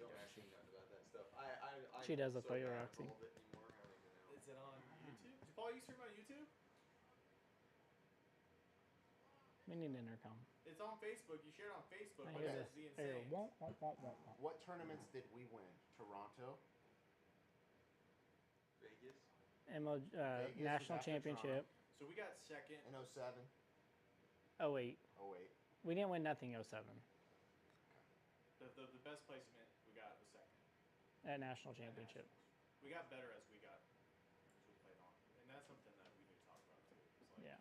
Don't ask me nothing about that stuff. She does look so like a bad at Roxy. all of it anymore, I don't even know. Is it on YouTube? Did Paul, you stream on YouTube? We need an intercom. It's on Facebook. You shared it on Facebook. I But hear it this. says the I hear Insane. womp, womp, womp, womp, womp. What tournaments did we win? Toronto? Vegas? Vegas was National after Championship. So we got second. In 07? Oh, wait. 08. We didn't win nothing 07 The best placement we got was second. at National Championship. We got better as we played on, and that's something that we need to talk about too. It's like Yeah.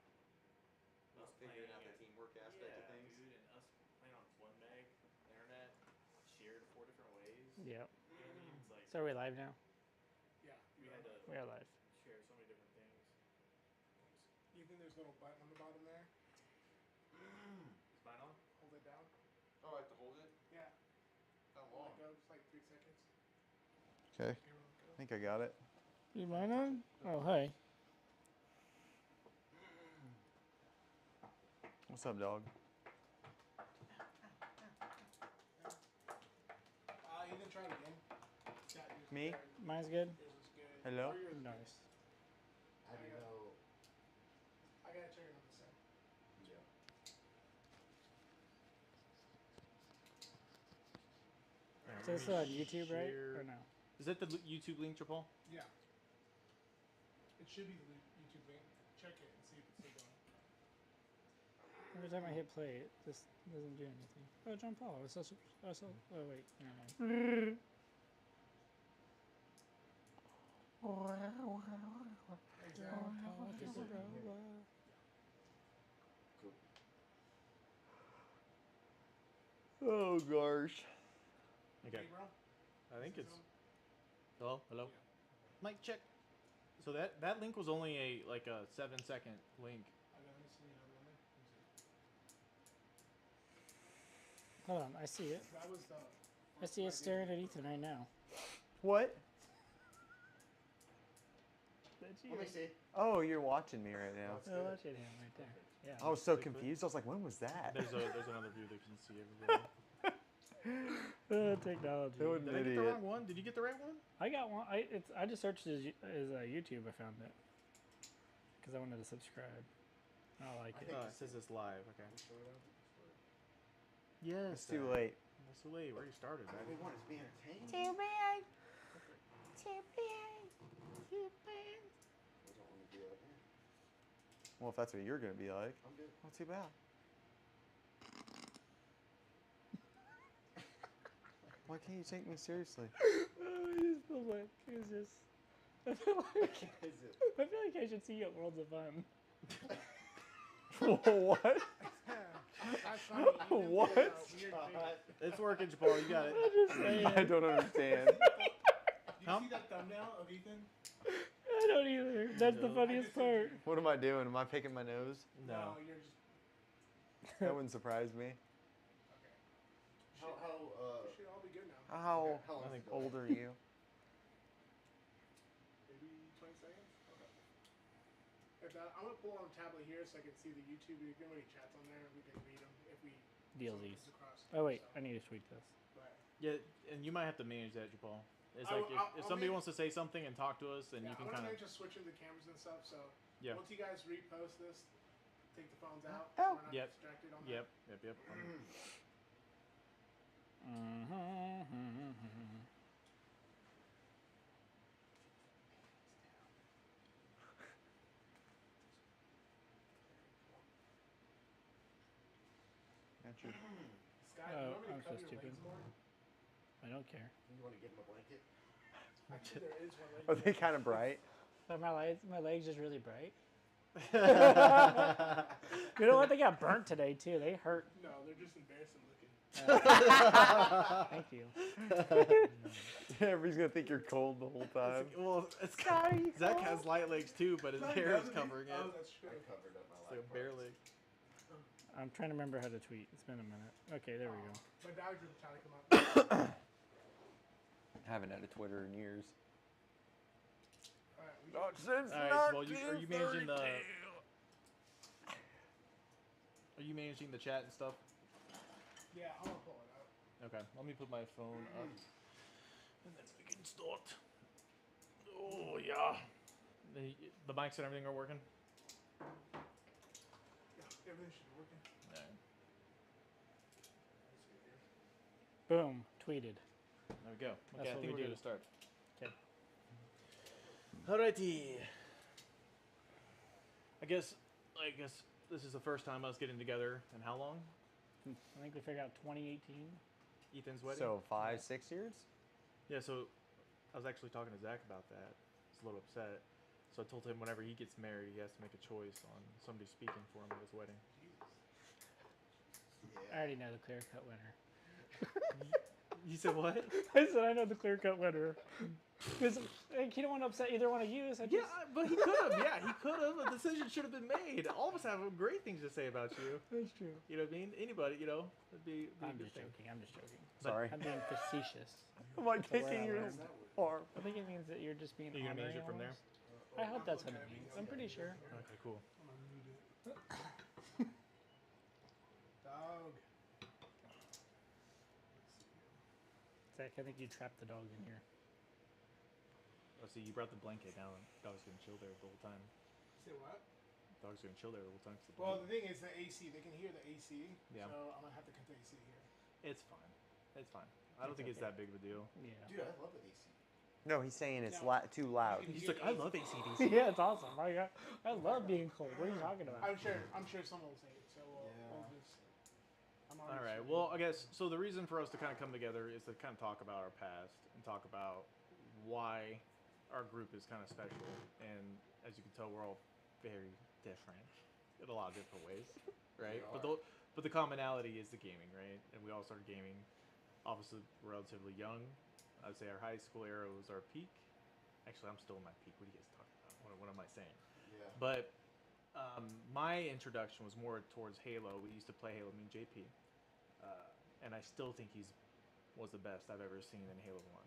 us Figuring playing out the at- teamwork aspect of things. dude, and us playing on one meg internet, shared 4 different ways. Yep. It's like So are we live now? Yeah. we had to We are live. share so many different things. You think there's a little button on the bottom there? Is mine on? Hold it down. Oh, I have to hold it? Yeah. How Let long? it go. Just like 3 seconds. Okay, Here we go. I think I got it. You mine on? Oh, hey. What's up, dog? Ethan, try it again. Yeah, yours Me? was better. Mine's good? Yours was good. Hello? Or yours was Nice. How do you know? good. I gotta check it on the side. Yeah. Is this on YouTube, right? Or no? Is that the YouTube link, Paul? Yeah. It should be the YouTube link. Check it and see if it's still going. Every time I hit play, it just doesn't do anything. Oh, John Paul. Oh, wait. Never mind. Oh gosh. Okay. Hey, bro. I think Is it's. this Hello. Hello. Yeah. Mic check. So that link was only a 7-second link. on? Let me see another one. Let me Hold on. I see it. see. That was the. I see it staring at Ethan right now. What? That's Let me see. Oh, you're watching me right now. Oh, that's him right there. Yeah. I was so confused. I was like, when was that? There's another view that can see everybody. Technology. That would- Did I get the wrong one? Did you get the right one? I got one. I just searched as YouTube. I found it because I wanted to subscribe. I like it. Oh, it says it's live. Okay. Show it up. Yes. It's too late. It's too late. Where you started, All man? we want is be entertained. Too bad. Too bad. Too bad. We don't want to be like, Well, if that's what you're gonna be like, I'm good. not too bad. Why can't you take me seriously? Oh, I just feel like it's just. I feel like Is it? I feel like I should see you at Worlds of Fun. What? That's funny. Ethan What? did a weird thing. It's working, Jabal. You got it. I'm just saying. I don't understand. Did you see that thumbnail of Ethan? I don't either. That's the No. funniest part. What am I doing? Am I picking my nose? No. You're just. That wouldn't surprise me. Okay. How We should all be good now. How how long I think is it going? old are you? Maybe 20 seconds? Okay. If that, I'm going to pull on the tablet here so I can see the YouTube. If anybody chats on there, we can read them if we. DLZs. comes across Oh wait, so, I need to tweak this. but, Yeah, and you might have to manage that, Jabal. It's I like will- I'll if somebody manage- wants to say something and talk to us, then yeah, you can I'm kind going of. to just switch in the cameras and stuff. So Yeah. once you guys repost this, take the phones out. Oh. So we're not Yep. distracted on Yep. Yep. Got your- that. Scott, Oh, you want me to I'm so cover your stupid. legs more? I don't care. You want to give him a blanket? Actually, there is one right Are they kind of bright? Are my legs just really bright? You know what? They got burnt today too. They hurt. No, they're just embarrassing looking. Thank you. Everybody's gonna think you're cold the whole time. Well, it's Sorry, Zach Cole. has light legs too, but his hair is covering it. Oh, that's I true. covered up my It's like a life bare parts. leg. I'm trying to remember how to tweet. It's been a minute. Okay, there we go. My dog's really trying to come up. Haven't had a Twitter in years. All right, we Not just, since All right, well, are you managing the? 1932. Are you managing the chat and stuff? yeah, I'm gonna pull it out. Okay, let me put my phone up. And then we can start. Oh yeah. The mics and everything are working. Yeah, everything should be working. Alright. Boom. Tweeted. There we go. That's Okay, I what think we we're do. good to start. Okay. Alrighty. I guess this is the first time us getting together in how long? I think we figured out 2018. Ethan's wedding. So 5-6 years. Yeah, so I was actually talking to Zach about that. He's a little upset. So I told him whenever he gets married, he has to make a choice on somebody speaking for him at his wedding. I already know the clear cut winner. You said what? I said I know the clear cut winner. Because like, he don't want to upset either one of you. So Yeah, but he could have. Yeah, he could have. A decision should have been made. All of us have great things to say about you. That's true. You know what I mean? Anybody, you know, it'd be a I'm good just thing. joking. I'm just joking. Sorry. I'm being facetious. I'm like That's the word taking I your learned. arm. I think it means that you're just being Are you gonna honoring manage it from there? almost. I hope that's what it means. I'm pretty sure. Okay, cool. I'm gonna mute it. Dog. Zach, I think you trapped the dog in here. Oh, see, you brought the blanket down. Dog's gonna chill there the whole time. Say what? Dog's gonna chill there the whole time. 'Cause the Well, blanket- the thing is the AC. They can hear the AC. Yeah. So I'm gonna have to cut the AC here. It's fine. It's fine. I don't It's think it's okay. that big of a deal. Yeah. Dude, I love the AC. No, he's saying it's No. too loud. You He's hear like, the I AC. love ACDC. Yeah, it's awesome. I love being cold. What are you talking about? I'm sure someone will say it. So we'll Yeah. just. I'm All already right. sure. Well, I guess so. The reason for us to kind of come together is to kind of talk about our past and talk about why our group is kind of special. And as you can tell, we're all very different in a lot of different ways, right? We But the commonality is the gaming, right? And we all started gaming, obviously relatively young. I'd say our high school era was our peak. Actually, I'm still in my peak. What are you guys talking about? What am I saying? Yeah. But my introduction was more towards Halo. We used to play Halo, me and JP. And I still think he's was the best I've ever seen in Halo 1.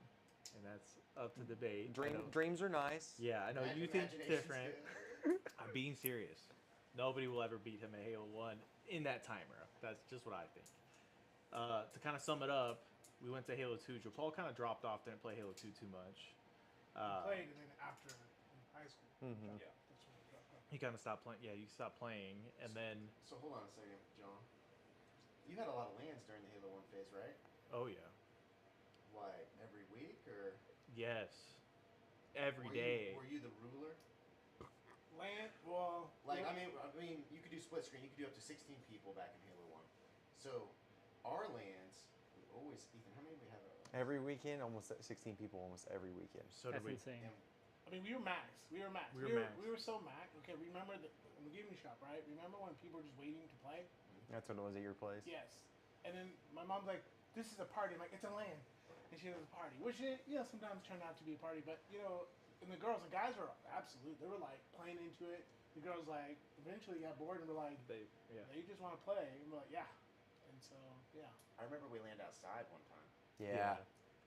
And that's up to debate. I know- Dreams are nice. Yeah, I know you think Imagination's different. good. I'm being serious. Nobody will ever beat him at Halo 1 in that time era. That's just what I think. To kind of sum it up, we went to Halo 2. Paul kind of dropped off, didn't play Halo 2 too much. Played and then after in high school. Mhm. Yeah. That's when I dropped off. He kind of stopped playing. Yeah, you stopped playing, and then So hold on a second, John. You had a lot of lands during the Halo 1 phase, right? oh yeah, Like every week or yes, every were day. You, were you the ruler? Land. Well. Like well, I mean, you could do split screen. You could do up to 16 people back in Halo 1. So our lands, we always Ethan. How many do we have? Every weekend, almost 16 people almost every weekend. So did That's we. insane. And I mean, we were max. We were max. We were max. We were so max. Okay, remember in the gaming shop, right? Remember when people were just waiting to play? That's what it was at your place. Yes. And then my mom's like, "This is a party." I'm like, "It's a LAN," and she was a party, which sometimes turned out to be a party. But and the girls, the guys were absolute. They were like playing into it. The girls like eventually got bored and were like, They, yeah. "They just want to play." And we're like, "Yeah." And so yeah. I remember we landed outside one time. Yeah.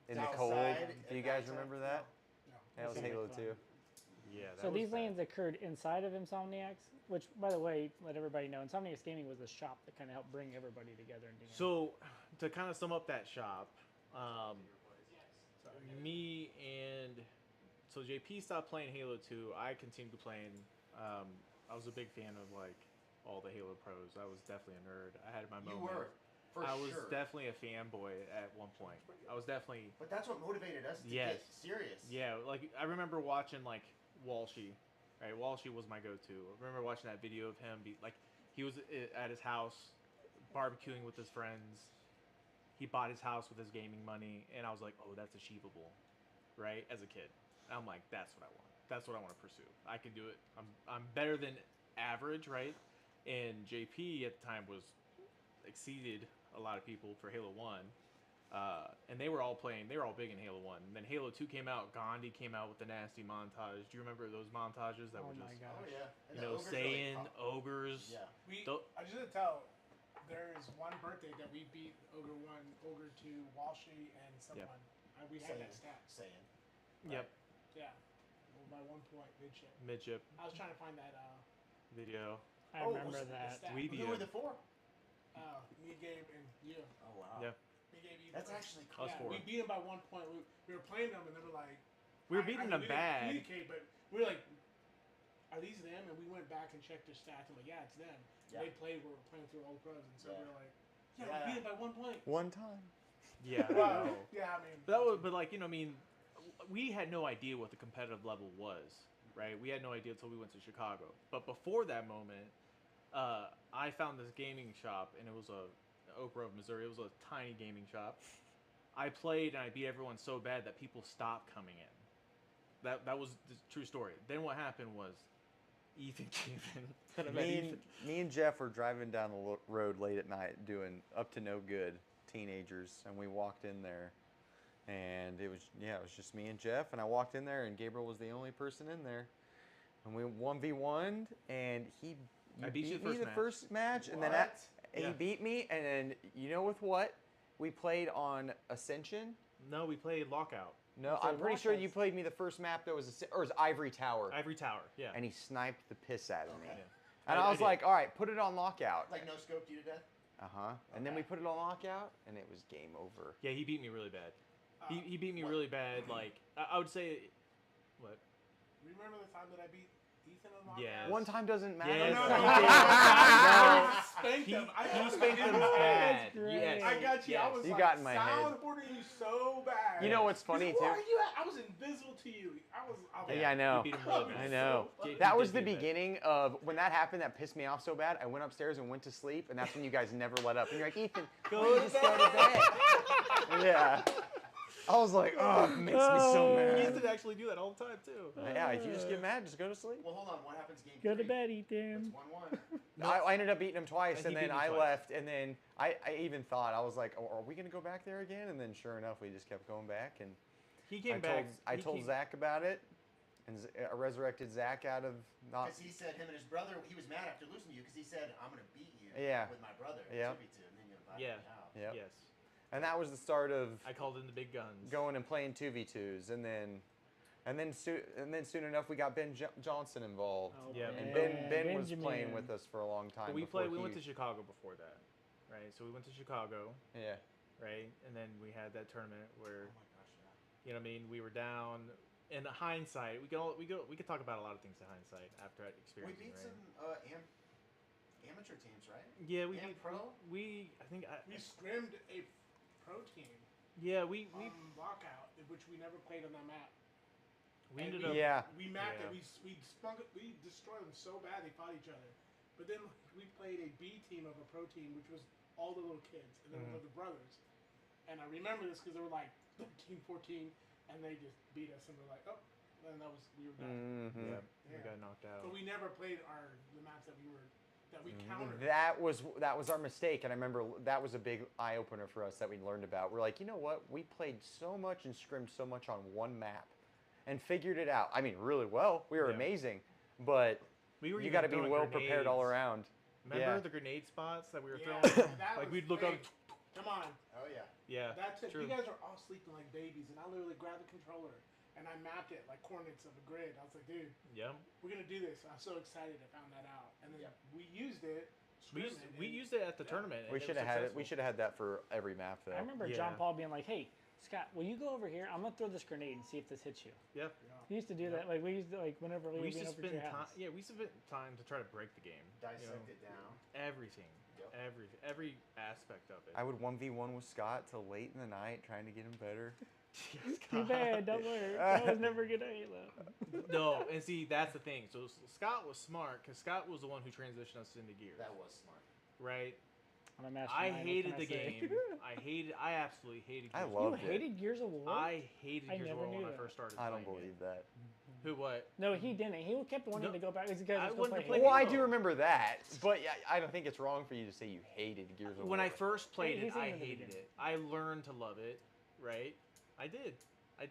In the Outside cold. at Do you guys nighttime. remember that? No. That was Sounds like Halo fun. 2. Yeah. That So was these bad. lands occurred inside of Insomniacs, which, by the way, let everybody know, Insomniacs Gaming was a shop that kind of helped bring everybody together. And So, to kind of sum up that shop, Sorry. me and so JP stopped playing Halo 2. I continued playing. I was a big fan of like all the Halo pros. I was definitely a nerd. I had my You moment. were, for I was sure. definitely a fanboy at one point. I was definitely But that's what motivated us to Yes. get serious. yeah. Like I remember watching like Walshy. Right, Walshy was my go-to. I remember watching that video of him be like he was at his house barbecuing with his friends. He bought his house with his gaming money, and I was like, "Oh, that's achievable," right? As a kid, I'm like, "That's what I want. That's what I want to pursue. I can do it. I'm better than average, right?" And JP at the time was exceeded a lot of people for Halo 1, and they were all playing. They were all big in Halo 1. And then Halo 2 came out. Gandhi came out with the nasty montage. Do you remember those montages that Oh were my just gosh. Oh yeah. And you the know ogres really Saiyan, popped. ogres? Yeah. I just want to tell. There's one birthday that we beat Ogre 1, Ogre 2, Walshy, and someone. We had that stat. Saying. Yep. Yeah. Well, by 1 point, midship. Midship I was trying to find that. video. I remember what's the that. stat? We Who were the four? Me, Gabe, and you. Oh wow. Yeah. Me, gave you. That's actually Us Yeah, four. we beat them by 1 point. We were playing them, and they were like, We were beating them we didn't bad. communicate, but we were like, are these them? And we went back and checked their stats. I'm like, yeah, it's them. Yeah. They played. We were playing through old pros, and so we were like, yeah, Yeah. we beat them by 1 point. One time. Yeah. Well, no. yeah, I mean, That was, but like I mean, we had no idea what the competitive level was, right? We had no idea until we went to Chicago. But before that moment, I found this gaming shop, and it was Oak Grove, Missouri. It was a tiny gaming shop. I played and I beat everyone so bad that people stopped coming in. That was the true story. Then what happened was Ethan came in. And I met Ethan. Me and Jeff were driving down the road late at night doing up to no good teenagers, and we walked in there, and it was just me and Jeff, and I walked in there, and Gabriel was the only person in there, and we 1v1'd, and I beat you me the first match, and then What? he Yeah. beat me, and then you know with what? We played on Ascension. No, we played Lockout. No, That's a I'm pretty sure Lockout. you played me the first map that was or it was Ivory Tower, Ivory Tower. Yeah. and he sniped the piss out of me. Okay. Yeah. And I I was did. like, all right, put it on lockout. Like no scoped you to death. And then we Okay. put it on lockout, and it was game over. Yeah, he beat me really bad. uh, He beat me what? really bad. Like I would say, what? remember the time that I beat Ethan on Lockout? Yes. One time doesn't matter. Yes, No, he no, did. I spanked He him. I spanked him I- bad. great. Yes. I got you. I Yes. was You like got in my head. soundboarding you so bad. You know what's funny He's like, too? Where are you at? I was invisible to you. I was Yeah, I know. He beat him really bad. I know. He That was did the beat him bad. beginning of when that happened. That pissed me off so bad. I went upstairs and went to sleep, and that's when you guys never let up. And you're like, Ethan, Go just go to bed. Yeah. I was like, oh, it makes me so He mad. used to actually do that all the time too. Yeah, if you just get mad, just go to sleep. Well, hold on. What happens game Go to 3? bed, It's Ethan. 1-1. I ended up beating him twice, And and he then beat me I twice. left, and then I even thought, I was like, oh, are we going to go back there again? And then sure enough, we just kept going back, and He came back. I he told came- Zach about it, and I resurrected Zach out of not. Because he said him and his brother, he was mad after losing to you because he said, I'm going to beat you Yeah. with my brother. Yeah. 2v2, and then you invited Yeah. me out. Yep. Yes. And that was the start of I called in the big guns. going and playing 2v2s, and then soon enough we got Ben Johnson involved. Oh, Yeah, And yeah, Ben was Benjamin. playing with us for a long time. But we before went he- to Chicago before that, right? So we went to Chicago, Yeah. right? And then we had that tournament where, Oh my gosh, yeah. you know what I mean, we were down. In hindsight, we could talk about a lot of things in hindsight after We experiencing, beat right? some amateur teams, right? Yeah, we and did. pro? We I think We scrimmed a pro team yeah we on Lockout, which we never played on that map. we And ended up Yeah. We mapped Yeah. it. We destroyed them so bad they fought each other. But then we played a B team of a pro team, which was all the little kids, and then Mhm. the brothers. And I remember this because they were like 13, 14, and they just beat us, and we're like, oh, and that was we were done. Mhm. yeah, we Yeah. got knocked out. But we never played the maps that we countered. That was our mistake, and I remember that was a big eye opener for us that we learned about. We're like, you know what? We played so much and scrimmed so much on one map, and figured it out. I mean, really well. We were Yeah. amazing, but We were you even got to be throwing well prepared all grenades. around. Remember Yeah. the grenade spots that we were Yeah, throwing? that Like was we'd look big. up. Come on. Oh, yeah. Yeah, That's it. true. You guys are all sleeping like babies, and I literally grabbed the controller and I mapped it like coordinates of a grid. I was like, dude, Yeah, we're gonna do this. I'm so excited I found that out, and then Yep. we used it. we scrimmed it, we and- used it at the Yeah. tournament. and We it should was have had it. We successful. should have had that for every map, though. I remember Yeah. John Paul being like, "Hey, Scott, will you go over here? I'm gonna throw this grenade and see if this hits you." Yeah. He used to do that. Like we used to, like whenever we We were used being to over to spend your time. house. Yeah, we used to spend time to try to break the game. Dissect you know? it down. Everything, Yep. every aspect of it. I would 1v1 with Scott till late in the night, trying to get him better. Too bad, don't work. That was never good at Halo. No, and see that's the thing. So Scott was smart because Scott was the one who transitioned us into gears, That was smart. right? I'm a master. I nine, what hated can the say? game. I absolutely hated. I Gears of love You War. it. hated Gears of War. I hated I Gears of never War when knew I that. first started. I don't playing believe it. that. Who what? No, he didn't. He kept wanting No, to go back. He's guys I just go wanted play to play Halo. Well, I do Halo. remember that, but yeah, I don't think it's wrong for you to say you hated Gears of War. When I first played He's it, I in the hated beginning. it. I learned to love it, right? I did. I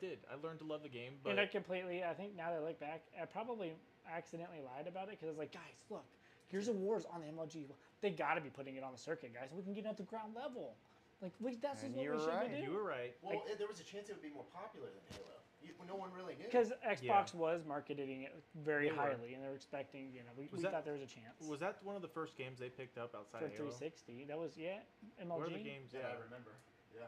learned to love the game, but And I completely, I think now that I look back, I probably accidentally lied about it because I was like, guys, look, Gears of War's on the MLG. They got to be putting it on the circuit, guys. We can get it at the ground level. Like, that's And just what you we were should right. be you doing. were right. Well, there was a chance it would be more popular than Halo. No one really knew. Because Xbox Yeah. was marketing it very They were. highly, and they were expecting, we Was that- thought there was a chance. Was that one of the first games they picked up outside for of Halo? 360? That was, MLG. What are the games? Yeah, I remember. Yeah.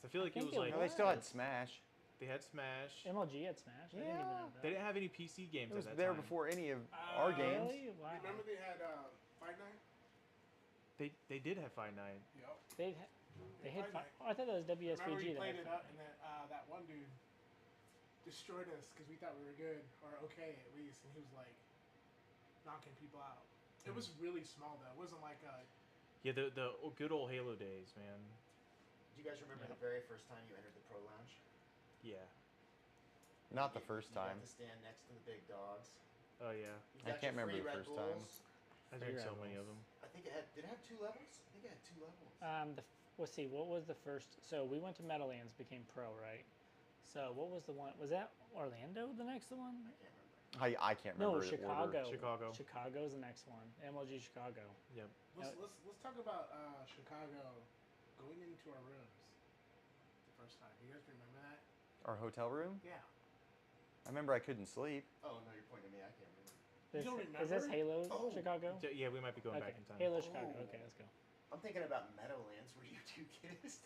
I feel like it think was it like No, they still had Smash. they had Smash. MLG had Smash. I didn't even know that. They didn't have any PC games It was at that there time. before any of our games. Really? Wow. Remember they had Fight Night? They did have Five Nine. Yep. They had. Fight Night. Oh, I thought that was Remember WSBG. we that played had it up, and then that one dude destroyed us because we thought we were good or okay at least, and he was like knocking people out. It was really small though. It wasn't like Yeah, the good old Halo days, man. Do you guys remember the very first time you entered the Pro Lounge? Yeah. Not the first You time. got to stand next to the big dogs. Oh yeah. You I got can't your remember free the Red first time. Bulls. I drank so Rebels. many of them. I think it had. Did it have 2 levels? I think it had 2 levels. Let's see. What was the first? So we went to Meadowlands, became pro, right? So what was the one? Was that Orlando? The next one? I can't remember. I can't No, remember the Chicago. order. Chicago. Chicago's the next one. MLG Chicago. Yep. let's talk about Chicago going into our rooms the first time. You guys remember that? Our hotel room? Yeah. I remember I couldn't sleep. Oh no, you're pointing at me. I can't remember. This, don't is this remember? Halo Oh. Chicago? Yeah, we might be going Okay. back in time. Halo Chicago. Oh. Okay, let's go. I'm thinking about Meadowlands where you 2 kissed.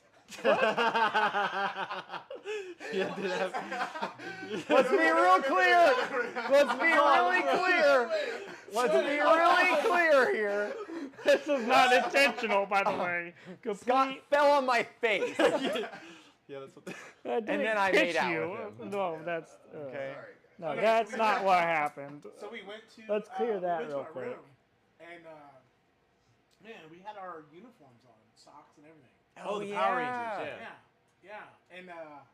Yeah, did have. Let's be real clear. Let's be really clear. Let's be really clear here. This is not intentional, by the way. Scott fell on my face. Yeah, that's what. They... And then I made out with him. No, that's Okay. Sorry, guys. no, Okay, that's so we not went- what happened. So we went to. Let's clear that we went real to our quick. room, and man, we had our uniforms on, socks and everything. Oh, the Power Rangers. Yeah. Yeah. And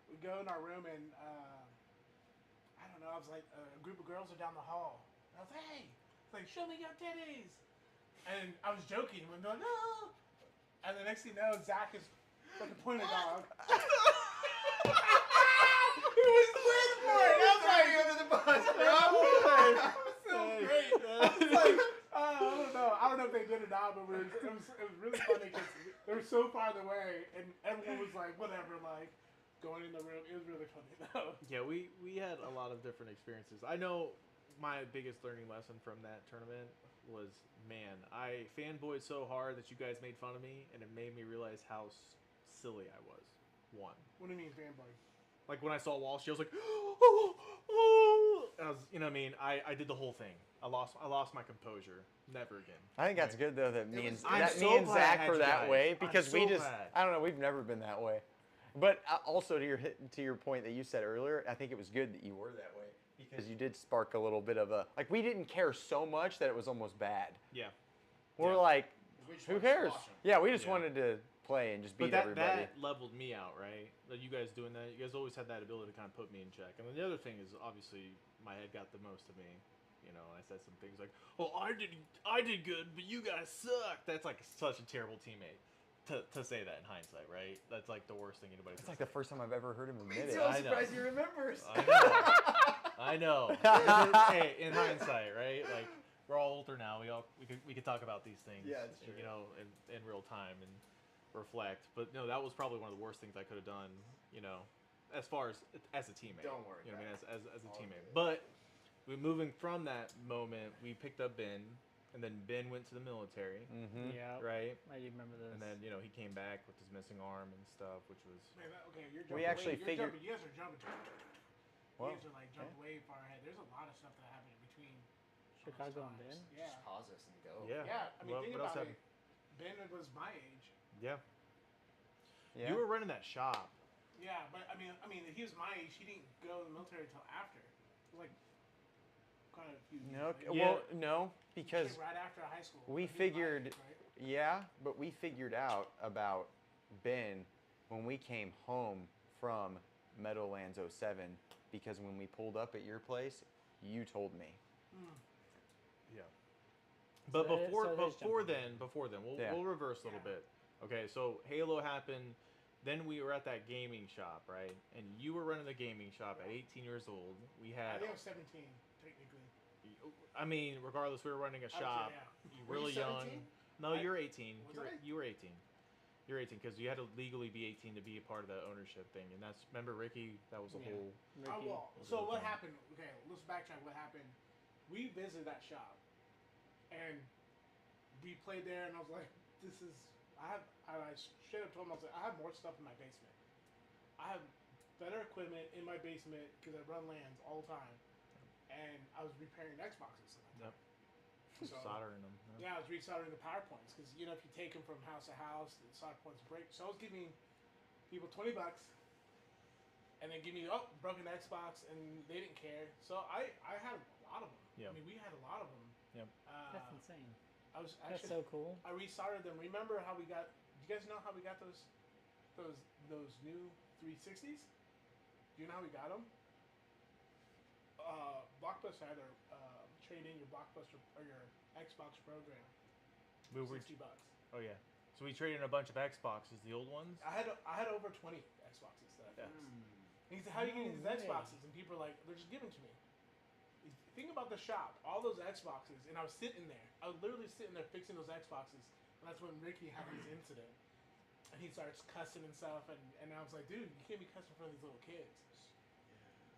we go in our room, and I don't know. I was like, a group of girls are down the hall. And I was like, hey, it's like, show me your titties. And I was joking. I'm going, no. And the next thing you know, Zach is like a pointer dog. He was waiting for it. I was like, under the bus, so great. I was like, I don't know if they did it now, but it was really funny because they were so farther away, and everyone was like, whatever, like going in the room. It was really funny though. Yeah, we had a lot of different experiences. I know my biggest learning lesson from that tournament was, man, I fanboyed so hard that you guys made fun of me, and it made me realize how silly I was. One. What do you mean, fanboy? Like when I saw Walsh, I was like, oh, oh. I was, you know what I mean? I did the whole thing. I lost my composure. Never again. I think that's good though that me and I'm that so me and glad I Zach had were you that guys. way I'm because we so just glad. I don't know, we've never been that way. But also to your point that you said earlier, I think it was good that you were that way because you did spark a little bit of a like we didn't care so much that it was almost bad. Yeah. We're Yeah. like, We just who wanted to cares? squash 'em. Yeah, we just Yeah. wanted to play and just beat But that, everybody. that leveled me out, right? That you guys doing that, you guys always had that ability to kind of put me in check. And then the other thing is obviously my head got the most of me. You know, and I said some things like, "Oh, I did good, but you guys suck." That's like such a terrible teammate to say that in hindsight, right? That's like the worst thing anybody. It's could like the say. first time I've ever heard him admit So it. I'm I know. surprised he remembers. I know. Hey, in hindsight, right? Like we're all older now. We could talk about these things. Yeah, that's true. You know, in real time and reflect. But no, that was probably one of the worst things I could have done. You know, as far as a teammate. Don't worry, You know what I mean? guys. As a All teammate. good. But we moving from that moment, we picked up Ben, and then Ben went to the military, Mm-hmm. Yeah, right? I do remember this. And then he came back with his missing arm and stuff, which was Man, okay, you're We jumping actually way, figured- you guys are jumping. Well, you guys are like jumping way far ahead. There's a lot of stuff that happened in between. Chicago and times. Ben? Yeah. Just pause this and go. yeah. Yeah, I mean, What- think what else about it. Ben was my age. Yeah. yeah. You were running that shop. Yeah, but I mean, he was my age. He didn't go in the military until after. It was like quite a few years. No, later. well, no, He because came right after high school. we But he was my figured- age, right? yeah, but we figured out about Ben when we came home from Meadowlands 07 because when we pulled up at your place, you told me. Yeah. But So it- before so it is before jumping. then, we'll Yeah. we'll reverse a little Yeah. bit. Okay, so Halo happened. Then we were at that gaming shop, right? And you were running the gaming shop at 18 years old. We I had, think I was 17, technically. I mean, regardless, we were running a I was, shop. yeah. You Were you really young. 17? No, I- you're 18. Was You're, I? you were 18. You're 18 because you had to legally be 18 to be a part of the ownership thing. And that's, remember Ricky? That was a Yeah. whole. Ricky. Well, was so the what thing. happened? Okay, let's backtrack. What happened? We visited that shop, and we played there. And I was like, "This is." I straight up told him I was like, "I have more stuff in my basement." I have better equipment in my basement because I run LANs all the time, and I was repairing Xboxes. Yep. So, Soldering them. yeah, I was resoldering the power points because if you take them from house to house, the solder points break. So I was giving people $20, and then give me broken Xbox, and they didn't care. So I had a lot of them. Yep. I mean, we had a lot of them. Yep. That's insane. I was That's actually, so cool. I resoldered them. Remember how we got? Do you guys know how we got those new 360s? Do you know how we got them? Blockbuster had their trade in your Blockbuster or your Xbox program. We were, $60. oh yeah. So we traded in a bunch of Xboxes, the old ones. I had over 20 Xboxes that I Yeah. fixed. And he said, "How are you getting these No way. Xboxes?" And people are like, "They're just given to me." Think about the shop, all those Xboxes, and I was sitting there. I was literally sitting there fixing those Xboxes, and that's when Ricky had his incident. And he starts cussing and stuff, and I was like, "Dude, you can't be cussing in front of these little kids."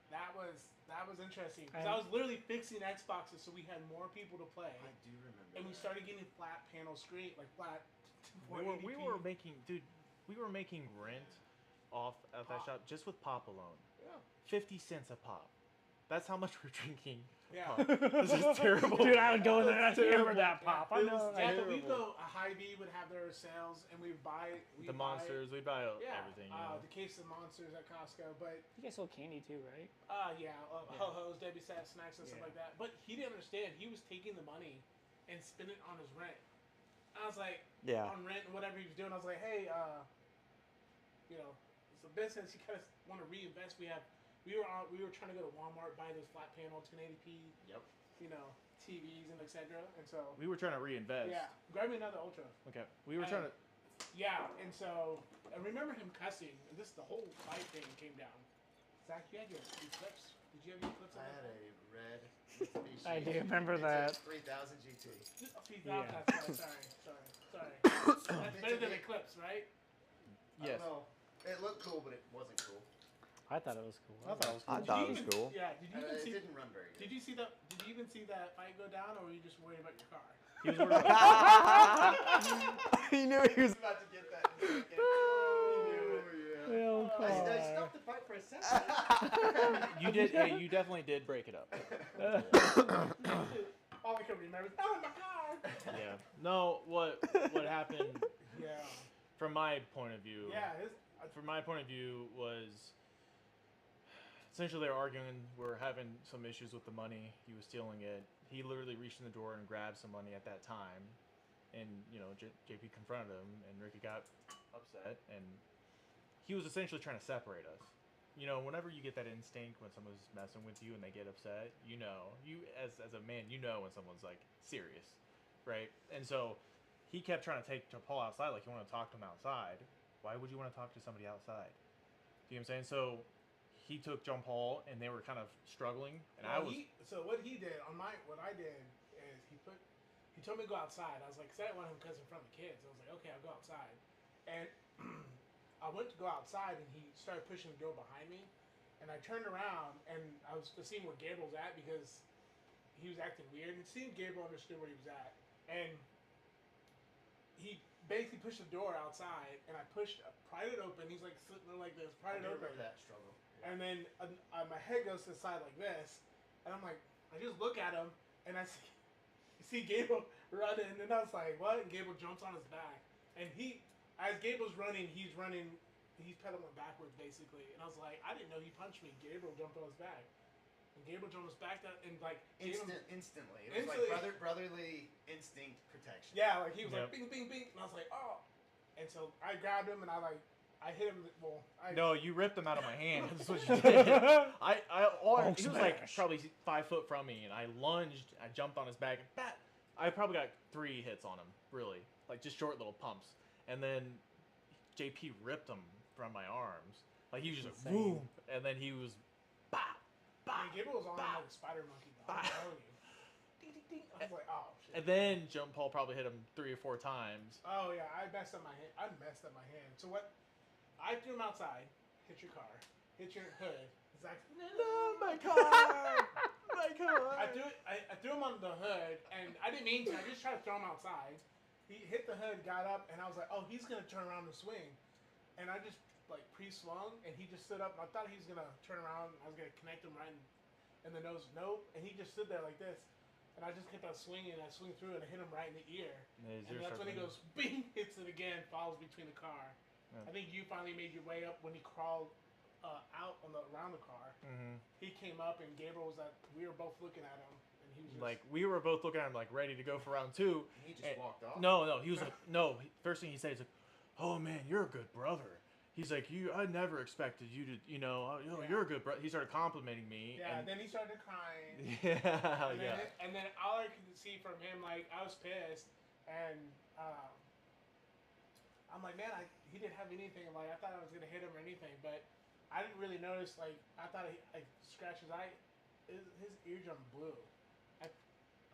That was interesting because I was literally fixing Xboxes so we had more people to play, I do remember. and we started getting flat panel screen, like flat. We were making rent off at that Pop. shop just with pop alone. Yeah. 50 cents a pop. That's how much we're drinking. Yeah. Pop. This is terrible. Dude, I would go in there and That's hammer terrible. that pop. I It know. was, yeah, but we terrible. go. Hy-Vee would have their sales, and we buy The monsters, we buy Yeah, everything. You know? the case of monsters at Costco, but You guys sold candy too, right? ho-hos, Debbie Sat snacks and stuff Yeah. like that. But he didn't understand. He was taking the money and spending it on his rent. I was like, Yeah. on rent and whatever he was doing. I was like, hey, it's a business. You kind of want to reinvest. We were trying to go to Walmart, buy those flat panel 1080p, Yep. TVs and etc. And so We were trying to reinvest. yeah, grab me another Ultra. Okay. We were trying to. Yeah, and so I remember him cussing, and the whole fight thing came down. Zach, you had your clips. Did you have your clips on I that? had a red Mitsubishi. I do remember It's a that. 3000 GT. Yeah. Sorry. That's better than the clips, right? Yes. I don't know. It looked cool, but it wasn't cool. I thought it was cool. I thought it was I cool. thought it you was even- cool. Yeah. Did you even It see? didn't run very good. Did you see that? Did you even see that fight go down, or were you just worried about your car? He was worried about- He knew he was. about to get that. In a second. Oh, Real I car. stopped the fight for a second. you did. Hey, you definitely did break it up. All I can remember is, oh my car. Yeah. No. What happened Yeah. from my point of view? Yeah. From my point of view was essentially they were arguing. We're having some issues with the money. He was stealing it. He literally reached in the drawer and grabbed some money at that time, and JP confronted him, and Ricky got upset, and he was essentially trying to separate us. Whenever you get that instinct when someone's messing with you and they get upset, you as a man, when someone's like serious, right? And so he kept trying to take Paul outside, like he wanted to talk to him outside. Why would you want to talk to somebody outside? Do you know what I'm saying? So he took John Paul, and they were kind of struggling, and So what he did what I did is he told me to go outside. I was like, 'cause I didn't want him cussing in front of the kids. I was like, okay, I'll go outside. And I went to go outside, and he started pushing the door behind me. And I turned around, and I was seeing where Gabriel's at because he was acting weird. And seeing Gabriel understood where he was at. And he basically pushed the door outside, and I pried it open. He's like sitting there like this, pried I it do open. remember that struggle. And then my head goes to the side like this, and I'm like, I just look at him, and I see Gabriel running, and I was like, what? And Gabriel jumps on his back, and as Gabriel's running, he's pedaling backwards basically, and I was like, I didn't know he punched me. Gabriel jumped on his back, and Gabriel jumped on his back, and like Instantly. It was Instantly. like brotherly instinct protection. yeah, like he was Yep. like bing bing bing, and I was like, oh, and so I grabbed him, and I hit him. Well, no, you ripped them out of my hand. That's what you did. He was like smash. probably 5 foot from me, and I lunged. I jumped on his back. And bat! I probably got 3 hits on him, really, like just short little pumps. And then JP ripped them from my arms. Like he was just like, Insane. boom, and then he was, bah, I bah. mean, Gabriel was on bah. like a spider monkey. Dog, I'm telling you. Ding, ding, ding. I was like, oh shit. And then Jump Paul probably hit him 3 or 4 times. Oh yeah, I messed up my hand. So what? I threw him outside. Hit your car. Hit your hood. It's like No, my car, my car. I threw him on the hood, and I didn't mean to. I just tried to throw him outside. He hit the hood, got up, and I was like, oh, he's gonna turn around and swing. And I just like pre-swung, and he just stood up. And I thought he was gonna turn around. I was gonna connect him right in the nose. Nope. And he just stood there like this. And I just kept on swinging, and I swing through, and I hit him right in the ear. And that's when he goes, bing, hits it again, falls between the car. Yeah. I think you finally made your way up when he crawled out around the car. Mm-hmm. He came up, and Gabriel was we were both looking at him, and he was just, like we were both looking at him like ready to go for round 2. And he just walked off. No, he was like, no. First thing he said is like, "Oh man, you're a good brother." He's like, I never expected you to, you're a good brother. He started complimenting me. Yeah, and then he started crying. Yeah, and then all I could see from him, like, I was pissed, and I'm like, man, he didn't have anything. Like, I thought I was gonna hit him or anything, but I didn't really notice. Like, I thought I scratched his eye. His eardrum blew.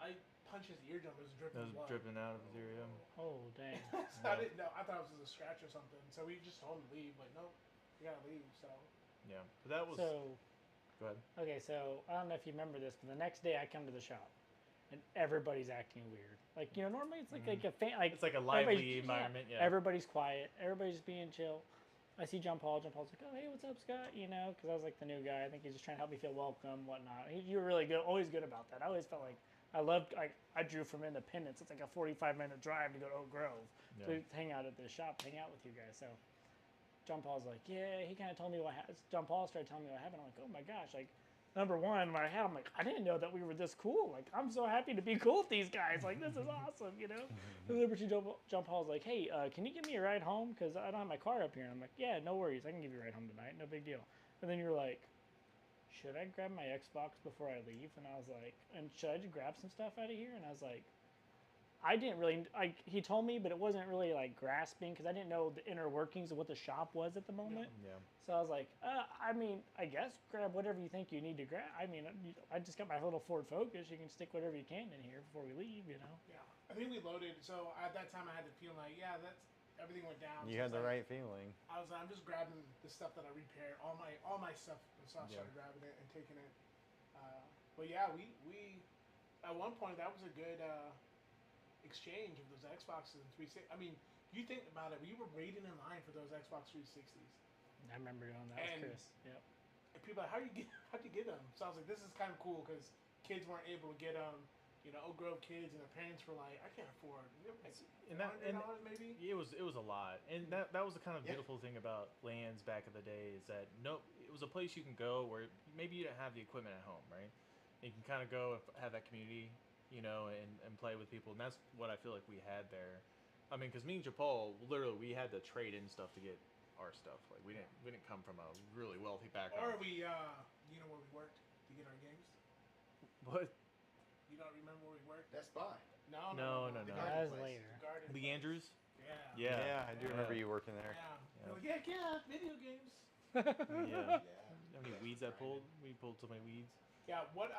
I punched his eardrum. It was dripping blood. Dripping out of his ear. Oh, dang. So I didn't know. I thought it was just a scratch or something. So we just told him to leave. Like, no, you gotta leave. So. Yeah, but that was. So. Go ahead. Okay, so I don't know if you remember this, but the next day I come to the shop, and everybody's acting weird. Like, normally it's like a fan. Like, it's like a lively environment. Yeah. Everybody's quiet. Everybody's just being chill. I see John Paul. John Paul's like, "Oh, hey, what's up, Scott?" Because I was like the new guy. I think he's just trying to help me feel welcome, whatnot. You were really good. Always good about that. I always felt like. I drew from Independence. It's like a 45-minute drive to go to Oak Grove to hang out at this shop, hang out with you guys. So John Paul's like, yeah, he kind of told me what happened. John Paul started telling me what happened. I'm like, oh my gosh, like, number one, in my head, I'm like, I didn't know that we were this cool. Like, I'm so happy to be cool with these guys. Like, this is awesome, And Liberty John Paul's like, hey, can you give me a ride home? Because I don't have my car up here. And I'm like, yeah, no worries. I can give you a ride home tonight. No big deal. And then you're like, should I grab my Xbox before I leave? And I was like, and should I just grab some stuff out of here? And I was like, I didn't really, he told me, but it wasn't really like grasping because I didn't know the inner workings of what the shop was at the moment. Yeah. So I was like, I guess grab whatever you think you need to grab. I just got my little Ford Focus. You can stick whatever you can in here before we leave, Yeah. I think we loaded. So at that time I had the feeling like, everything went down. You had the right feeling. I was like, I'm just grabbing the stuff that I repaired, all my stuff, and so I started grabbing it and taking it. But yeah, we at one point that was a good exchange of those Xboxes and 360. I mean, you think about it, we were waiting in line for those Xbox 360s. I remember doing that with Chris. Yep. And people are like, how'd you get them? So I was like, this is kind of cool because kids weren't able to get them. Oak Grove kids and their parents were like, I can't afford. And that $100 maybe. It was a lot, and that was the kind of beautiful thing about LANs back in the day is that it was a place you can go where maybe you didn't have the equipment at home, right? And you can kind of go and have that community, and play with people, and that's what I feel like we had there. I mean, because me and Japal, literally, we had to trade in stuff to get our stuff. Like we didn't come from a really wealthy background. Or we, where we worked to get our games. What? You don't remember where we worked? Best Buy. No. That was later. Lee Andrews? Yeah. Yeah, I do remember you working there. Yeah. Yeah, video games. Yeah. How many weeds I pulled? We pulled so many weeds. Yeah, what,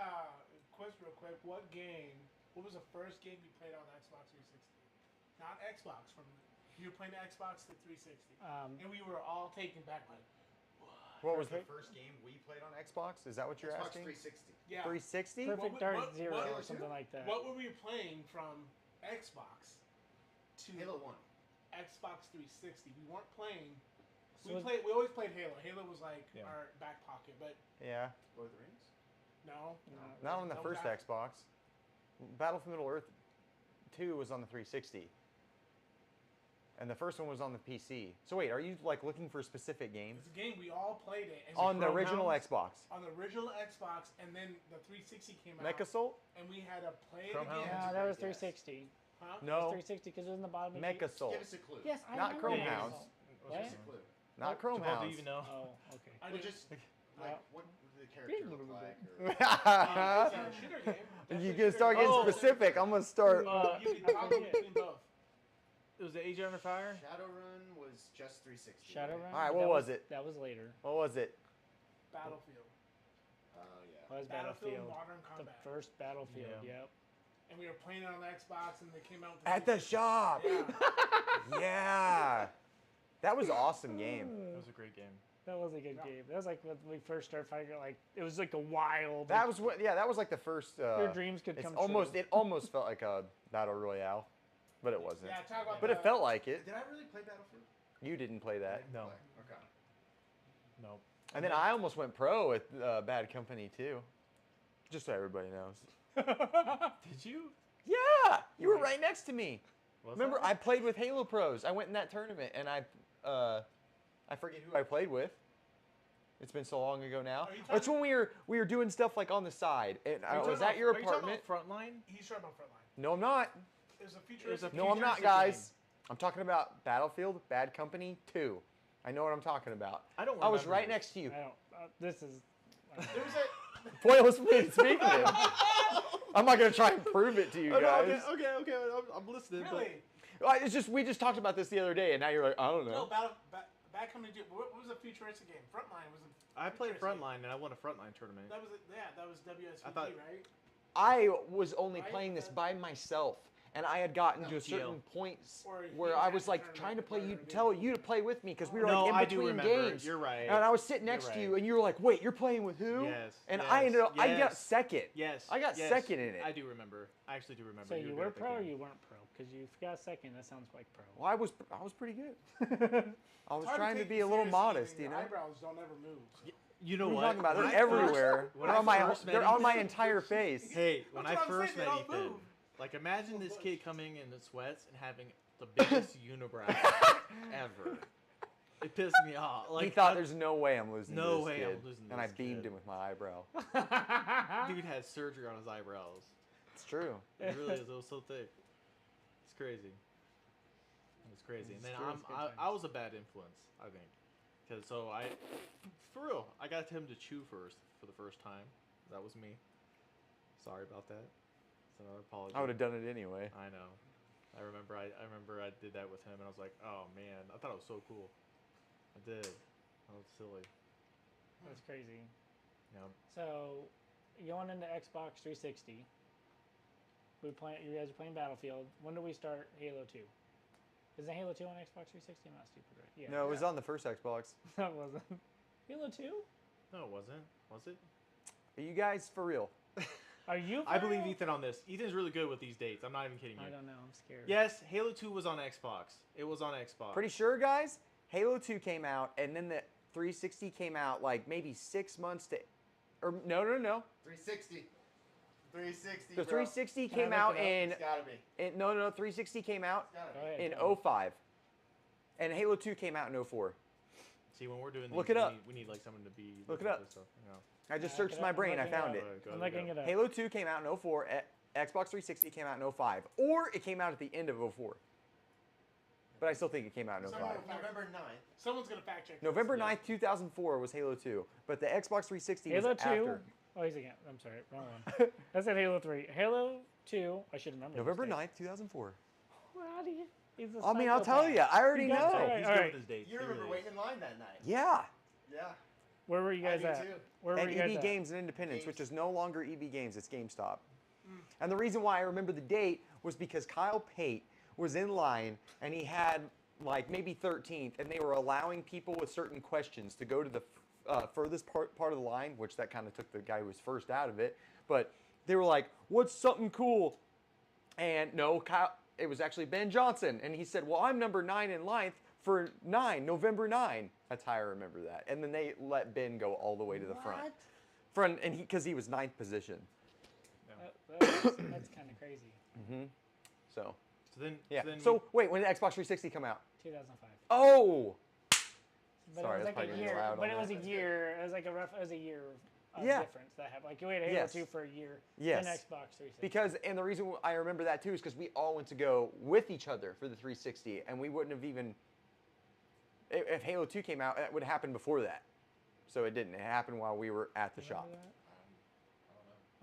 real quick, what was the first game you played on Xbox 360? Not Xbox, you were playing the Xbox to 360. And we were all taken back like, what was the first game we played on Xbox? Is that what you're Xbox asking? 360. Yeah. 360? Perfect Dark Zero or something like that. What were we playing from Xbox to Halo 1? Xbox 360? We weren't playing. So We always played Halo. Halo was like our back pocket, but Yeah. Lord of the Rings? no. Not on the first Xbox. Battlefield Middle Earth 2 was on the 360. And the first one was on the PC. So wait, are you like looking for specific games? It's a game we all played it. And On the original Xbox. On the original Xbox, and then the 360 came out. Mech Assault? And we had to play it Chrome again. Hounds? No, that was 360. Huh? It No. was 360 because it was in the bottom of Mech the Assault. Give us a clue. Yes, I Not remember Chrome Mech Hounds. Assault. Give What? us a clue. Not Chrome Jamal, do Hounds. you even know? Oh, okay. I But do. just, Well- what did the character look like? Or, It's a shooter game. Definitely You a can start shooter getting game. specific. I'm gonna start. You can toggle between both. It was the Age Under Fire? Shadowrun was just 360. Shadowrun. All right, that what was it? That was later. What was it? Battlefield. Oh, yeah. That was Battlefield Battlefield. Modern The Combat. first Battlefield. Yeah. Yep. And we were playing it on the Xbox, and they came out with At the shop. Yeah. Yeah. That was an awesome game. That was a great game. That was a good game. That was like when we first started fighting. Like it was like a wild. That was what. Yeah, that was like the first. Your dreams could It's come almost. true. It almost felt like a battle royale, but it wasn't. Yeah, talk about But it felt like it. Did I really play Battlefield? You didn't play that. No. Okay. Nope. And then I almost went pro with Bad Company too. Just so everybody knows. Did you? Yeah, you were right next to me. Was Remember, I played with Halo Pros. I went in that tournament, and I forget who I played with. It's been so long ago now. It's when we were doing stuff like on the side, and I was at your apartment. Frontline? He's talking about Frontline. No, I'm not. It was a futuristic. No, I'm not, futuristic guys. game. I'm talking about Battlefield Bad Company 2. I know what I'm talking about. I don't I was remember right this. next to you. I don't. This is. There was a. Pointless for me to speak of him. I'm not gonna try and prove it to you guys. Okay. I'm listening. Really? It's just we just talked about this the other day, and now you're like, I don't No, know. Bad Company 2. What was a futuristic game? Frontline was a. I played futuristic game. Frontline and I won a Frontline tournament. That was WSVG, I thought- right? I was only Right? playing this by myself, and I had gotten to a certain points Or where you I had was to like turn trying to it play or you, do tell it. you to play with me because we were No, like in I do between remember. games. You're right. And I was sitting You're next to right. you, and you were like, "Wait, you're playing with who?" Yes. And yes, I ended up, I got yes, second. Yes. I got yes. second in it. I do remember. I actually do remember. So you good were at that pro or game. you weren't pro? Because you got second. That sounds like pro. Well, I was pretty good. I was It's hard trying to take be a little seriously modest, when you your know. eyebrows don't ever move. You know What what? are you talking about? When They're I first- everywhere. when They're I on my, first met they're on my Ethan- entire face. Hey, when I That's what I'm first saying, met they don't Ethan, move. like imagine this kid coming in the sweats and having the biggest unibrow ever. It pissed me off. Like He thought there's no way I'm losing No to this way kid, I'm losing to and I this beamed kid. him with my eyebrow. dude had surgery on his eyebrows. It's true. It really is. It was so thick. It's crazy. It's crazy. And then I was a bad influence, I think, because for real, I got him to chew first for the first time. That was me. Sorry about that. It's another apology. I would have done it anyway. I know. I remember I did that with him, and I was like, oh man, I thought it was so cool. I did. That was silly. That's crazy. Yeah. So, going into Xbox 360, you guys are playing Battlefield. When do we start Halo 2? Isn't Halo 2 on Xbox 360? I'm not stupid, right? Yeah. No, it was on the first Xbox. That wasn't. Halo 2? No, it wasn't. Was it? Are you guys for real? Are you? I for believe real? Ethan on this. Ethan's really good with these dates. I'm not even kidding you. I don't know. I'm scared. Yes, Halo 2 was on Xbox. It was on Xbox. Pretty sure, guys. Halo 2 came out, and then the 360 came out like maybe 6 months to, or no. 360. 360. The bro. 360 Can I came look out it up? in, It's gotta be. no. 360 came out It's gotta Go be. ahead. in tell me. 05, and Halo 2 came out in 04. See, when we're doing these, Look it up. We need like someone to be. Look it looking at up. this stuff, you know. I just Look searched it my up. brain. I I'm looking found it it. I'm looking it up. Halo 2 came out in 04. Xbox 360 came out in 05, or it came out at the end of 04. But I still think it came out in 05. November 9th. Someone's gonna fact check. November Yeah. 9th, 2004 was Halo 2, but the Xbox 360 Halo was 2. after. Oh, he's again. I'm sorry. Wrong one. I said Halo 3. Halo 2. I should remember. November these 9th, 2004. dates. How do you? He's a I mean, I'll tell psychopath. you. I already You got know. that right. He's all good right. with his dates. You He remember really waiting is. in line that night. Yeah. Yeah. Where were you I guys do at? too. Where were At you guys EB at? Games and Independence, which Games. is no longer EB Games, it's GameStop. And the reason why I remember the date was because Kyle Pate was in line and he had like maybe 13th, and they were allowing people with certain questions to go to the furthest part of the line, which that kind of took the guy who was first out of it. But they were like, "What's something cool?" And no, Kyle, it was actually Ben Johnson, and he said, "Well, I'm number 9 in line for 9, November 9." That's how I remember that. And then they let Ben go all the way to the front, and because he was 9th position. That's kind of crazy. So So then, yeah. So, then So wait, when did Xbox 360 come out? 2005. Oh. But Sorry, it was that's like probably a gonna be year. loud But on it was that. a year. It was like a year of Yeah. difference that happened. Like you waited Halo Yes. 2 for a year. Yes. Then Xbox 360. Because, and the reason I remember that too is because we all went to go with each other for the 360, and we wouldn't have even, if Halo 2 came out, it would have happened before that. So it didn't. It happened while we were at the shop. Remember that?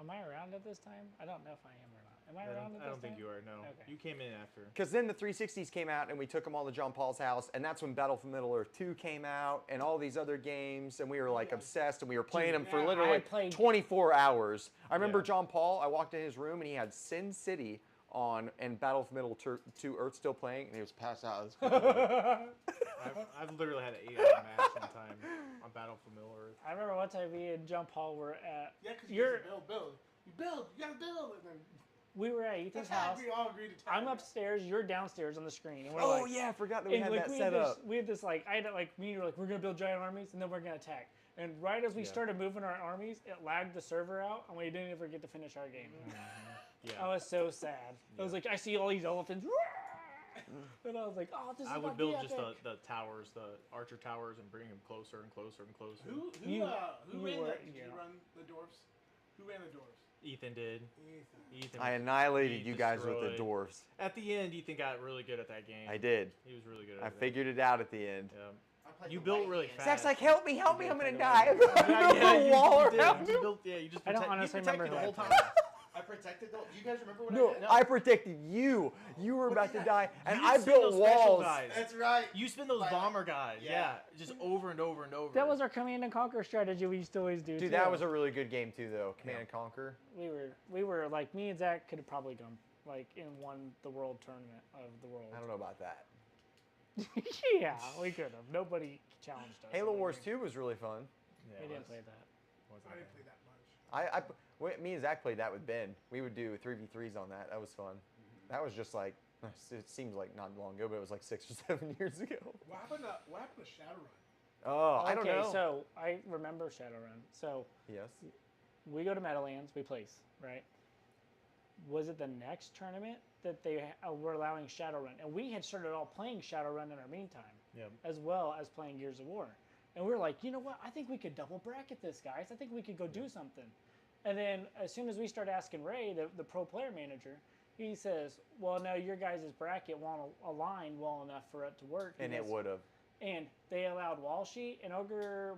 Am I around at this time? I don't know if I am or not. Am I around at this I don't think time? you are. No, Okay. you came in after. Because then the 360s came out, and we took them all to John Paul's house, and that's when Battlefield Middle Earth 2 came out, and all these other games, and we were like obsessed, and we were playing them for yeah, literally I played- 24 hours. I remember Yeah. John Paul. I walked in his room, and he had Sin City on, and Battlefield Middle 2 Earth still playing, and he was passed out. I've literally had an 8-hour match one time on Battlefield Middle Earth. I remember one time me and John Paul were at. Yeah, because You're. you build. You build. You gotta build. And then we were at Ethan's house. We all agreed to tag I'm her. upstairs. You're downstairs on the screen, and we're Oh like, yeah, I forgot that we and had like that we set had up. we had this like I had to, like me and you were like we're gonna build giant armies and then we're gonna attack. And right as we started moving our armies, it lagged the server out, and we didn't ever get to finish our game. Yeah. I was so sad. I was like, I see all these elephants, and I was like, oh, this is I about would to build be just epic. the towers, the archer towers, and bring them closer and closer and closer. Who You- ran were- that? Did you yeah. run the dwarfs? Who ran the dwarfs? Ethan did. Ethan. Ethan. I annihilated he you guys with the destroyed. dwarfs. At the end, Ethan got really good at that game. I did. He was really good at I it. figured it out at the end. Yeah. I played You the built white really hand. fast. Zach's like, help me, I'm gonna die. I Yeah, built a you wall did. around You him. just built, yeah, you just I don't protect, honestly you protected remember the whole who I time. I protected. Do you guys remember what No, I did? I protected you. You were about to die, and You I spin built those special walls. guys. That's right. You spin those Like- bomber guys, yeah, Yeah. just over and over and over. That was our command and conquer strategy we used to always do. Dude, too. that was a really good game too, though. Command and Conquer. we were like me and Zach could have probably gone like and won the world tournament of the world. I don't know about that. Yeah, we could have. Nobody challenged us. Halo Wars 2 was really fun. Yeah, We it didn't was- play that. wasn't I didn't bad. play that much. Me and Zach played that with Ben. We would do 3v3s on that. That was fun. That was just like, it seems like not long ago, but it was like 6 or 7 years ago. What happened to Shadowrun? Oh, I don't know. So I remember Shadowrun. So Yes. we go to Meadowlands, we place, right? Was it the next tournament that they were allowing Shadowrun? And we had started all playing Shadowrun in our meantime, Yeah. as well as playing Gears of War. And we were like, you know what? I think we could double bracket this, guys. I think we could go do something. And then as soon as we start asking Ray, the pro player manager, he says, well, no, your guys' bracket won't align well enough for it to work. And it because- would have. And they allowed Walshy and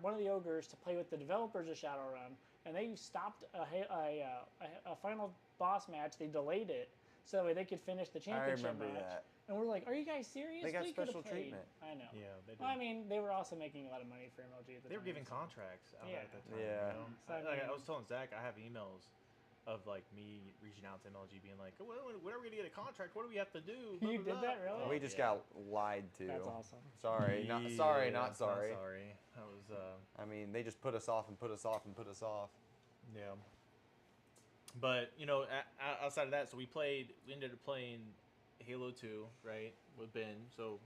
one of the ogres, to play with the developers of Shadowrun, and they stopped a final boss match. They delayed it so that way they could finish the I championship remember match. that. And we're like, "Are you guys serious? They got We could've special played." treatment. I know. Yeah, they did. Well, I mean, they were also making a lot of money for MLG at the They were time. giving so- contracts out Yeah. at that time. Yeah. You know? So, I I mean- was telling Zach, I have emails of like me reaching out to MLG, being like, "When are we gonna get a contract? What do we have to do?" Blah, You blah, did blah." that, really? Oh, We just yeah. got lied to. That's awesome. Sorry, not Yeah, sorry, not sorry. sorry. That was I mean, they just put us off and put us off and put us off. yeah. But you know, outside of that, so we ended up playing Halo 2, right, with Ben. So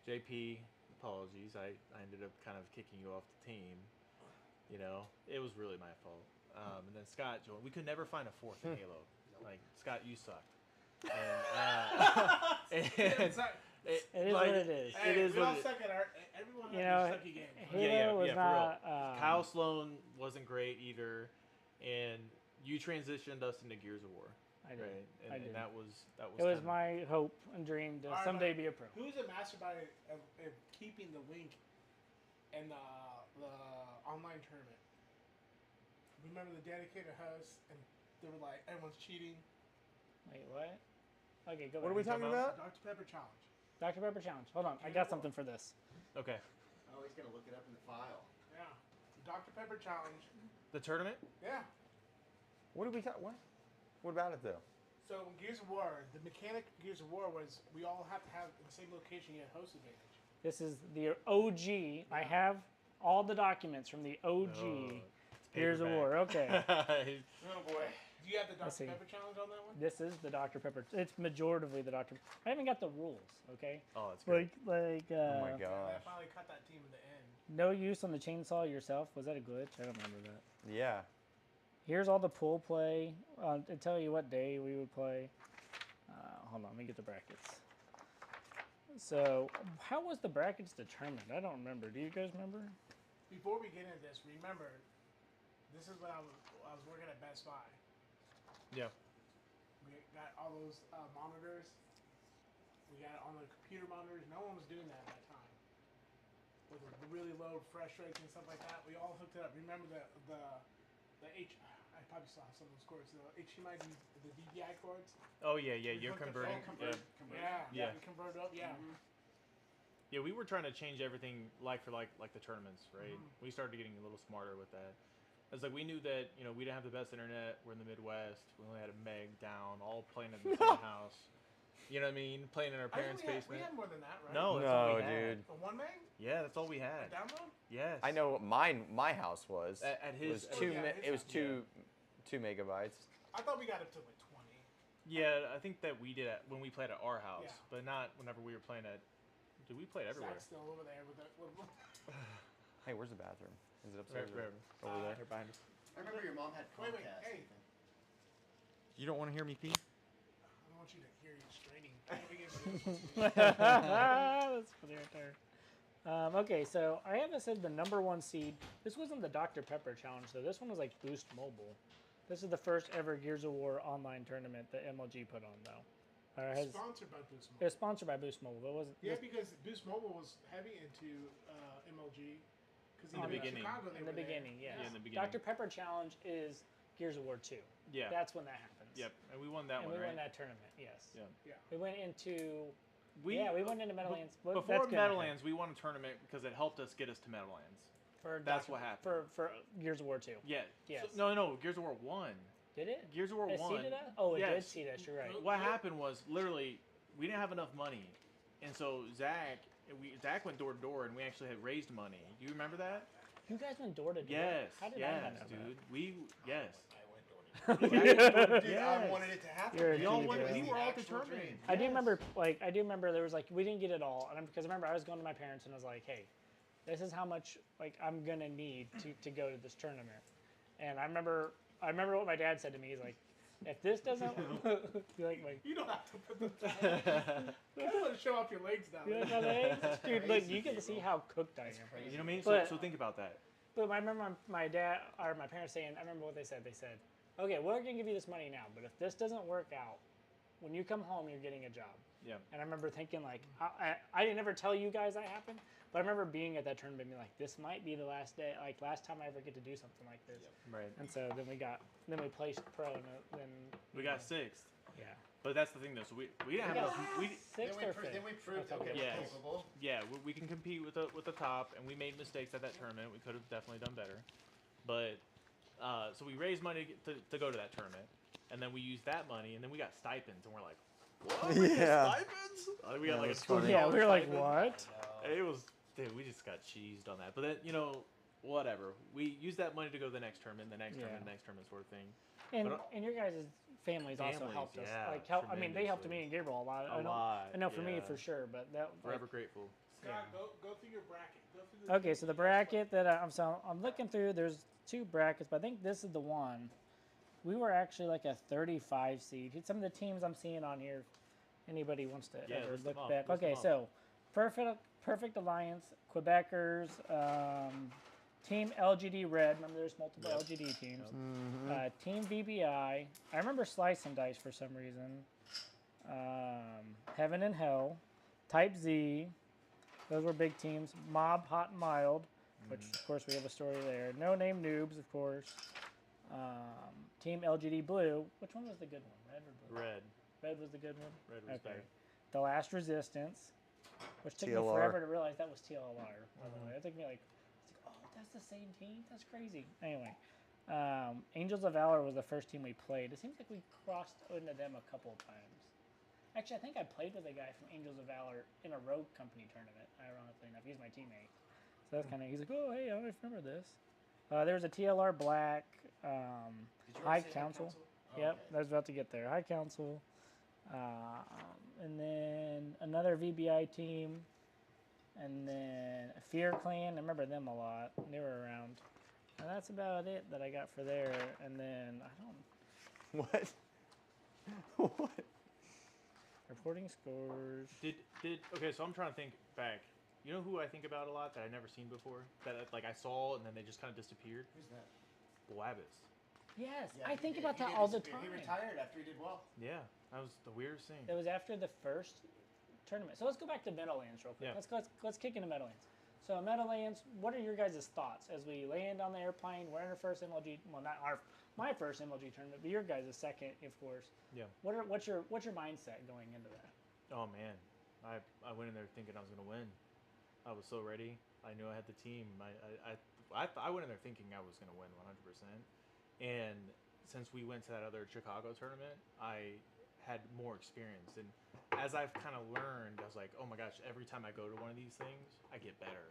JP, apologies, I ended up kind of kicking you off the team. You know, it was really my fault. And then Scott joined. We could never find a fourth in Halo. Like Scott, you sucked. And, It's not- It is what it is. Hey, It is we what all it is. suck at our. Everyone You has know, their sucky games. Halo was for not. real. Kyle Sloan wasn't great either, and you transitioned us into Gears of War, I did. right? And, I did. and that was It was kinda- my hope and dream to Alright, someday but be a pro. Who's a mastermind of keeping the link in the online tournament? Remember the dedicated hosts, and they were like, everyone's cheating. Wait, what? Okay, go What are ahead. we talking about? Dr. Pepper challenge. Dr. Pepper challenge. Hold on, I got something for this. Okay. Oh, he's gonna look it up in the file. Yeah. Dr. Pepper challenge. The tournament? Yeah. What did we talk? What about it though? So in Gears of War, the mechanic of Gears of War was we all have to have the same location yet host advantage. This is the OG. I have all the documents from the OG Gears of War. Okay. Oh boy. Do you have the Let's Dr. see. Pepper challenge on that one? This is the Dr. Pepper. It's majoritively the Dr. I haven't got the rules, okay? Oh, that's great. Like Oh my Yeah, gosh. I finally cut that team in the end. no use on the chainsaw yourself. Was that a glitch? I don't remember that. Yeah. Here's all the pool play. To tell you what day we would play. Hold on, let me get the brackets. So, how was the brackets determined? I don't remember. Do you guys remember? Before we get into this, remember, this is when I was working at Best Buy. Yeah. We got all those monitors. We got it on the computer monitors. No one was doing that at that time. With the really low refresh rates and stuff like that. We all hooked it up. Remember the I probably still have some of those cords. The HDMI, the DVI cords. Oh yeah, yeah. We You're hooked up converting. all Yeah. Yeah, Yeah. we converted up. Yeah. Yeah, we were trying to change everything like for like the tournaments, right? We started getting a little smarter with that. It's like we knew that we didn't have the best internet. We're in the Midwest. We only had a meg down, all playing in the same house. You know what I mean? Playing in our I think parents' we basement. had more than that, right? No, that's all No, we had. dude. The 1 meg? Yeah, that's all we The had. download? Yes. I know what my house was. At It was his. two. yeah, his It was house. 2 megabytes. I thought we got up to like 20. Yeah, I think that we did it when we played at our house, Yeah. but not whenever we were playing at. Dude, we played everywhere. Zach's still over there with that. Hey, where's the bathroom? Is it Right, upstairs? or right, over there? They're behind us. I remember your mom had Wait, Comcast. hey. You don't want to hear me pee? I don't want you to hear you straining. That's funny right there. Okay, so I haven't said the number 1 seed. This wasn't the Dr. Pepper challenge, though. This one was like Boost Mobile. This is the first ever Gears of War online tournament that MLG put on, though. Sponsored by Boost It Mobile. was sponsored by Boost Mobile. It wasn't. Yeah, because Boost Mobile was heavy into MLG. Because In the beginning. Chicago, they in were the beginning, there. yes. Yeah, in the beginning. Dr. Pepper challenge is Gears of War 2. Yeah. That's when that happens. Yep, and we won that And one, we right? won that tournament. Yes. Yeah. Yeah. We went into. We went into Meadowlands. But Before that's gonna Meadowlands, we won a tournament because it helped us get us to Meadowlands. For That's Dr. what happened. For Gears of War 2. Yeah. Yes. So, no, Gears of War 1. Did it? Gears of War It 1. seeded us? Oh, it did Yes. seed us. You're right. What happened was literally we didn't have enough money, and so Zach went door to door, and we actually had raised money. Do you remember that? You guys went door to door. Yes. How did I Yes, not know dude. Yes. I went door to door. that? Dude, Yes. I wanted it to happen. You're a It Y'all genius. was went, we the were all actual determined. dream. I do Yes. remember, there was like we didn't get it all, and because I remember I was going to my parents and I was like, hey, this is how much I'm gonna need to go to this tournament, and I remember what my dad said to me. He's like, if this doesn't, You don't have to put them You don't want to show off your legs now. you know what I mean? Dude, look, you crazy, get to see bro. how cooked I am. You know what I mean? But- So think about that. But I remember my dad or my parents saying, I remember what they said. They said, okay, we're going to give you this money now, but if this doesn't work out, when you come home, you're getting a job. Yeah. And I remember thinking, like, I didn't ever tell you guys that happened, but I remember being at that tournament and being like, this might be the last day, like, last time I ever get to do something like this. Right. And so then we placed pro, and then We got 6th. yeah. But that's the thing, though. So we didn't have We got enough. We, sixth or fifth. Then we proved that Okay. we were Yes. capable. yeah, we can compete with the top, and we made mistakes at that tournament. We could have definitely done better. But so we raised money to go to that tournament, and then we used that money, and then we got stipends, and we're like, what? We get Yeah. stipends? We got Yeah, like a that's funny. Yeah, $20 we were like, stipend. what? It was, dude, we just got cheesed on that. But then, whatever. We used that money to go to the next tournament, the next tournament, the next tournament sort of thing. And But, and your guys' families also Families, helped us. yeah, Like I mean, they helped tremendously. me and Gabriel a lot. I know for me yeah. for sure, but that Forever grateful. Scott, go through your bracket. Go through Okay, so the bracket that I'm looking through, there's 2 brackets, but I think this is the one. We were actually like a 35 seed. Some of the teams I'm seeing on here, anybody wants to Yeah, ever list them look off, back. list Okay, them so Perfect Alliance, Quebecers, Team LGD Red. Remember, there's multiple Yep. LGD teams. Yep. Team VBI. I remember Slice and Dice for some reason. Heaven and Hell, Type Z. Those were big teams. Mob, Hot and Mild, which of course we have a story there. No Name Noobs, of course. Team LGD Blue. Which one was the good one? Red or blue? Red. Red was the good one. Red was better. The Last Resistance, which took me TLR. forever to realize that was TLR. By the way, it took me like, oh, that's the same team. That's crazy. Anyway, Angels of Valor was the first team we played. It seems like we crossed into them a couple of times. Actually, I think I played with a guy from Angels of Valor in a Rogue Company tournament. Ironically enough, he's my teammate. So that's kind of. He's like, oh hey, I remember this. There's a TLR Black, Did you High already say Council. Oh, Yep, okay. I was about to get there. High Council. And then another VBI team. And then a Fear Clan. I remember them a lot. They were around. And that's about it that I got for there. And then, I don't What? What? Reporting scores. Okay, so I'm trying to think back. You know who I think about a lot that I've never seen before? That like I saw and then they just kind of disappeared? Who's that? Blabbis. Yes, Yeah, I he think did- about he that did all the disappear. time. He retired after he did well. Yeah, that was the weirdest thing. It was after the first tournament. So let's go back to Meadowlands real quick. Yeah. Let's kick into Meadowlands. So Meadowlands, what are your guys' thoughts as we land on the airplane? We're in our first MLG. Well, not my first MLG tournament, but your guys' second, of course. Yeah. What's your mindset going into that? Oh man, I went in there thinking I was gonna win. I was so ready. I knew I had the team. I went in there thinking I was gonna win 100%. And since we went to that other Chicago tournament, I had more experience. And as I've kind of learned, I was like, oh my gosh, every time I go to one of these things, I get better.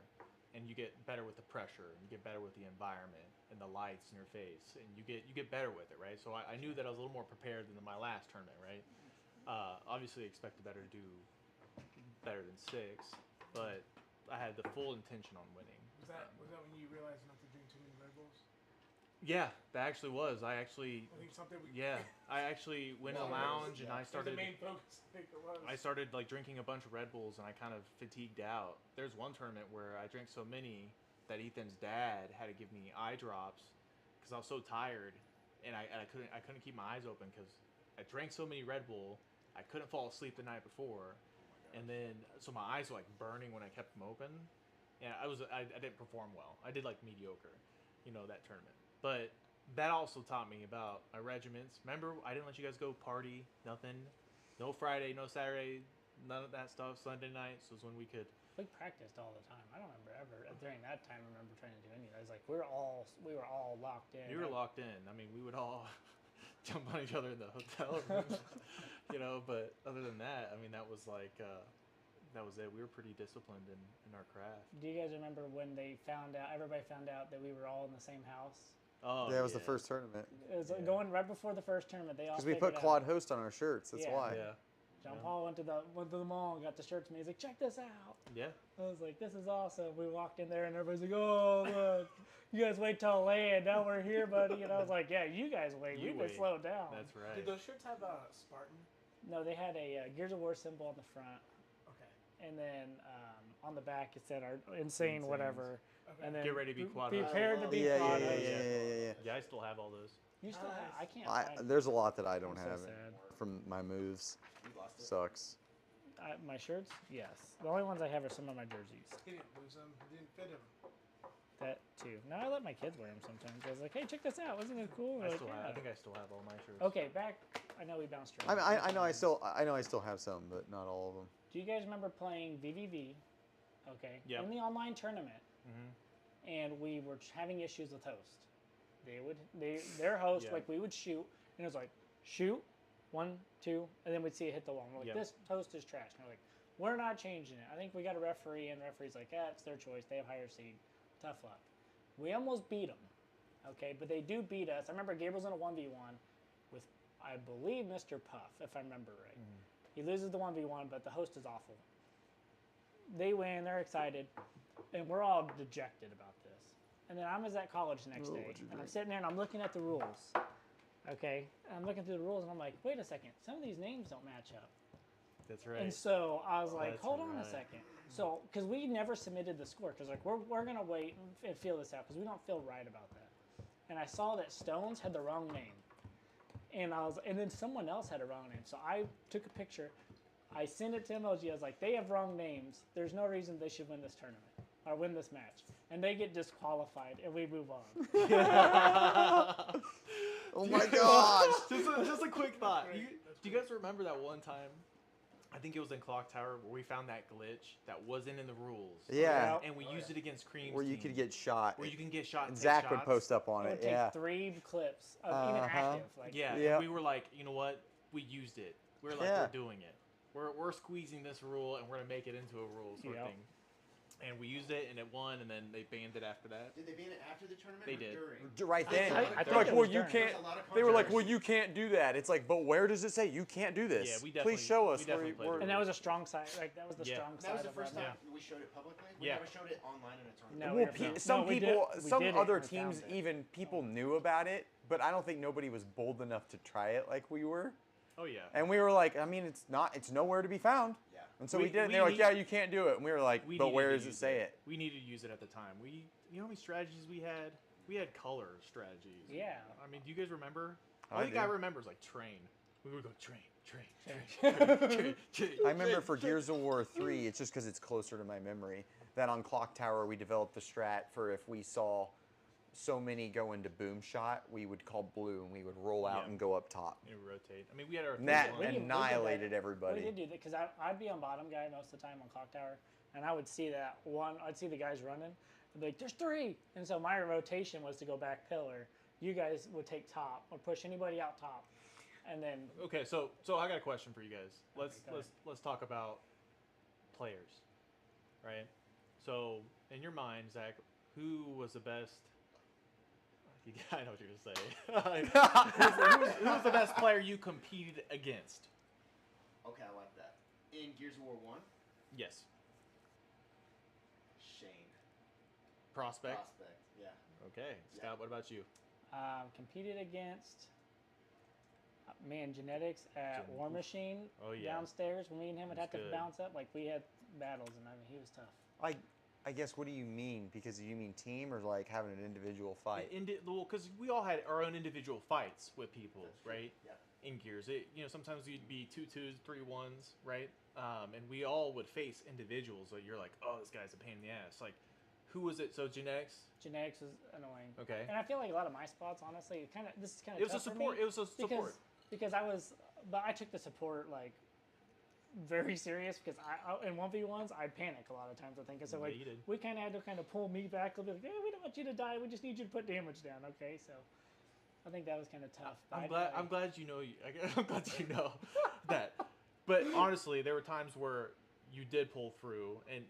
and you get better with the pressure, and you get better with the environment and the lights in your face, and you get better with it, right? So I knew that I was a little more prepared than my last tournament, right? Obviously, expected better to do better than 6, but I had the full intention on winning. Was that when you realized not to drink too many Red Bulls? Yeah, that actually was. I think something. I actually went in the lounge and I started. The main focus, I think it was. I started like drinking a bunch of Red Bulls and I kind of fatigued out. There's one tournament where I drank so many that Ethan's dad had to give me eye drops because I was so tired and I couldn't keep my eyes open because I drank so many Red Bull. I couldn't fall asleep the night before, and then so my eyes were like burning when I kept them open. And I didn't perform well. I did like mediocre, that tournament. But that also taught me about my regiments. Remember, I didn't let you guys go party, nothing. No Friday, no Saturday, none of that stuff. Sunday nights was when we could. We practiced all the time. I don't remember ever during that time. I remember trying to do any of that. It's like we were all locked in. You were locked in. I mean, we would all jump on each other in the hotel room, But other than that, I mean, that was like that was it. We were pretty disciplined in our craft. Do you guys remember when everybody found out that we were all in the same house? Oh, Yeah, it was the first tournament. It was going right before the first tournament. They all Because we put Quad Host on our shirts. That's why. Yeah. John Paul went to the mall and got the shirts. And he's like, check this out. Yeah. I was like, this is awesome. We walked in there and everybody's like, oh look, you guys wait till I land. Now we're here, buddy. And I was like, yeah, you guys wait. We've been slowed down. That's right. Did those shirts have a Spartan? No, they had a Gears of War symbol on the front. Okay. And then on the back it said our insane whatever. Okay. And then Get ready to be quad. Prepared to be Yeah, quad. Yeah, I still have all those. You still have? I can't. find There's a lot that I don't I'm so have sad. from my moves. You lost it. Sucks. My shirts? Yes. The only ones I have are some of my jerseys. He didn't lose them. He didn't fit him. That too. Now I let my kids wear them sometimes. I was like, hey, check this out. Wasn't it cool? I They're still like, have. I "Yeah." think I still have all my shirts. Okay, back. I know we bounced around. I know I still have some, but not all of them. Do you guys remember playing VVV? Okay. Yep. In the online tournament, Mm-hmm. and we were having issues with host. Their host, Yeah. like we would shoot, and it was like shoot, 1, 2, and then we'd see it hit the wall. And we're like, Yep. this host is trash. And they're like, we're not changing it. I think we got a referee, and the referee's like, it's their choice. They have higher seed. Tough luck. We almost beat them. Okay, but they do beat us. I remember Gabriel's in a 1v1 with, I believe, Mr. Puff, if I remember right. He loses the 1v1, but the host is awful. They win. They're excited, and we're all dejected about this. And then I was at college the next day, and I'm sitting there and I'm looking at the rules. Okay, and I'm looking through the rules and I'm like, wait a second, some of these names don't match up. That's right. And so I was like, That's hold on a right. second. So, because we never submitted the score, because like we're gonna wait and feel this out, because we don't feel right about that. And I saw that Stones had the wrong name, and then someone else had a wrong name. So I took a picture, I sent it to MLG. I was like, they have wrong names. There's no reason they should win this tournament or win this match, and they get disqualified, and we move on. Oh my gosh! just a quick thought. Do you guys remember that one time? I think it was in Clock Tower where we found that glitch that wasn't in the rules. Yeah, And we used it against Cream's where you team, could get shot. Where you can get shot. And take Zach would shots. post up on It it. would take Yeah. 3 clips of even active. Like, Yeah. Yep. And we were like, you know what? We used it. We're like, Yeah. we're doing it. We're squeezing this rule and we're gonna make it into a rule sort of Yep. thing. And we used it and it won, and then they banned it after that. Did they ban it after the tournament They or did. during? Right then, I they're think like, it well, was you during. can't. There's a lot of They were like, well, controversy. you can't do that. It's like, but where does it say you can't do this? Yeah, we definitely- Please show us. we definitely played it. and that was a strong side. Like that was the Yeah. strong That side was the of first our time we showed it publicly. We Yeah. never showed it online in a tournament. No, Well, we never- no, some we people, did- we some did it other and we found teams, it. even people knew about it, but I don't think nobody was bold enough to try it like we were. Oh yeah. And we were like, I mean, it's nowhere to be found. Yeah. And so we We- did it. And we they're like, need- yeah, you can't do it. And we were like, We but needed where to does it use say it? We needed to use it at the time. You know how many strategies we had? We had color strategies. Yeah. I mean, do you guys remember? I Only do. guy remembers like train. We would go train. I remember for Gears of War 3, it's just because it's closer to my memory, that on Clock Tower we developed the strat for if we saw so many go into boom shot, we would call blue and we would roll out Yeah. and go up top. It would rotate. I mean, we had our. And that We did- we did annihilated that. everybody. We did do that because I'd be on bottom guy most of the time on Clock Tower, and I would see that one. I'd see the guys running. I'd be like, "There's 3," and so my rotation was to go back pillar. You guys would take top or push anybody out top, and then Okay, so I got a question for you guys. go ahead. Let's talk about players, right? So in your mind, Zach, who was the best? I know what you're gonna say. who was the best player you competed against? Okay, I like that. In Gears of War 1, Yes. Shane. Prospect. Prospect, yeah. Okay, Scott. What about you? Competed against Genetics at War Machine Oh, yeah. downstairs. When me and him would He's have to good. bounce up, like we had battles, and I mean he was tough. I guess, what do you mean? Because you mean team or like having an individual fight? Because we all had our own individual fights with people, That's true. right? Yeah. In Gears, sometimes you'd be 2 2s, 3 1s, right? And we all would face individuals that you're like, oh, this guy's a pain in the ass. Like, who was it? So Genetics. Genetics was annoying. Okay. And I feel like a lot of my spots, honestly, this is kind of It was a tough support. for me It was a support. because I took the support like very serious because I in 1v1s I'd panic a lot of times, I think. And so Yeah, like you did. we kind of had to kind of pull me back a little bit. Like, hey, we don't want you to die. We just need you to put damage down. Okay, so I think that was kind of tough. But I'm glad you know. I'm glad you know that. But honestly, there were times where you did pull through, and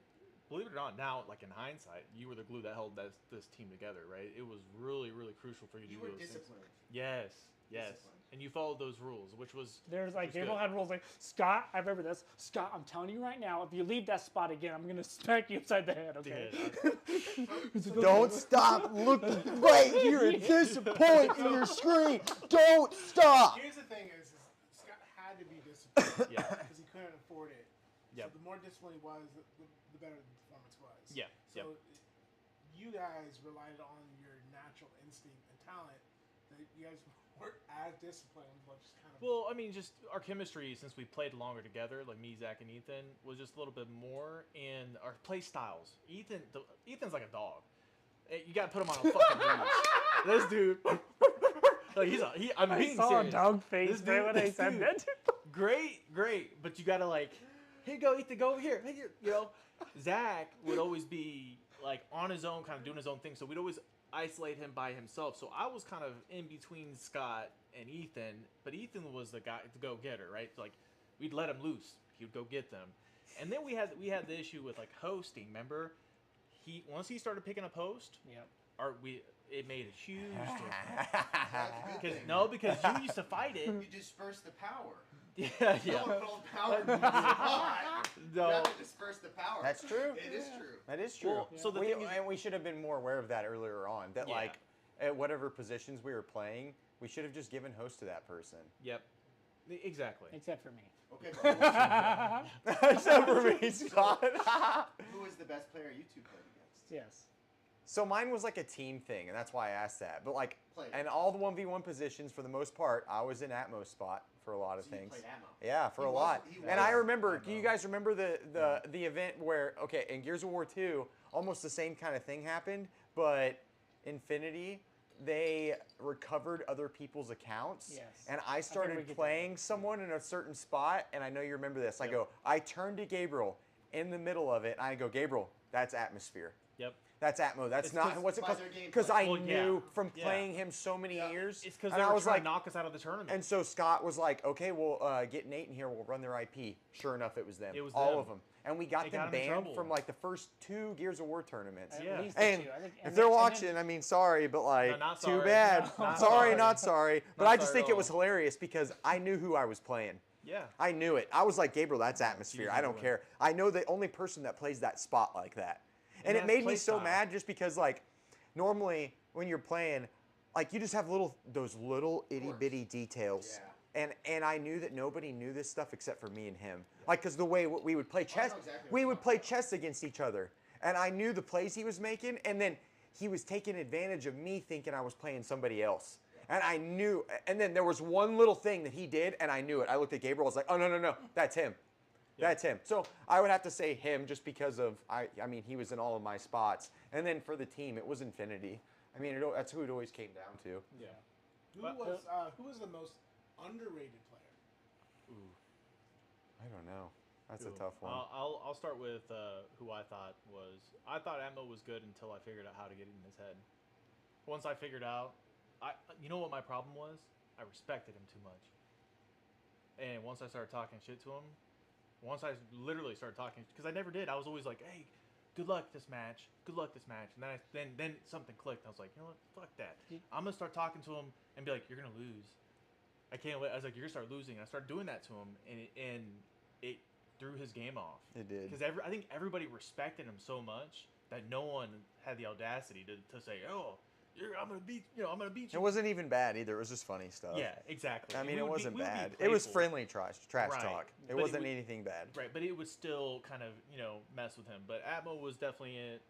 believe it or not, now like in hindsight, you were the glue that held this team together, right? It was really, really crucial for you to You do were those things. disciplined. Yes, yes, Disciplined. and you followed those rules, which was There's like good. Gabriel had rules like Scott. I remember this. Scott, I'm telling you right now, if you leave that spot again, I'm gonna smack you upside the head. Okay. Don't stop looking right here at this point in your screen. Don't stop. Here's the thing: is Scott had to be disciplined Yeah. because he couldn't afford it. Yep. So the more disciplined he was, the better the performance was. Yeah. So Yep. you guys relied on your natural instinct and talent. That you guys weren't as disciplined, but just kind of. Well, I mean, just our chemistry since we played longer together, like me, Zach, and Ethan, was just a little bit more in our play styles. Ethan's like a dog. You gotta put him on a fucking leash. This dude, like I'm I being saw serious. a dog face This right dude- when I this said dude- that. Great, but you gotta like, here you go, Ethan, go over here. Hey, you know, Zach would always be like on his own, kind of doing his own thing. So we'd always isolate him by himself. So I was kind of in between Scott and Ethan, but Ethan was the guy, the go-getter, right? So like, we'd let him loose. He would go get them. And then we had the issue with like hosting. Remember, once he started picking up host, Yep. it made a huge difference. That's a good thing. Because you used to fight it. You disperse the power. Yeah, No yeah. one put all the power in the spot. You No. have to disperse the power. That's true. It is true. That is true. Well, so the we, thing is- and we should have been more aware of that earlier on. That Yeah. like at whatever positions we were playing, we should have just given host to that person. Yep. Exactly. Except for me. Okay, but Except for me, Scott. who was the best player you two played against? Yes. So mine was like a team thing, and that's why I asked that. But like, Played. and all the 1v1 positions for the most part, I was in Atmo's spot for a lot of So you things. played ammo. Yeah, for He a was- lot. he And I was remember, do ammo. you guys remember the event where, okay, in Gears of War 2, almost the same kind of thing happened, but Infinity, they recovered other people's accounts. Yes. And I we started could do playing someone in a certain spot, and I know you remember this. Yep. I turned to Gabriel in the middle of it, and I go, Gabriel, that's Atmosphere. Yep. That's Atmo. That's It's not 'cause- what's it by called? their gameplay. Because I Well, yeah. knew from Yeah. playing him so many years. It's because and they I were was trying like, to knock us out of the tournament. and so Scott was like, okay, well, get Nate in here. We'll run their IP. Sure enough, it was them. It was all them. of them, and we got They them got 'em in banned trouble. from like the first 2 Gears of War tournaments. At Yeah. least the And two. I think, if and they're then- watching, I mean, sorry, but like, No, not too sorry. bad. No, not sorry, sorry. not sorry. But Not I just sorry think at it was all. hilarious because I knew who I was playing. yeah. I knew it. I was like, Gabriel, that's Atmosphere. I don't win. care. I know the only person that plays that spot like that. And it that's made me play so style. mad just because, like, normally when you're playing, like, you just have those little itty bitty details. Yeah. And I knew that nobody knew this stuff except for me and him. Like, because the way we would play chess, exactly what we you're would talking play about. chess against each other. And I knew the plays he was making. And then he was taking advantage of me thinking I was playing somebody else. And I knew, and then there was one little thing that he did, and I knew it. I looked at Gabriel, I was like, oh, no, that's him. That's him. So I would have to say him just because of, I mean, he was in all of my spots. And then for the team, it was Infinity. I mean, that's who it always came down to. Yeah. Who But- was the most underrated player? Ooh. I don't know. That's a Ooh. tough one. I'll start with who I thought Atmo was good until I figured out how to get it in his head. Once I figured out, you know what my problem was? I respected him too much. And once I started talking shit to him, once I literally started talking, because I never did. I was always like, hey, good luck this match. Good luck this match. And then something clicked. I was like, you know what? Fuck that. I'm gonna start talking to him and be like, you're gonna lose. I can't wait. I was like, you're gonna start losing. And I started doing that to him, and it threw his game off. It did. Because I think everybody respected him so much that no one had the audacity to say, oh, I'm gonna beat you. It wasn't even bad either. It was just funny stuff. Yeah, exactly. I mean, We it would wasn't we would be bad. It was playful. friendly trash Right. talk. It But it wasn't would- anything bad. Right, but it would still kind of, mess with him. But Atmo was definitely it.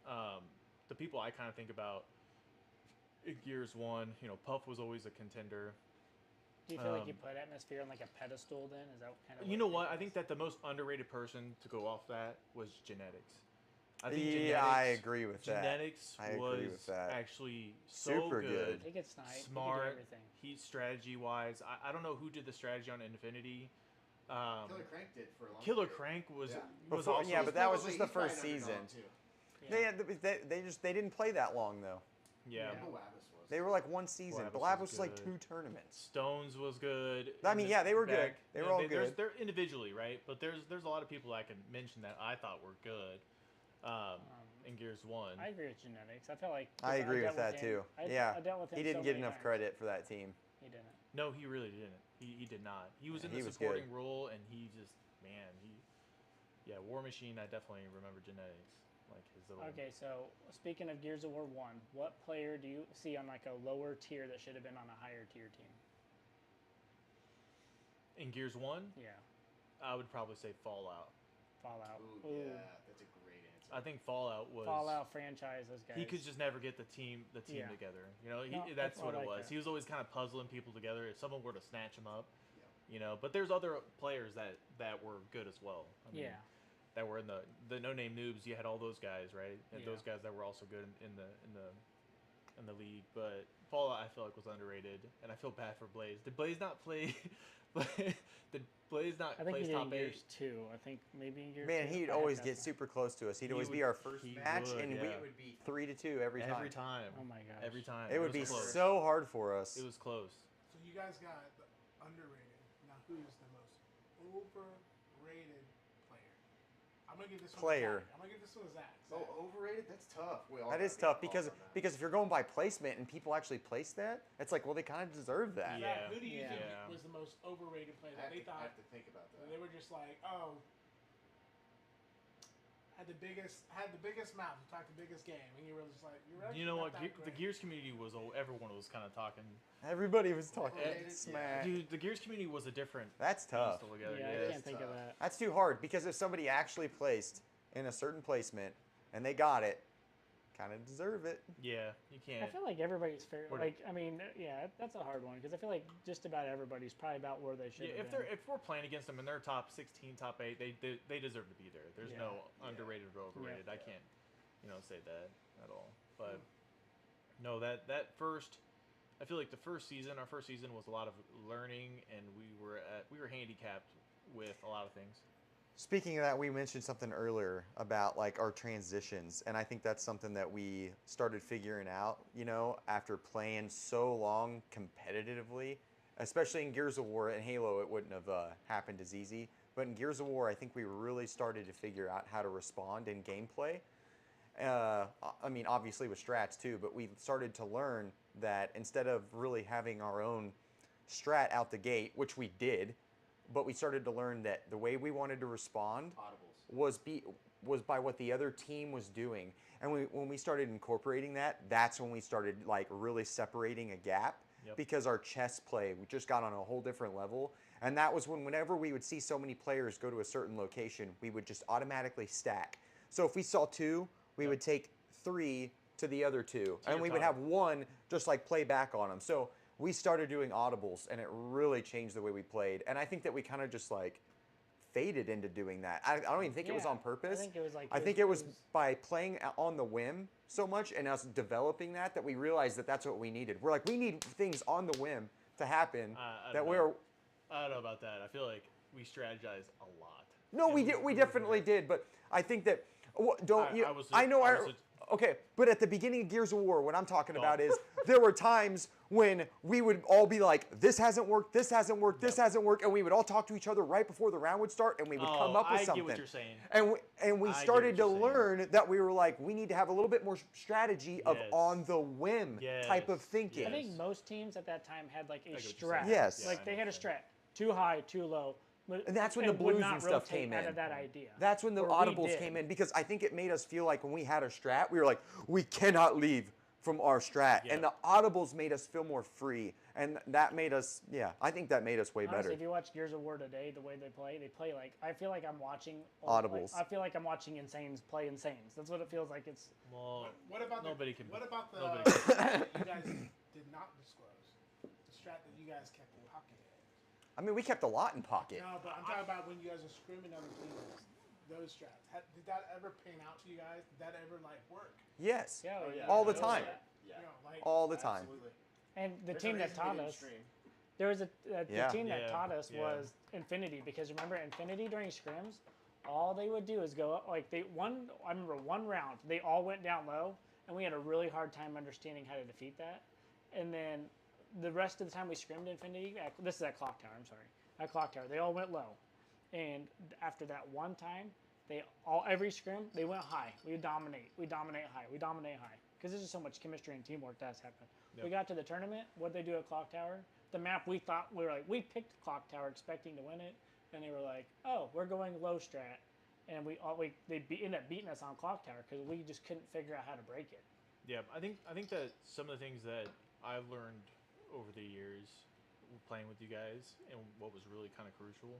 The people I kind of think about in Gears 1, Puff was always a contender. Do you feel like you put Atmosphere on like a pedestal then? Is that kind of You know what? I think that the most underrated person to go off that was Genetics. I think Yeah, I agree with that. Genetics I agree was with that. actually so Super good. good. He gets sniped. He can do Smart. everything. He's strategy-wise. I don't know who did the strategy on Infinity. Killer Crank did for a long Killer period. Crank was Yeah. was Before- also yeah, but that was Probably- just the he's probably first an underdog, season. too. They didn't play that long though. yeah. But Wabbis was. They were like one season. Blab Blab was was like good. 2 tournaments. Stones was good. I mean, yeah, they were good. Back- They were all there's- good. They're individually, right? But there's a lot of people I can mention that I thought were good in Gears 1. I agree with Genetics. I feel like I agree dealt with that him- too. I Yeah, dealt with him he didn't so get many enough times. credit for that team. He didn't. No, he really didn't. He did not. He was Yeah, in he the was supporting good. role, and he just, man, War Machine, I definitely remember Genetics. Like his little. Okay, so speaking of Gears of War 1, what player do you see on like a lower tier that should have been on a higher tier team? In Gears 1, Yeah, I would probably say Fallout. Fallout. Ooh, Ooh. yeah, that's a great answer. I think Fallout was. Fallout franchise, those guys. He could just never get the team Yeah. together. No, That's I what it like was. that. He was always kind of puzzling people together. If someone were to snatch him up, But there's other players that were good as well. I mean, Yeah. That were in the no name noobs. You had all those guys, right? And Yeah. those guys that were also good in the league. But Fallout, I feel like, was underrated, and I feel bad for Blaze. Did Blaze not play? Did Blaze not I think he place did in top Gears 8? 2. I think maybe in Gears 2. Man, he'd I always have get to- super close to us. He'd He always be would- our first he match, would, and yeah. we It would be 3-2 every time. Every time. Oh my gosh. Every time. It would be was close. so hard for us. It was close. So you guys got the underrated. Now who's the most overrated player? I'm gonna give this one Player. to Zach. I'm gonna give this one to Zach. Oh, overrated? That's tough. We all That gotta is be tough involved because on that. if you're going by placement and people actually place that, it's like, well, they kind of deserve that. Yeah. Zach, who do you think Yeah. was the most overrated player I that have, they to, I thought have to think about that. they were just like, oh, had the biggest mouth, talked the biggest game, and you were just like, you're actually You know not what? that The great. Gears community was everyone was kind of talking. Everybody was talking Overrated? smack. Dude, the Gears community was a different. That's tough. beast altogether. Yeah, Yeah, I can't think of that. That's too hard because if somebody actually placed in a certain placement and they got it, kind of deserve it. yeah, you I can't. feel like everybody's fair. Or- Like, I mean, yeah, that's a hard one because I feel like just about everybody's probably about where they should Yeah, have been. if we're playing against them and they're top 16, top 8, they deserve to be there. There's Yeah. no underrated or overrated. I can't, say that at all. But no, that first, I feel like our first season was a lot of learning, and we were handicapped with a lot of things. Speaking of that, we mentioned something earlier about like our transitions, and I think that's something that we started figuring out, after playing so long competitively, especially in Gears of War and Halo. It wouldn't have happened as easy, but in Gears of War, I think we really started to figure out how to respond in gameplay. I mean, obviously with strats too, but we started to learn that instead of really having our own strat out the gate, which we did, but we started to learn that the way we wanted to respond Audibles. was by what the other team was doing. And when we started incorporating that, that's when we started like really separating a gap. Yep. Because our chess play, we just got on a whole different level. And that was whenever we would see so many players go to a certain location, we would just automatically stack. So if we saw 2, we would take 3 to the other 2. And your we would top. have 1 just like play back on them. So we started doing audibles, and it really changed the way we played. And I think that we kind of just like faded into doing that. I don't even think it was Yeah, on purpose. I think it was like I think it was by playing on the whim so much and us developing that we realized that that's what we needed. We're like, we need things on the whim to happen I that don't we're. know. I don't know about that. I feel like we strategized a lot. No, And we did. We definitely did. But I think that don't I- you? I was I know. I was Okay, but at the beginning of Gears of War, what I'm talking about is there were times when we would all be like, this hasn't worked, this hasn't worked, this hasn't worked, and we would all talk to each other right before the round would start, and we would come up with something. I get what you're saying. And we I get started to what you're saying. learn that we were like, we need to have a little bit more strategy of Yes. on the whim type of Yes. thinking. I think most teams at that time had like a I get what you're strat. saying. Yes. Like I they had a understand. strat. Too high, too low. And that's when the would blues not and stuff rotate came out in. of that idea. That's when the Or we audibles did. came in, because I think it made us feel like when we had a strat, we were like, we cannot leave from our strat. Yeah. And the audibles made us feel more free. And that made us, I think that made us way Honestly, better. if you watch Gears of War today, the way they play like, I feel like I'm watching Audibles. I feel like I'm watching Insanes play Insanes. That's what it feels like. It's Well, What about nobody the, can. What about the nobody can. strat that you guys did not disclose? The strat that you guys kept in pocket. I mean, we kept a lot in pocket. No, but I'm talking about when you guys are scrimming other teams. Those strats. Did that ever pan out to you guys? Did that ever like work? Yes. yeah, Oh, yeah. All the those time. are- Yeah. You know, like All the time. Absolutely. And the There's team a that reason we taught didn't us, stream. there was the Yeah. team that Yeah, taught us yeah. was Infinity, because remember Infinity during scrims, all they would do is go like I remember one round they all went down low, and we had a really hard time understanding how to defeat that. And then the rest of the time we scrimmed Infinity, this is at Clock Tower, I'm sorry, at Clock Tower, they all went low, and after that one time, every scrim they went high. We dominate high, because there's just so much chemistry and teamwork that's happened. Yep. We got to the tournament. What they do at Clock Tower? The map we picked Clock Tower expecting to win it, and they were like, "Oh, we're going low strat," and they ended up beating us on Clock Tower because we just couldn't figure out how to break it. Yeah, I think that some of the things that I've learned over the years playing with you guys, and what was really kind of crucial,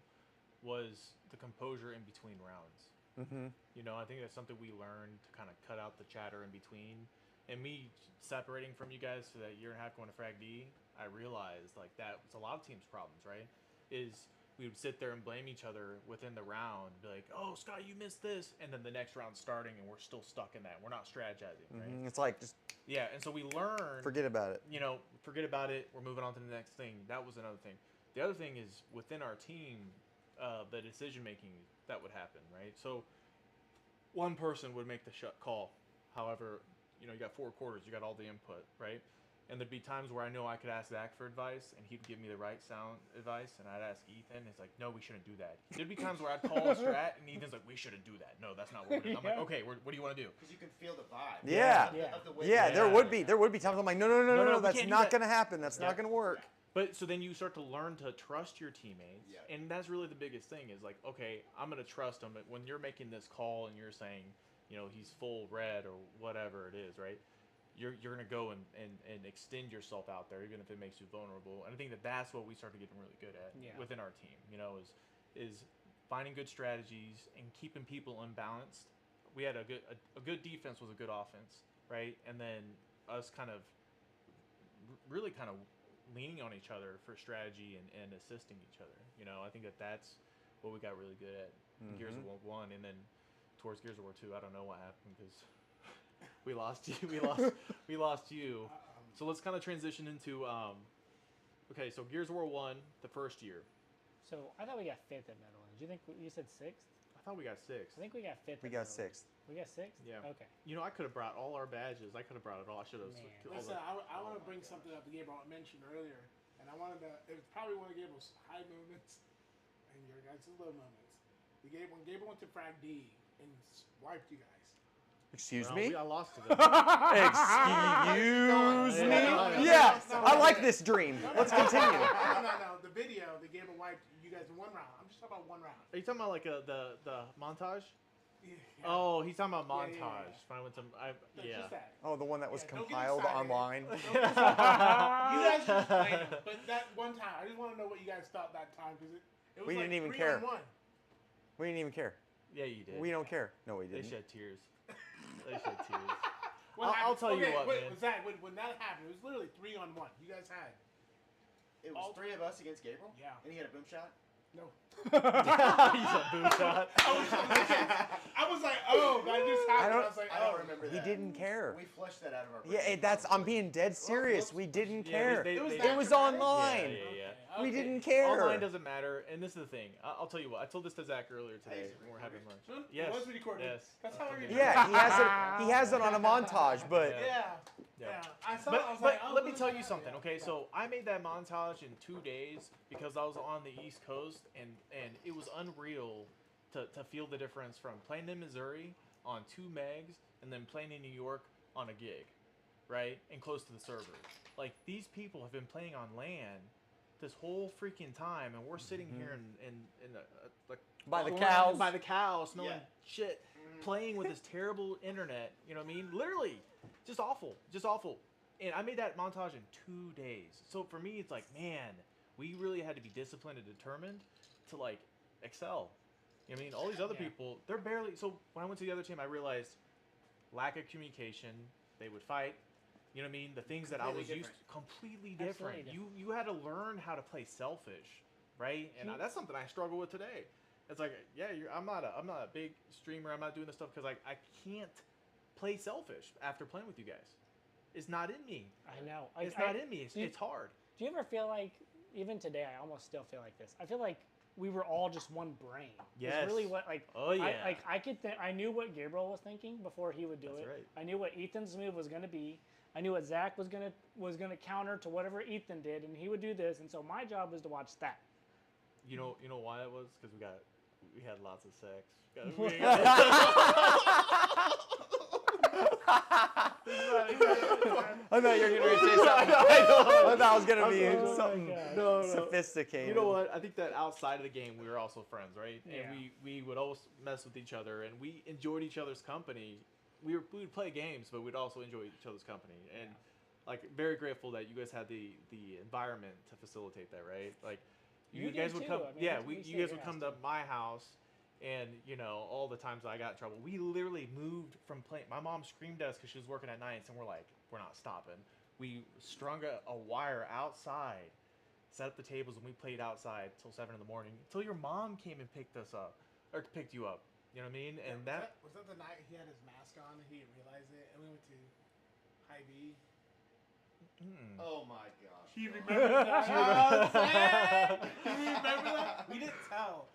was the composure in between rounds. Mm-hmm. You know, I think that's something we learned to kind of cut out the chatter in between. And me separating from you guys for that year and a half going to Frag D, I realized like that was a lot of teams' problems, right? Is we would sit there and blame each other within the round, be like, "Oh, Scott, you missed this," and then the next round's starting and we're still stuck in that. We're not strategizing, right? It's like, just Yeah, and so we learn. forget about it. You know, forget about it. We're moving on to the next thing. That was another thing. The other thing is within our team, the decision making that would happen, right? So one person would make the call. However, you know, you got 4 quarters, you got all the input, right? And there'd be times where I know I could ask Zach for advice, and he'd give me the right sound advice, and I'd ask Ethan, and it's like, no, we shouldn't do that. There'd be times where I'd call a strat, and Ethan's like, we shouldn't do that. No, that's not what we're doing. I'm like, Yeah. okay, what do you want to do? Because you can feel the vibe. Yeah. Yeah. Of the way Yeah, they- there would be times I'm like, no, we that's can't do not that. going to happen. That's Yeah. not going to work. But so then you start to learn to trust your teammates, Yeah. and that's really the biggest thing is like, okay, I'm gonna trust them. But when you're making this call and you're saying, you know, he's full red or whatever it is, right? You're gonna go and extend yourself out there, even if it makes you vulnerable. And I think that's what we started getting really good at within our team. You know, is finding good strategies and keeping people unbalanced. We had a good defense was a good offense, right? And then us kind of really kind of leaning on each other for strategy and assisting each other. You know, I think that's what we got really good at in Gears of War 1, and then towards Gears of War 2, I don't know what happened because we lost you. We lost you. So let's kind of transition into okay. So Gears of War 1, the first year. So I thought we got 5th at Netherlands. You think you said 6th? I thought we got 6th. I think we got 5th. We at got Netherlands. 6th. We got 6th. Yeah. Okay. You know, I could have brought all our badges. I could have brought it all. I should have. Man. Listen, I want to bring something up that Gabriel mentioned earlier, and I wanted to. It was probably one of Gabriel's high moments and your guys' low moments. When Gabriel went to Frag D and wiped you guys. Excuse Well, me? I lost to them. Excuse me? Yeah. Yeah, I like this dream. Let's continue. No. The video that Gabriel wiped you guys in one round. I'm just talking about one round. Are you talking about like the montage? Yeah. Oh, he's talking about montage. Yeah, yeah. When I went to, yeah. Just that. Oh, the one that was Yeah, don't get compiled excited. online. You guys just played it, but that one time, I just want to know what you guys thought that time because it was We like didn't even 3 care. on 1. We didn't even care. Yeah, you did. We don't care. No, we They didn't. shed tears. They shed tears. What I'll happened? tell you what, wait, man. Zach, when that happened, it was literally 3 on 1. You guys had. It was 3 of us against Gabriel. Yeah. And he had a boom shot. No. He's a boo shot. I was like, oh, that just happened. I, was like, I oh. don't remember He that. didn't care. We flushed that out of our brains. Yeah, I'm being dead serious. We didn't Yeah, care. they- It was they- that It was dramatic? online. Yeah. We Okay. didn't care. Online doesn't matter, and this is the thing. I'll tell you what. I told this to Zach earlier today Is it when we were having lunch. It Yes. was recorded. Yes. That's how we Yeah, he has it on a montage, but Yeah. Yeah. Yeah. I saw it. I was But like, oh, let me look tell at you that. something, Yeah. okay? So I made that montage in 2 days because I was on the East Coast, and it was unreal to feel the difference from playing in Missouri on 2 megs and then playing in New York on a gig, right? And close to the server. Like, these people have been playing on LAN this whole freaking time, and we're sitting here in like by the corner, cows. by the cows, smelling Yeah. shit, playing with this terrible internet. You know what I mean? Literally, just awful, just awful. And I made that montage in 2 days. So for me, it's like, man, we really had to be disciplined and determined to like excel. You know what I mean? All these other Yeah. people, they're barely. So when I went to the other team, I realized lack of communication. They would fight. You know what I mean? The things that I was Completely used to, completely Absolutely different. You had to learn how to play selfish, right? And that's something I struggle with today. It's like, yeah, I'm not a big streamer. I'm not doing this stuff because I can't play selfish after playing with you guys. It's not in me. I know. It's not in me. It's hard. Do you ever feel like, even today, I almost still feel like this. I feel like we were all just one brain. Yes. It's really what, like, Oh, yeah. I knew what Gabriel was thinking before he would do That's it. right. I knew what Ethan's move was going to be. I knew what Zach was gonna counter to whatever Ethan did, and he would do this. And so my job was to watch that. You know why that was? Because we had lots of sex. I thought you were going to say something. I thought I was going to be Oh my something God. No. sophisticated. You know what? I think that outside of the game, we were also friends, right? Yeah. And we would always mess with each other, and we enjoyed each other's company. We would play games, but we'd also enjoy each other's company. And like, very grateful that you guys had the environment to facilitate that, right? Like, you You guys did would too. come, I mean, yeah, we you stayed guys at would your come house to my house, and all the times I got in trouble, we literally moved from playing. My mom screamed at us because she was working at nights, and we're like, we're not stopping. We strung a wire outside, set up the tables, and we played outside till 7 in the morning until your mom came and picked us up or picked you up. You know what I mean? And Was that the night he had his mask on and he didn't realize it, and we went to High B. Oh my gosh. He remembered that. You remember that? We didn't tell.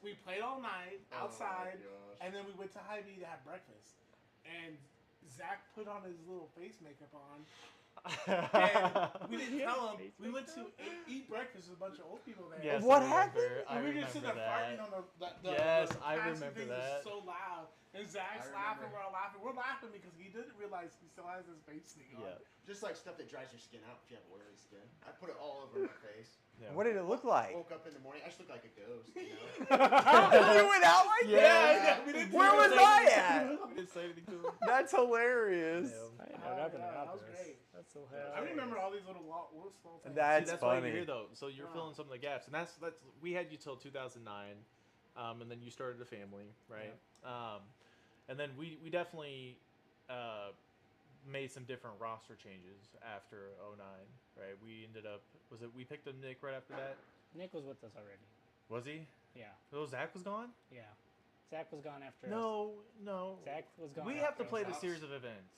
We played all night outside, and then we went to High B to have breakfast. And Zach put on his little face makeup on. And we didn't tell him. We went to eat breakfast with a bunch of old people there. Yes, What I happened? remember. I And we were just sitting remember there farting that. on the Yes, the I plastic remember thing that. was so loud. And Zach's I laughing, remember. we're all laughing. We're laughing because he didn't realize he still has his face thing on. Yeah. Just like stuff that dries your skin out if you have oily skin. I put it all over my face. Yeah. What did it look like? Woke up in the morning, I just looked like a ghost, you know? You went out like Yeah. that? Where was I at? We didn't say anything to him. That's hilarious. I didn't Oh, know nothing yeah, about that was this. great. That's so I remember all these little small things. That's See, that's why funny. you're here, though. So you're Wow. filling some of the gaps, and that's we had you till 2009, and then you started a family, right? And then we definitely made some different roster changes after 09, right? We ended up we picked up Nick right after that. Nick was with us already. Was he? Yeah, Oh, Zach was gone. yeah. Zach was gone after us. No. Zach was gone. We have to after play us. the series of events.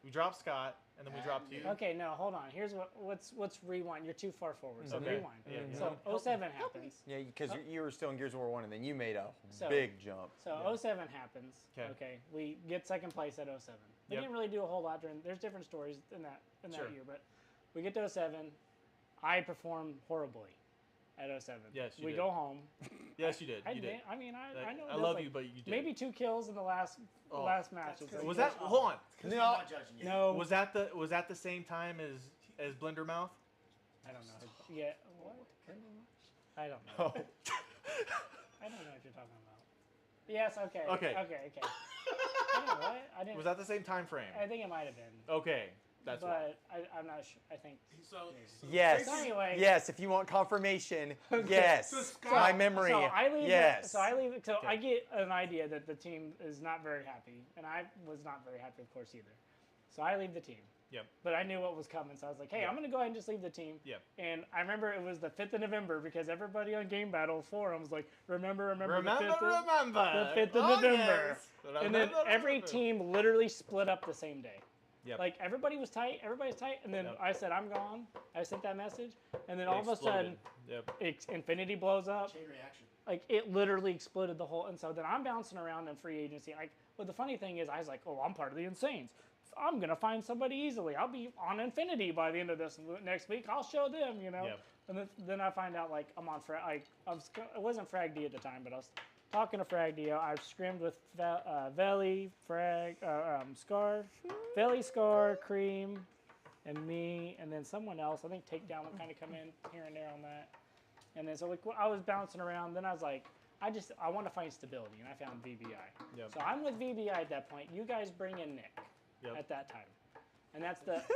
We dropped Scott, and then we dropped you. Okay, no, hold on. Here's let's rewind. You're too far forward. So Okay. rewind. Yeah, yeah. So 07 happens. Yeah, because you were still in Gears of War 1, and then you made a So- big jump. So Yeah. 07 happens. 'Kay. Okay. We get second place at 07. We Yep. didn't really do a whole lot during. There's different stories in that Sure. year, but we get to 07. I perform horribly at 07. Yes, you we did. go home. Yes, you did. I You did. I mean, I know. I there's love like you, but you did. maybe 2 kills in the last Oh. last match. That's It's good. Was like- that? Hold on. I'm No. not judging you. No. Was that the same time as Blendermouth? I don't know. Yeah. What? I don't know. Oh. I don't know what you're talking about. Yes. Okay. Okay. Okay. I don't know what. I didn't. Was that the same time frame? I think it might have been. Okay, that's why. but I'm not sure. I think. So Yes. So anyway. Yes, if you want confirmation, yes. So Scott- My memory, So I leave. yes. So I leave. So Okay. I get an idea that the team is not very happy, and I was not very happy, of course, either. So I leave the team. Yep. But I knew what was coming, so I was like, hey, Yep. I'm going to go ahead and just leave the team. Yep. And I remember it was the 5th of November because everybody on Game Battle forums was like, remember the 5th Remember. the 5th of Oh, November. yes. And then Remember. every team literally split up the same day. Yep. Like, everybody's tight, and then Yep. I said, I'm gone. I sent that message, and then all of a sudden, Yep. Infinity blows up. Chain reaction. Like, it literally exploded the whole, and so then I'm bouncing around in free agency. Like, but the funny thing is, I was like, oh, I'm part of the NSAN3'z. I'm going to find somebody easily. I'll be on Infinity by the end of this next week. I'll show them, you know. Yep. And then I find out, like, I'm on Frag, like, it wasn't Frag D at the time, but I was talking to Frag D. I scrimmed with Veli, Frag, Scar, Veli, Scar, Cream, and me, and then someone else. I think Takedown would kind of come in here and there on that. And then so like I was bouncing around. Then I was like, I want to find stability, and I found VBI. Yep. So I'm with VBI at that point. You guys bring in Nick Yep. at that time, and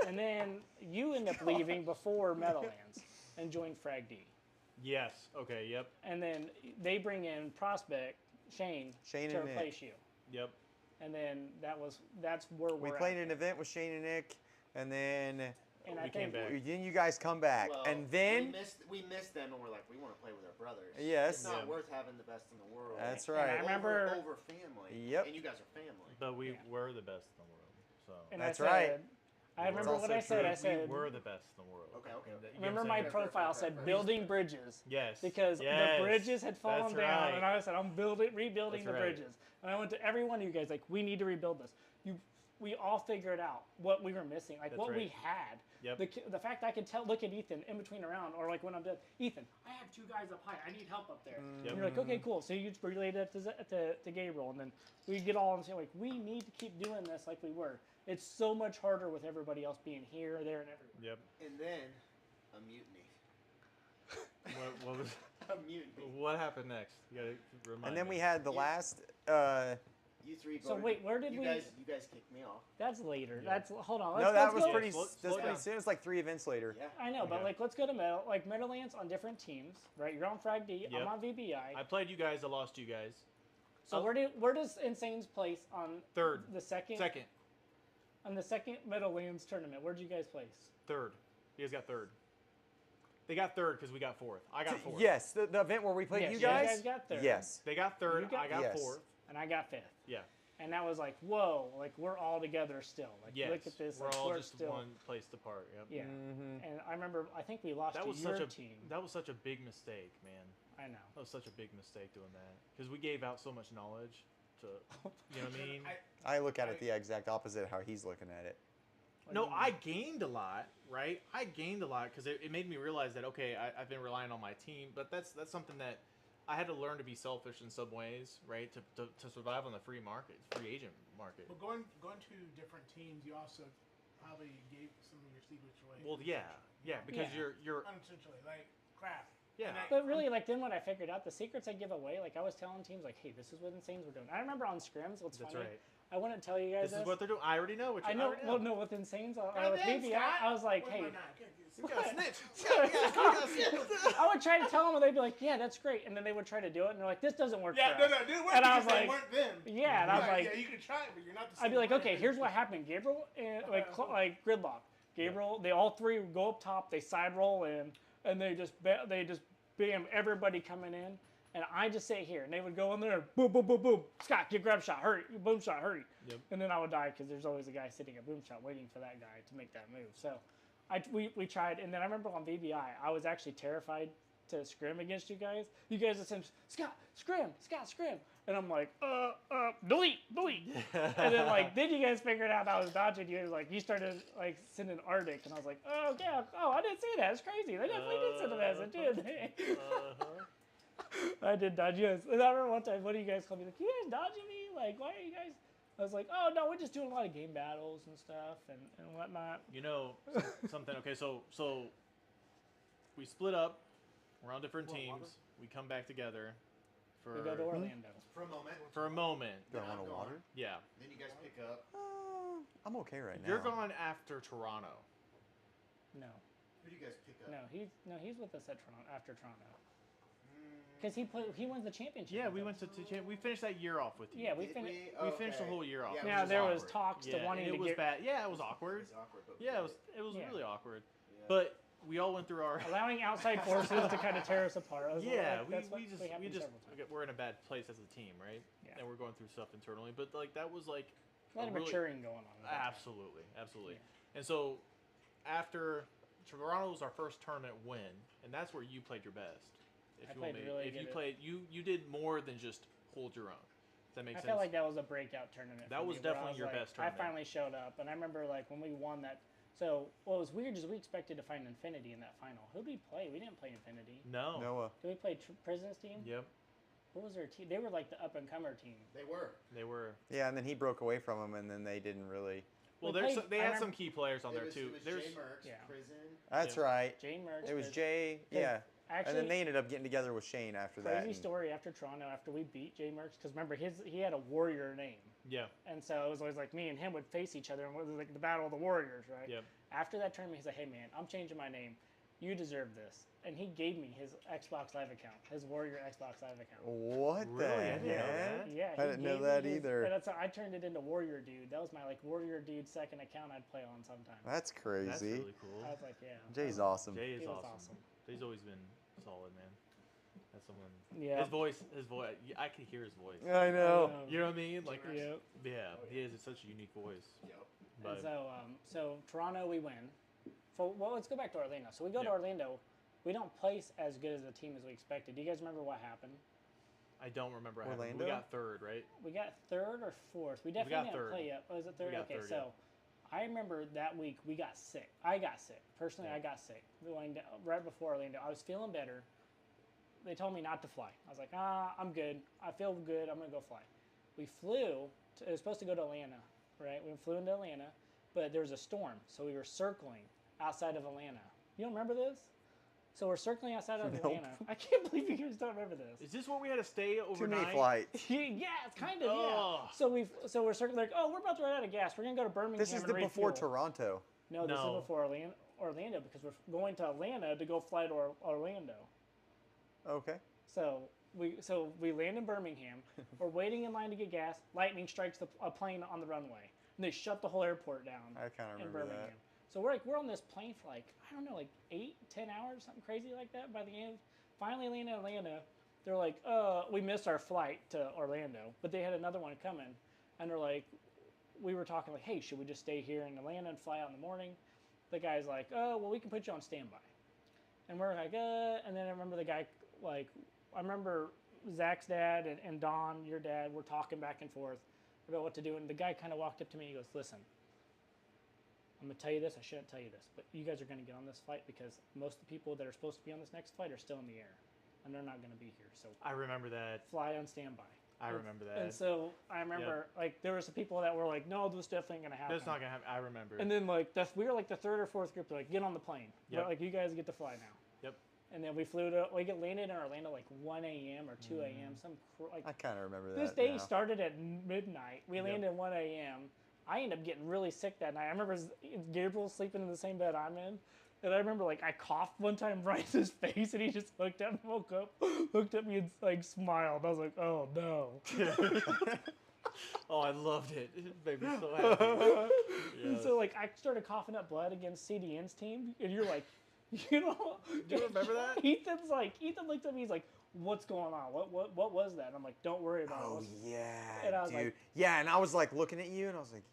and then you end up leaving before Meadowlands and join Frag D. Yes. Okay. Yep. And then they bring in Prospect Shane to and replace Nick. you. Yep. And then that's where We we're played at. an event with Shane and Nick, and then And We I came think back. then you guys come back, Well, and then we missed them, and we're like, we want to play with our brothers. Yes. It's not Yeah. worth having the best in the world. that's And right. I remember- over family. Yep. And you guys are family. But we Yeah. were the best in the world. So. and That's I said, right. I remember also what I said. true. I said, we were the best in the world. Okay, okay. And, you know remember what my I'm saying? profile said building bridges. Yes. Because Yes. the bridges had fallen That's down, right. and I said, I'm rebuilding That's the right. bridges. And I went to every one of you guys, like, we need to rebuild this. We all figured out what we were missing, like That's what we right. had. Yep. The fact I could look at Ethan in between around, or like when I'm done, Ethan, I have 2 guys up high. I need help up there. Yep. And you're like, okay, cool. So you just relayed that to Gabriel, and then we get all and say, like, we need to keep doing this like we were. It's so much harder with everybody else being here, there, and everywhere. Yep. And then a mutiny. What was? A mutiny. What happened next? You gotta remind And then me. we had the You- last. You three. So voted- wait, where did you we? guys? You guys kicked me off. That's later. Yeah. Hold on. No, Let's that was go. pretty. Slow- That's slow pretty down. soon. It was like 3 events later. Yeah. I know, but Okay. like, let's go to Meadowlands on different teams, right? You're on Frag D. Yep. I'm on VBI. I played you guys. I lost you guys. So where does NSAN3'z place on Third. the second on the second Meadowlands tournament? Where'd you guys place? Third. You guys got third. They got third because we got fourth. I got fourth. Yes, the event where we played Yes, you you guys. guys got third. Yes. They got third. You got- I got Yes. fourth. And I got 5th. Yeah. And that was like, whoa, like we're all together still. Like Yes. look at this. We're like, all we're just still. one place apart. Yep. Yeah. Mm-hmm. And I remember, I think we lost That to was your such a team. that was such a big mistake, man. I know. That was such a big mistake doing that because we gave out so much knowledge to, you know what I mean? I look at it the exact opposite of how he's looking at it. What No, do you I mean? gained a lot, right? I gained a lot because it made me realize that okay, I've been relying on my team, but that's something that I had to learn to be selfish in some ways, right? To survive on the free agent market. But going to different teams, you also probably gave some of your secrets away. Well, yeah, because Yeah. you're Unintentionally, like crap. yeah. And But really, like then when I figured out the secrets I give away, like I was telling teams, like, hey, this is what NSAN3'z were doing. I remember on scrims, what's That's funny, right. I wouldn't tell you guys This is what they're doing. I already know what you I know. already Well, no, with NSAN3'z, with Goddamn, BBI, Scott. I was like, Where's hey. my knife? You got a snitch. I would try to tell them, and they'd be like, "Yeah, that's great," and then they would try to do it, and they're like, "This doesn't work Yeah, for no, us." no, didn't work And I because was they like- weren't them. Yeah, and I was like, yeah, you could try it, but you're not the same. I'd be like, player. "Okay, here's what happened: Gabriel and like gridlock. Gabriel, they all 3 go up top, they side roll in, and they just bam everybody coming in, and I just sit here, and they would go in there, boom, boom, boom, boom. Scott, get grab shot, hurry, boom shot, hurry. Yep. And then I would die because there's always a guy sitting at boom shot waiting for that guy to make that move. So, we tried, and then I remember on VBI, I was actually terrified to scrim against you guys. You guys would say, Scott, scrim, and I'm like, delete. And then then you guys figured out I was dodging you. Like you started like sending Arctic, and I was like, oh yeah, I didn't see that. It's crazy. They definitely did send a message, didn't they? I did dodge you guys. And I remember one time, one of you guys called me like, you guys dodging me? Like, why are you guys? I was like, oh no, we're just doing a lot of game battles and stuff and whatnot. You know something? Okay, so we split up. We're on different What, teams. water? We come back together for We go to Orlando. For a moment. for a moment. Do I Then want I'm a gone. water? Yeah, Then you guys pick up. I'm okay right now. you're gone after Toronto. No, Who do you guys pick up? he's with us at Toronto after Toronto. Because he wins the championship. Yeah, with we us. went to we finished that year off with you. Yeah, we Did finished. We finished the whole year off. Yeah, It Now was there was awkward. talks to Yeah, wanting and it to was get bad. Yeah, it was awkward. It was awkward, but we Yeah, did it was Yeah. really awkward. Yeah. But we all went through our. allowing outside forces to kind of tear us apart. I was Yeah, like, that's what we just happened several times. we're in a bad place as a team, right? Yeah. And we're going through stuff internally, but like that was like A lot of really- maturing going on. at that time. absolutely. And so after Toronto was our first tournament win, and that's where you played your best. If I you played want me, really if you good. played, you did more than just hold your own. Does that make I sense? felt like that was a breakout tournament. That for was me, where I definitely your like, best tournament. I finally showed up, and I remember like when we won that. So what was weird is we expected to find Infinity in that final. Who did we play? We didn't play Infinity. no. Noah. Did we play Prison's team? Yep. What was their team? They were like the up and comer team. They were. They were. Yeah, and then he broke away from him, and then they didn't really. Well, We there's played- they I had remember- some key players on there It too. was There's Jay Merckx, Yeah. Prison. That's Yeah. right. Jane Merckx. It was did- Jay. Because Yeah. Actually, And then they ended up getting together with Shane after that. crazy and- story after Toronto, after we beat Jay Merckx, because remember he had a warrior name, yeah. and so it was always like me and him would face each other, and it was like the battle of the warriors, right? Yep. After that tournament, he's like, "Hey man, I'm changing my name. You deserve this," and he gave me his Xbox Live account, his Warrior Xbox Live account. What Really? the I didn't know heck? that. Yeah, I he didn't know gave me that his- either. and that's how I turned it into Warrior Dude. That was my like Warrior Dude second account I'd play on sometimes. That's crazy. That's really cool. I was like, yeah. Jay's awesome. Jay He is was awesome. awesome. Jay's always been solid, man. That's someone. Yeah. His voice. I can hear his voice. I know. You know what I mean? Like, Yep. yeah, he has such a unique voice. Yep. And But so Toronto we win. Well, let's go back to Orlando. So we go to Yeah. Orlando. We don't place as good as the team as we expected. Do you guys remember what happened? I don't remember. How we Orlando? got third, right? We got third or fourth. We got definitely didn't third. play yet. Oh, is it third? We got Okay, third, so yeah. I remember that week we got sick. I got sick. Personally, Yeah. I got sick. Going down, right before Orlando. I was feeling better. They told me not to fly. I was like, I'm good. I feel good. I'm going to go fly. We flew. It was supposed to go to Atlanta, right? We flew into Atlanta, but there was a storm. So we were circling outside of Atlanta. You don't remember this? So we're circling outside of Nope. Atlanta. I can't believe you guys don't remember this. Is this where we had to stay Too overnight? many flights. Yeah, it's kind of, Ugh. yeah. So we're circling like, oh, we're about to run out of gas. We're gonna go to Birmingham. This is and the before refuel. Toronto. No, this No. is before Orlando because we're going to Atlanta to go fly to Orlando. Okay. So we land in Birmingham. We're waiting in line to get gas. Lightning strikes a plane on the runway, and they shut the whole airport down I kind of in remember Birmingham. that. So we're on this plane for like, I don't know, like 8-10 hours, something crazy like that. By the end, finally land in Atlanta. They're like, we missed our flight to Orlando, but they had another one coming, and they're like, we were talking like, hey, should we just stay here in Atlanta and fly out in the morning? The guy's like, oh, well, we can put you on standby. And we're like, and then I remember the guy, like, I remember Zach's dad and Don, your dad, were talking back and forth about what to do, and the guy kind of walked up to me and he goes, listen, I'm going to tell you this, I shouldn't tell you this, but you guys are going to get on this flight because most of the people that are supposed to be on this next flight are still in the air, and they're not going to be here, so I remember that. fly on standby. I remember that. And so I remember, like, there were some people that were like, no, this definitely ain't going to happen. That's not gonna happen. I remember. And then, like, we were like the third or fourth group, like, get on the plane. Yep. Like, you guys get to fly now. Yep. And then we get landed in Orlando like 1 a.m. or 2 a.m. I kind of remember that. This day now. started at midnight. We landed at 1 a.m. I ended up getting really sick that night. I remember Gabriel sleeping in the same bed I'm in. And I remember, like, I coughed one time right in his face, and he just looked up and woke up, looked at me and, like, smiled. I was like, oh, no. Oh, I loved it. It made me so happy. And Yes. so, like, I started coughing up blood against CDN's team, and you're like, you know. Do you remember that? Ethan looked at me, he's like, what's going on? What was that? And I'm like, don't worry about it. Oh What's- yeah, And I was dude. like- Yeah, and I was like looking at you, and I was like,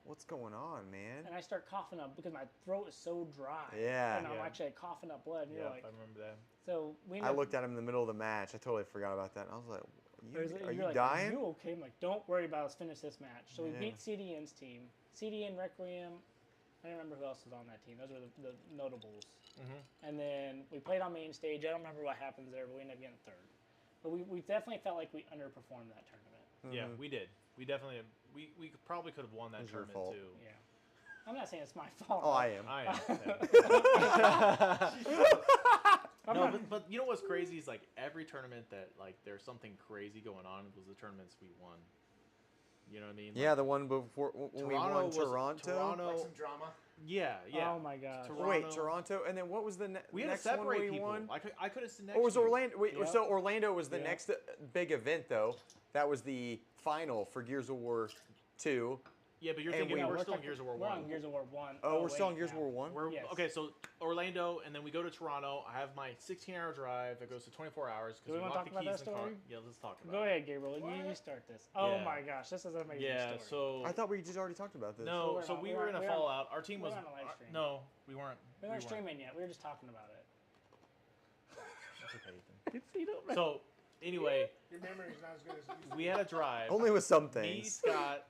what's going on, man? And I start coughing up because my throat is so dry. Yeah. And I'm Yeah. actually coughing up blood, and Yeah, you're like, I remember that. so we I looked at him in the middle of the match. I totally forgot about that. And I was like, are you like, dying? Are you okay? I'm like, don't worry about it. Let's finish this match. So we Yeah. beat CDN's team. CDN, Requiem. I don't remember who else was on that team. Those were the notables. Mm-hmm. And then we played on main stage. I don't remember what happens there, but we ended up getting third. But we definitely felt like we underperformed that tournament. Yeah, Mhm. we did. We definitely. We probably could have won that It was your tournament fault. too. Yeah. I'm not saying it's my fault. Oh, I am. I am. I'm No, not- but you know what's crazy is like every tournament that like there's something crazy going on was the tournaments we won. You know what I mean? Yeah, the one before when we Toronto won was- Toronto. Toronto- Like some drama. Yeah, yeah. Oh my gosh. Toronto. Wait, Toronto, and then what was the We had to next one separate we people. won? I couldn't sit next Or was to you. Orlando? Wait, Yep. so Orlando was the Yep. next big event, though. That was the final for Gears of War 2. Yeah, but you're And thinking we- we're we're still in talking- Gears of War We're 1. on Gears of War 1. Oh, we're still wait, on Gears of now. War 1? We're, Yes. Okay, so Orlando, and then we go to Toronto. I have my 16-hour drive that goes to 24 hours Do because we we wanna lock talk the about keys that in the car. story? Yeah, let's talk about Go it. ahead, Gabriel. You What? start this. Oh Yeah. my gosh, this is an amazing Yeah, story. so I thought we just already talked about this. no, we're so not- we we're were in a on- we're on- fallout. Our team we're was on a live stream. no, we weren't. We're we not weren't. streaming yet. We were just talking about it. That's okay, Ethan. You don't So anyway, Your memory's not as good as it used to we be. had a drive. Only with some Me, things. Scott,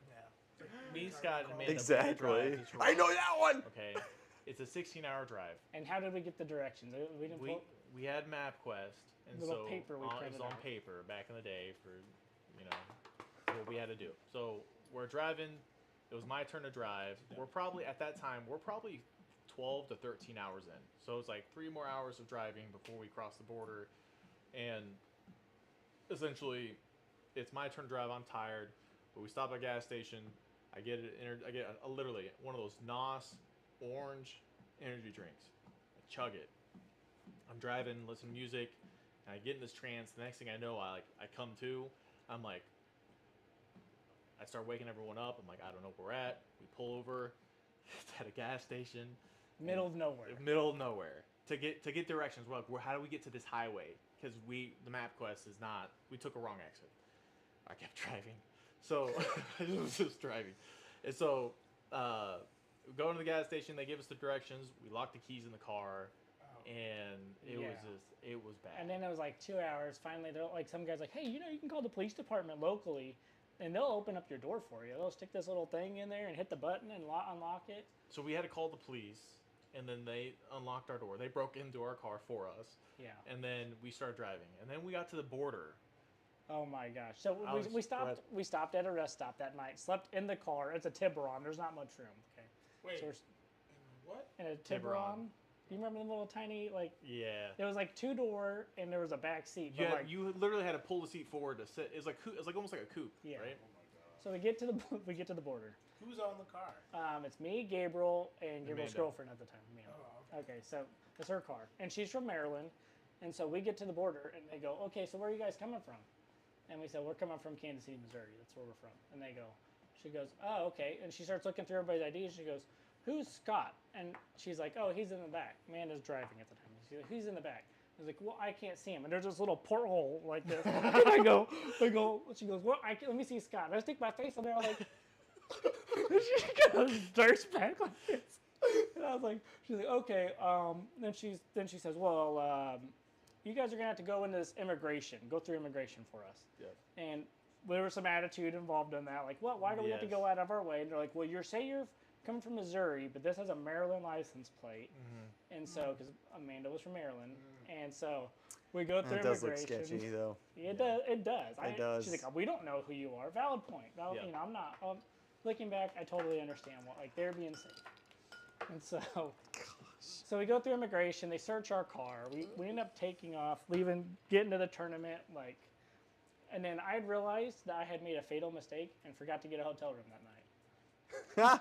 and Amanda. we had a Exactly. drive to I know Toronto. that one. Okay, it's a 16-hour drive. And how did we get the directions? We didn't We pull. we had MapQuest, and Little so paper we it printed was on out. paper back in the day for what we had to do. So we're driving. It was my turn to drive. We're probably at that time 12 to 13 hours in. So it's like 3 more hours of driving before we cross the border, and essentially, it's my turn to drive. I'm tired, but we stop at a gas station. I get literally one of those NOS orange energy drinks. I chug it. I'm driving, listen to music, and I get in this trance. The next thing I know, I come to. I'm like, I start waking everyone up. I'm like, I don't know where we're at. We pull over. It's at a gas station. Middle of nowhere. Middle of nowhere. To get directions, we're like, how do we get to this highway? Because the MapQuest is not. We took a wrong exit. I kept driving, so I was just driving, and so we go to the gas station. They give us the directions. We lock the keys in the car, and it was bad. And then it was like 2 hours. Finally, they're like, some guy's like, hey, you can call the police department locally, and they'll open up your door for you. They'll stick this little thing in there and hit the button and unlock it. So we had to call the police, and then they unlocked our door. They broke into our car for us, Yeah. and then we started driving. And then we got to the border. Oh my gosh. So I was we stopped. red. We stopped at a rest stop that night. Slept in the car. It's a Tiburon. There's not much room. Okay. Wait, So what? we're in a Tiburon. Tiburon. Do you remember the little tiny Yeah. It was like 2-door and there was a back seat. But Yeah, you literally had to pull the seat forward to sit. It's like almost like a coupe, Yeah. right? Oh my god. So we get to the border. Who's on the car? It's me, Gabriel, and Gabriel's Amanda. girlfriend at the time. Amanda. Oh, Okay, so it's her car, and she's from Maryland, and so we get to the border, and they go, okay, so where are you guys coming from? And we said, we're coming from Kansas City, Missouri. That's where we're from. And they go, she goes, oh, okay. And she starts looking through everybody's ID, and she goes, who's Scott? And she's like, oh, he's in the back. Amanda's driving at the time. She's like, he's in the back. I was like, well, I can't see him. And there's this little porthole like this. I go, she goes, well, let me see Scott. And I stick my face in there, I'm like, she goes, starts back like this. And I was like, she's like, okay. Then she says, well, you guys are gonna have to go into this go through immigration for us. Yeah. And there was some attitude involved in that, like, well, why do we have to Yes. go out of our way? And they're like, well, say you're coming from Missouri, but this has a Maryland license plate, and so because Amanda was from Maryland, and so we go through That does look immigration. sketchy, though. It does. It does. It does. She's like, we don't know who you are. Valid point. Yeah. I'm not. Looking back, I totally understand what they're being safe. And so we go through immigration. They search our car. We end up taking off, getting to the tournament, and then I realized that I had made a fatal mistake and forgot to get a hotel room that night.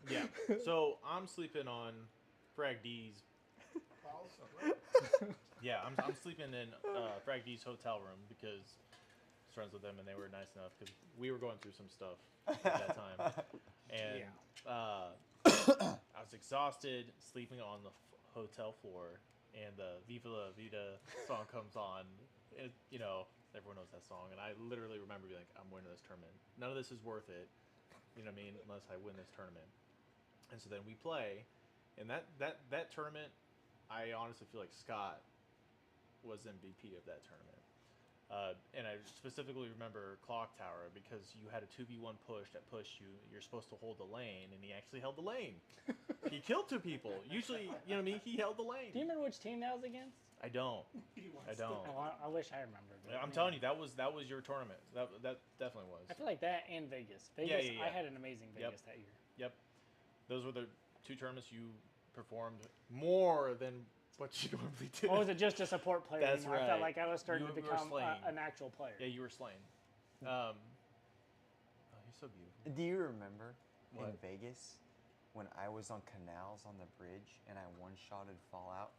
Yeah. So I'm sleeping on Frag D's. Yeah, I'm sleeping in Frag D's hotel room because I was friends with them and they were nice enough because we were going through some stuff at that time. And I was exhausted, sleeping on the hotel floor, and the Viva La Vida song comes on. And, everyone knows that song. And I literally remember being like, I'm winning this tournament. None of this is worth it. You know what I mean? Unless I win this tournament. And so then we play, and that tournament, I honestly feel like Scott was MVP of that tournament. And I specifically remember Clock Tower because you had a 2v1 push that pushed you. You're supposed to hold the lane, and he actually held the lane. He killed 2 people. Usually, you know what I mean? He held the lane. Do you remember which team that was against? I don't. I don't. Oh, I wish I remembered. I'm telling you, that was your tournament. That definitely was. I feel like that and Vegas. Yeah. I had an amazing Vegas that year. Yep. Those were the 2 tournaments you performed more than what you normally do. Or was it just a support player? That's anymore? I felt right. like I was starting You to were become slaying. an actual player. Yeah, you were slain. Oh, you're so beautiful. Do you remember in What? Vegas when I was on canals on the bridge and I one-shotted Fallout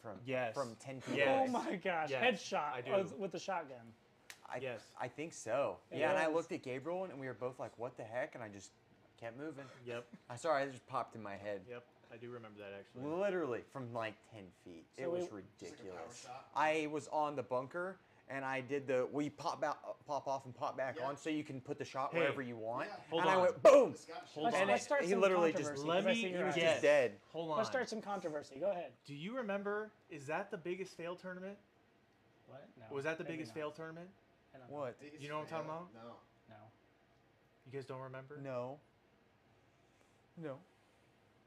from Yes. from 10 feet Yes. Oh away? my gosh, Yes, headshot I do. With the shotgun. Yes. I think so. It Yeah, and I was. looked at Gabriel and we were both like, "What the heck?" And I just kept moving. Yep. I sorry, it just popped in my head. Yep. I do remember that actually. Literally from like 10 feet. So it was we- ridiculous. Just like a power shot? I was on the bunker and I did we pop off and pop back Yeah. on so you can put the shot Hey. wherever you want. Yeah. Hold and I on. went boom. The Scott Hold shot. on. And Let's start he some literally just controversy, Let 'cause I me see he your was eyes. just dead. Hold on. Let's start some controversy. Go ahead. Do you remember? Is that the biggest fail tournament? What? No. Was that the maybe biggest not. fail tournament? I don't know. What? Biggest You know what I'm talking fail? about? No. No. You guys don't remember? No. No.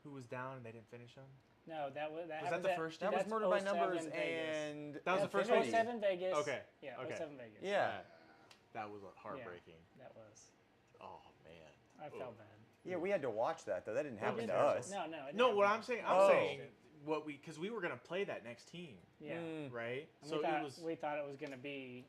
Who was down and they didn't finish them? No, that was that happened the at- first- That was that's Murder by 07 Numbers Vegas. and That was the first Infinity. 07 Vegas. Okay. Yeah, Okay. 07 Vegas. Yeah. That was heartbreaking. That was. Oh man. I Oh. felt bad. Yeah, we had to watch that though. That didn't happen did to terrible. us. No, it No, didn't what happen. I'm saying, Oh. because we were gonna play that next team, Yeah. Mm. right? And So we thought, it was. we thought it was going to be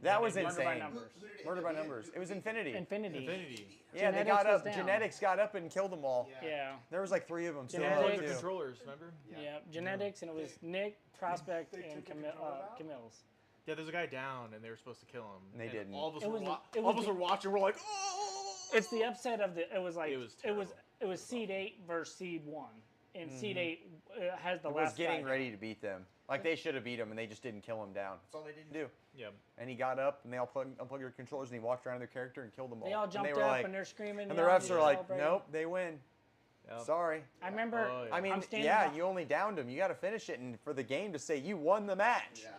That was Murder by insane. Numbers. Who did it Murder end by up being? Numbers. It was Infinity. Infinity. Yeah, they Genetics got was up. down. Genetics got up and killed them all. Yeah. There was like 3 of them still They Genetics. were alive the too. controllers, remember? Yeah. Genetics, and it was Nick, Prospect, They and took the control out? Camille's. Yeah, there's a guy down, and they were supposed to kill him. And they didn't. All of us It were, was- wa- it all was of us the- were watching. We're like, oh! It's the upset of the. It was like It was it was seed 8 versus seed 1, and seed 8 has the It last. was getting guy ready to beat them. Like they should have beat him, and they just didn't kill him down. That's all they didn't Do. Yeah. And he got up, and they all unplugged their controllers, and he walked around their character and killed them all. They all And jumped they were up like, and they're screaming. and the yelling, refs are like, celebrating. "Nope, they win. Yep. Sorry." I remember. Oh, yeah. I mean, I'm standing yeah, beh- you only downed him. You got to finish it, and for the game to say you won the match. Yeah.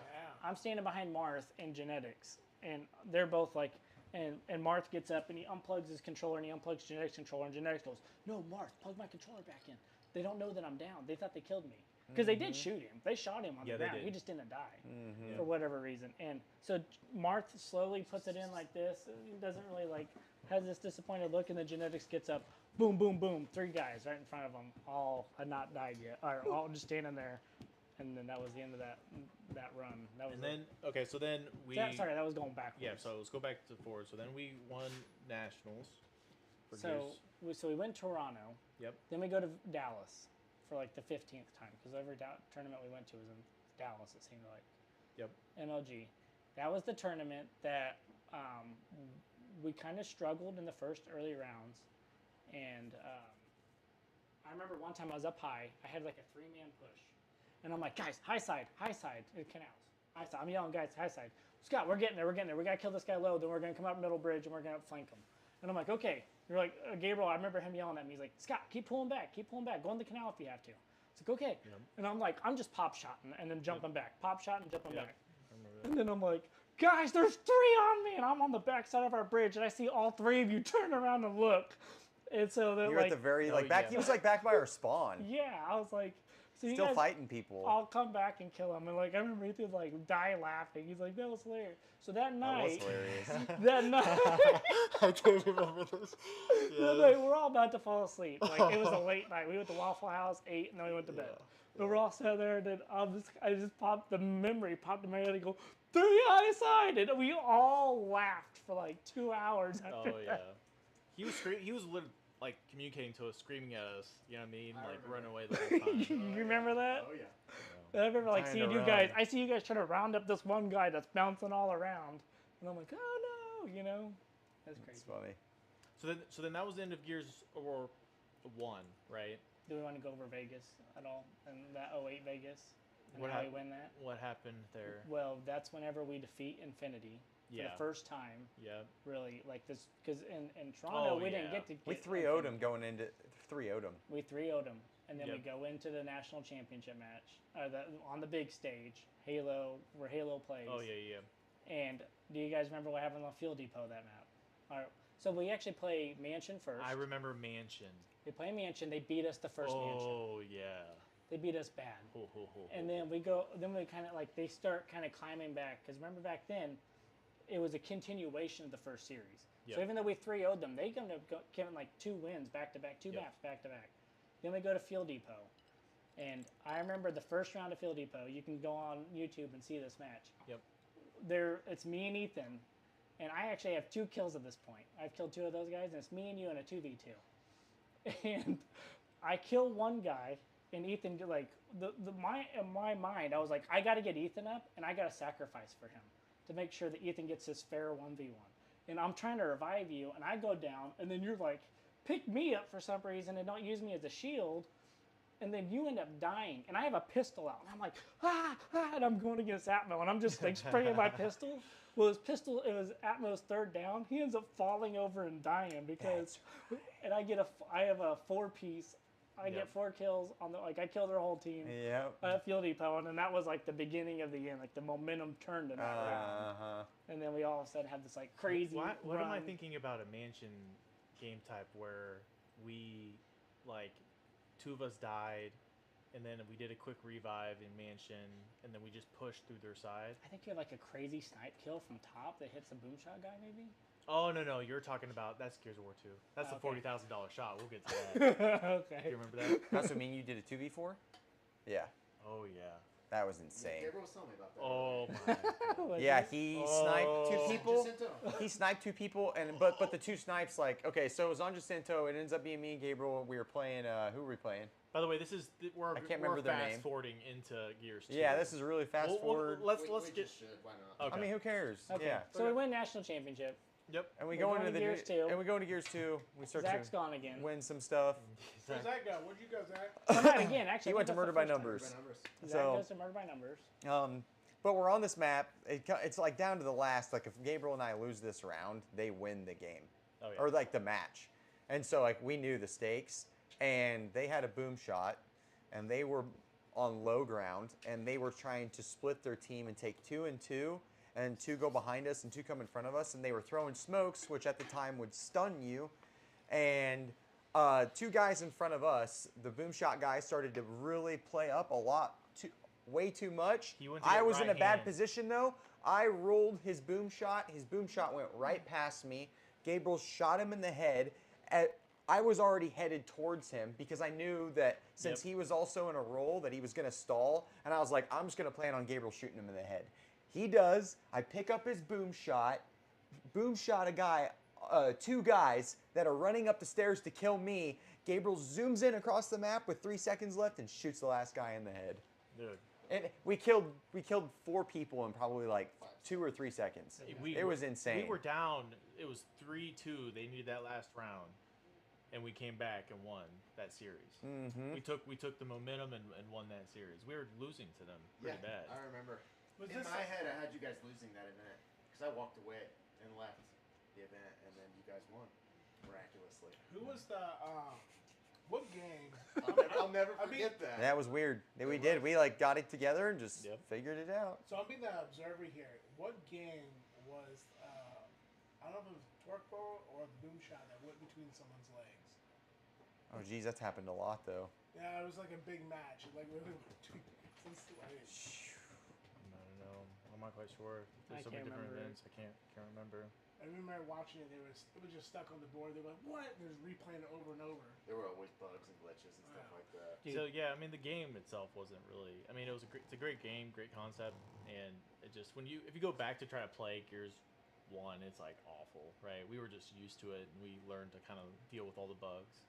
I'm standing behind Marth in Genetics, and they're both like, and Marth gets up and he unplugs his controller and he unplugs Genetics controller, and Genetics goes, "No, Marth, plug my controller back in." They don't know that I'm down. They thought they killed me because they did shoot him. They shot him on Yeah, the they ground. did. He just didn't die Mm-hmm. for whatever reason. And so Marth slowly puts it in like this. He doesn't really like has this disappointed look, and the Genetics gets up, boom, boom, boom, 3 guys right in front of him, all had not died yet, or all just standing there. And then that was the end of that run. That was And then, okay, so then we. sorry, that was going backwards. Yeah, so let's go back to forward. So then we won nationals. For So Gears. we went to Toronto. Yep. Then we go to Dallas for like the 15th time because every tournament we went to was in Dallas. It seemed like. Yep. MLG. That was the tournament that we kind of struggled in the first early rounds, and I remember one time I was up high. I had like a 3-man push, and I'm like, guys, high side, canals, high side. I'm yelling, guys, high side. Scott, we're getting there. We gotta kill this guy low. Then we're gonna come up middle bridge and we're gonna flank him. And I'm like, okay. You're like Gabriel. I remember him yelling at me. He's like, Scott, keep pulling back. Go in the canal if you have to. It's like, okay. Yep. And I'm like, I'm just pop shotting and then jumping back, pop shot and jumping Yep. back. I remember that. And then I'm like, guys, there's 3 on me, and I'm on the backside of our bridge, and I see all 3 of you turn around and look. And so they're You're like, at the very Oh, like back. yeah. He was like back by our spawn, yeah. I was like, so you still guys, fighting people. I'll come back and kill him. And like, I remember Ethan like die laughing. He's like, that was hilarious. So that That was night, hilarious. that night, I don't remember this. that night, we're all about to fall asleep. Like it was a late night. We went to Waffle House, ate, and then we went to bed. But we're all sitting there, and then I just popped in my head and go, 3 high side, and we all laughed for like 2 hours after Oh yeah. He was he was literally like communicating to us, screaming at us. You know what I mean? I Like remember. run away the whole time. You remember that? Oh yeah. And I remember like Trying seeing to you run. guys. I see you guys trying to round up this one guy that's bouncing all around, and I'm like, oh no, you know, that's It's crazy. funny. So then that was the end of Gears War 1, right? Do we want to go over Vegas at all and that 08 Vegas and What how we hap- win that? What happened there? Well, that's whenever we defeat Infinity for Yeah. the first time, Yeah. really, like this, because in Toronto Oh, we didn't yeah. get to. We get 3-0'd him Infinity. going into 3-0'd him. We 3-0'd them, and then we Yep. go into the national championship match, on the big stage, Halo, where Halo plays. Oh yeah. And do you guys remember what happened on Field Depot that map? All right, so we actually play Mansion first. I remember Mansion. We play Mansion. They beat us the first Mansion. Oh yeah. They beat us bad. Ho, ho, ho, And ho. then we go. Then we kind of like they start kind of climbing back because remember back then, it was a continuation of the first series. Yep. So even though we 3-0'd them, they come to getting like 2 wins back to back, 2 Yep. maps back to back. Then we go to Field Depot, and I remember the first round of Field Depot. You can go on YouTube and see this match. Yep. It's me and Ethan, and I actually have 2 kills at this point. I've killed 2 of those guys, and it's me and you in a 2v2. and I kill one guy, and Ethan like in my mind I was like, I got to get Ethan up, and I got to sacrifice for him to make sure that Ethan gets his fair 1v1. And I'm trying to revive you, and I go down, and then you're like, pick me up for some reason and don't use me as a shield. And then you end up dying, and I have a pistol out, and I'm like, and I'm going against Atmo, and I'm just like spraying my pistol. Well, his pistol, it was Atmo's third down. He ends up falling over and dying because, and I have a 4-piece. I get 4 kills on the, like I killed their whole team. Yep. Field depot, and then that was like the beginning of the end, like the momentum turned in that round. And then we all of a sudden had this like crazy. What am I run. thinking about a mansion game type where we like 2 of us died, and then we did a quick revive in mansion, and then we just pushed through their side? I think you had like a crazy snipe kill from top that hits a boom shot guy, maybe. Oh no, you're talking about that's Gears of War 2. That's the Okay. $40,000 shot. We'll get to that. Okay. Do you remember that? That's what I mean. You did a 2v4. Yeah, Oh yeah. that was Yeah, insane. Gabriel was telling me about that. Oh my. God. Yeah, he sniped 2 Oh. people. Jacinto. He sniped 2 people, and but the 2 snipes, like, okay, so it was on Jacinto. It ends up being me and Gabriel. We were playing. Who were we playing? By the way, we're I can't remember their fast name. forwarding into Gears 2. Yeah, this is really fast forward. Let's We get. just should. Why not? Okay. I mean, who cares? Okay. Yeah. So we win national championship. Yep. And we We're go going into to the Gears 2. and we go into Gears 2. We start Zach's to gone again. win some stuff. Where's that go? Where'd you go, Zach? Oh, not again. Actually, He I went think to that's Murder the by first time. Numbers. Zach So- goes to Murder by Numbers. But we're on this map. It's like down to the last. Like if Gabriel and I lose this round, they win the game, Oh yeah. or like the match. And so like we knew the stakes, and they had a boom shot, and they were on low ground, and they were trying to split their team and take 2 and 2, and 2 go behind us and 2 come in front of us, and they were throwing smokes, which at the time would stun you, and 2 guys in front of us, the boom shot guy started to really play up a lot, way too much. He went to I get was in a right bad hand. position though. I rolled his boom shot. His boom shot went right past me. Gabriel shot him in the head. I was already headed towards him because I knew that since he was also in a roll that he was going to stall. And I was like, I'm just going to plan on Gabriel shooting him in the head. He does. I pick up his boom shot a guy, 2 guys that are running up the stairs to kill me. Gabriel zooms in across the map with 3 seconds left and shoots the last guy in the head. Dude. And we killed 4 people in probably like 2 or 3 seconds. It was insane. We were down. It was 3-2. They needed that last round, and we came back and won that series. Mm-hmm. We took the momentum and won that series. We were losing to them pretty bad. I remember. Was In this my head, I had you guys losing that event because I walked away and left the event, and then you guys won miraculously. who was the what game? I'll never I mean- forget that. That was weird. We did. We like got it together and just Yep. figured it out. So I'm being the observer here. What game was I don't know if it was torque ball or the boom shot that went between someone's legs? Oh geez, that's happened a lot though. Yeah, it was like a big match. It like really went between someone's legs. I don't know. I'm not quite sure. I There's so many can't different remember. events. I can't remember. I remember watching it. It was just stuck on the board. They were like, "What?" They're just replaying it over and over. There were always bugs and glitches and stuff like that. Dude. So yeah, I mean the game itself wasn't really. I mean it's a great game, great concept, and it just if you go back to try to play Gears 1, it's like awful, right? We were just used to it, and we learned to kind of deal with all the bugs.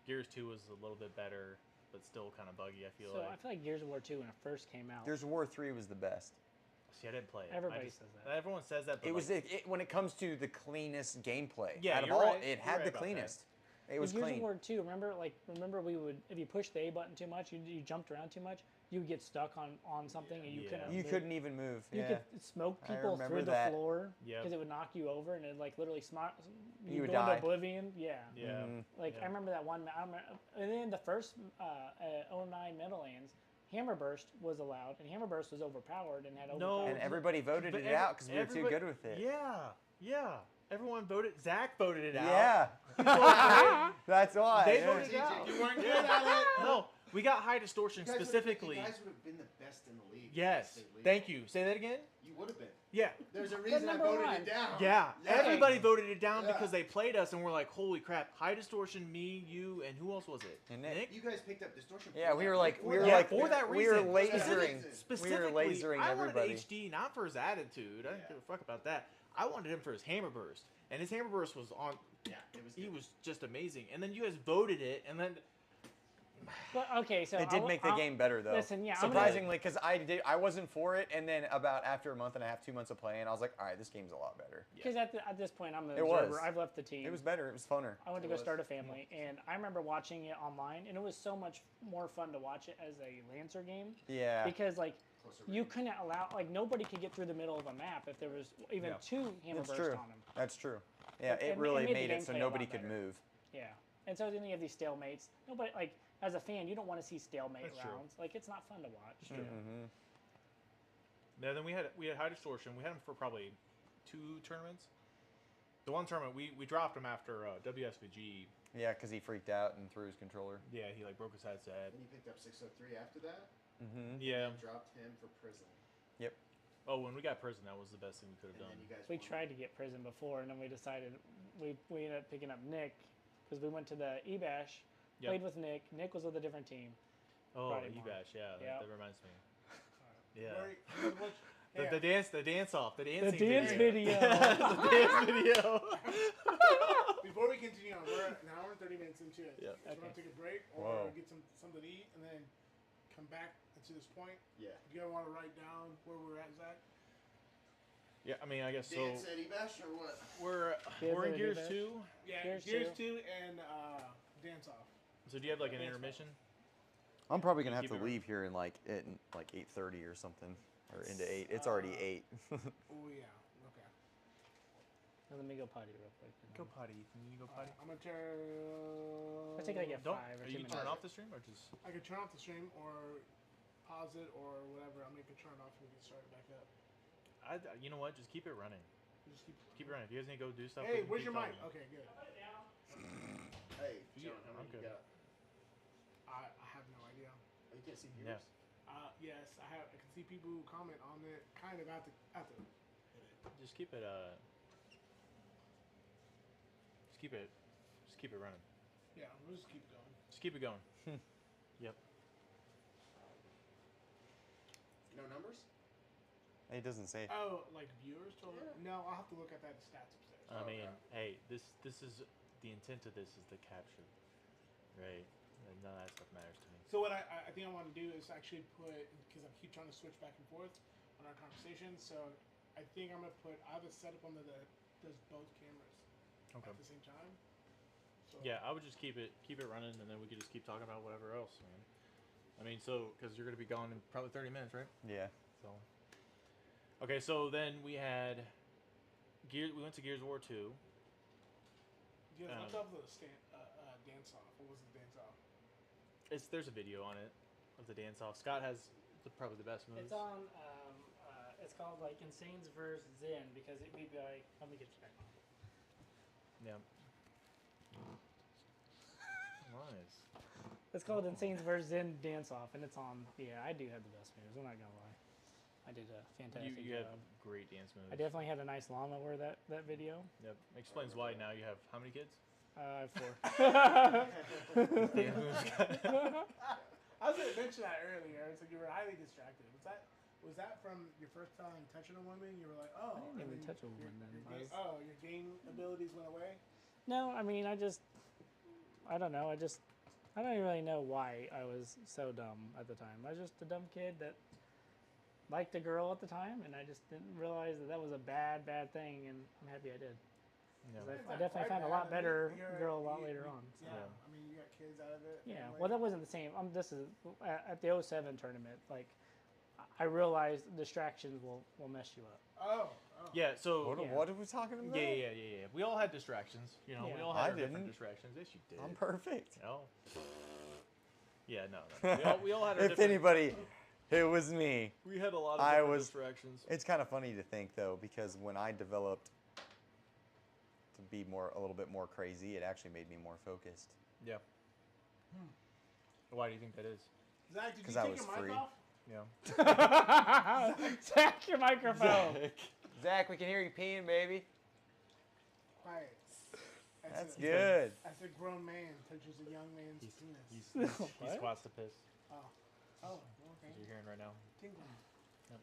Gears 2 was a little bit better, but still kind of buggy. I feel So like. I feel like Gears of War 2 when it first came out. Gears of War 3 was the best. See, I didn't play it. Everybody says that. Everyone says that. But It was like, when it comes to the cleanest gameplay. Yeah, out of you're all, right. it You're had right the about that. cleanest. It was Gears clean. of War 2, remember we would, if you pushed the A button too much, you jumped around too much, you would get stuck on something and you Yeah. couldn't You move. couldn't even move. You Yeah. could smoke I people remember through the that. floor Yep. because it would knock you over and it like literally You would go into die. oblivion. Yeah. yeah. Mhm. Like Yeah. I remember that one. And then the first 09 Meadowlands, Hammerburst was allowed, and Hammerburst was overpowered and had No. overpowered. And everybody voted But it out because we were too good with it. Yeah. Everyone voted. Zach voted it out. Yeah. That's why. They yeah. voted it out. You weren't good at it. No, we got high distortion You guys would've- specifically. You guys would have been the best in the league. Yes. State league. Thank you. Say that again. You would have been. Yeah. There's a reason I number voted one. it down. Yeah. Everybody voted it down Yeah. because they played us and we're like, holy crap. High distortion, me, you, and who else was it? And Nick? You guys picked up distortion. Yeah, for we that. were like, For we were that. Yeah, like, for that we were reason. lasering. Specifically, lasering I everybody. wanted HD not for his attitude. I didn't give a fuck about that. I wanted him for his hammer burst. And his hammer burst was on Yeah, it was. He good. was just amazing. And then you guys voted it, and then But okay, so It did make the game better though. Listen, yeah, I'm gonna- surprisingly, because I wasn't for it, and then about after a month and a half, 2 months of playing, I was like, all right, this game's a lot better. because at this point I'm an It was. observer. I've left the team. It was better. It was funner. I went to It go was. start a family, and I remember watching it online, and it was so much more fun to watch it as a Lancer game Yeah. because like Closer you range. couldn't allow like nobody could get through the middle of a map if there was even Yeah. two hammer That's bursts true. on them. That's true. Yeah, It- it it really made the made it so gameplay a nobody lot could better. move. Yeah, and so then you have these stalemates. Nobody like as a fan, you don't want to see stalemate That's true. rounds. Like it's not fun to watch. Mm-hmm. yeah, then we had High Distortion. We had him for probably 2 tournaments. The one tournament we dropped him after WSVG. Yeah, because he freaked out and threw his controller. Yeah, he like broke his headset. And you picked up 603 after that. Mm-hmm. Yeah. And dropped him for prison. Yep. Oh, when we got prison, that was the best thing we could have And done. then you guys. We won. tried to get prison before, and then we decided we ended up picking up Nick because we went to the E-Bash, Yep. played with Nick. Nick was with a different team. Oh, Friday morning. E-Bash, yeah, Yeah. that reminds me. Yeah. Hey, The dance off, the The dancing dance video. video. The dance video. before we continue on, we're an hour and 30 minutes into it. Yeah. So we're going to take a break or Whoa. get something to eat and then come back to this point. Yeah. Do you guys want to write down where we're at, Zach? Yeah, I mean, I guess so. Dance at Ebash or what? We're in at Gears E-Bash. 2. Yeah, Gears Gears 2. 2 and Dance Off. So do you have like an Dance intermission? I'm probably gonna have Keep to it leave here in like 8:30 or something, or into 8. It's already 8. Oh, yeah. Okay. Now, let me go potty real quick. Go potty, Ethan. You go potty. I'm going to turn. I think I get Don't. 5 or Are 2 you minutes. turn off the stream or just? I can turn off the stream or pause it or whatever. I'm going to turn it off and we can start it back up. You know what? Just keep it running. Just Keep it running. If you guys need to go do stuff. Hey, we can where's keep your mic? talking. Okay, good. Hey, Yeah, John, how I'm many you good. got? I have no idea. Oh, you can't see Yeah. viewers? Yes, I can see people who comment on it kind of at the hit it. Just keep it. Just keep it running. Yeah, we'll just keep going. Just keep it going. Yep. No numbers? It doesn't say. Oh, like viewers total? Yeah. No, I'll have to look at that stats upstairs. I mean, Okay. hey, this is the intent of this is the capture, right? And none of that stuff matters to me. So what I think I want to do is actually put, because I keep trying to switch back and forth on our conversation, so I think I'm going to put, I have a setup on that does both cameras Okay. at the same time. So Yeah, I would just keep it running, and then we could just keep talking about whatever else, man. I mean, so because you're gonna be gone in probably 30 minutes, right? Yeah. So. Okay, so then we had We went to Gears of War 2. Yeah, on top of the dance off. What was the dance off? There's a video on it of the dance off. Scott has probably the best moves. It's on. It's called like NSAN3'z Zen because we'd be like, let me get you back on. Yeah. Nice. It's called NSAN3'z Zen Dance Off, and it's on. Yeah, I do have the best moves. I'm not gonna lie. I did a fantastic You have job. great dance moves. I definitely had a nice lawnmower that video. Yep. Explains why now you have how many kids? I have 4. Dance moves. I was gonna mention that earlier. It's like you were highly distracted. Was that from your first time touching a woman? You were like, oh, I didn't even and then touch a woman then. I was- Oh, your game abilities went away. No, I mean, I don't know. I don't really know why I was so dumb at the time. I was just a dumb kid that liked a girl at the time, and I just didn't realize that was a bad thing, and I'm happy I did. Yeah. 'Cause It's I not definitely quite found a bad. lot I mean, better you're- girl a lot you- later you- on. So. Yeah, Yeah. I mean, you got kids out of it. Yeah, Like- well, that wasn't the same. This is at the 07 tournament. Like, I realized distractions will mess you up. Oh. Yeah. So. What, Yeah. what are we talking about? Yeah. We all had distractions. You know, Yeah. we all I had our different didn't. distractions. Yes, you did. I'm perfect. No. Yeah, no. We all had our If different. anybody, it was me. We had a lot of I different was- distractions. It's kind of funny to think though, because when I developed to be a little bit more crazy, it actually made me more focused. Yeah. Why do you think that is? Zach, did you 'Cause I take was your mic free. off? Yeah. Zach, your microphone. Zach, we can hear you peeing, baby. Quiet. That's good. As a grown man touches a young man's penis. He What? squats to piss. Oh, okay. As you're hearing right now. Tingling. Yep.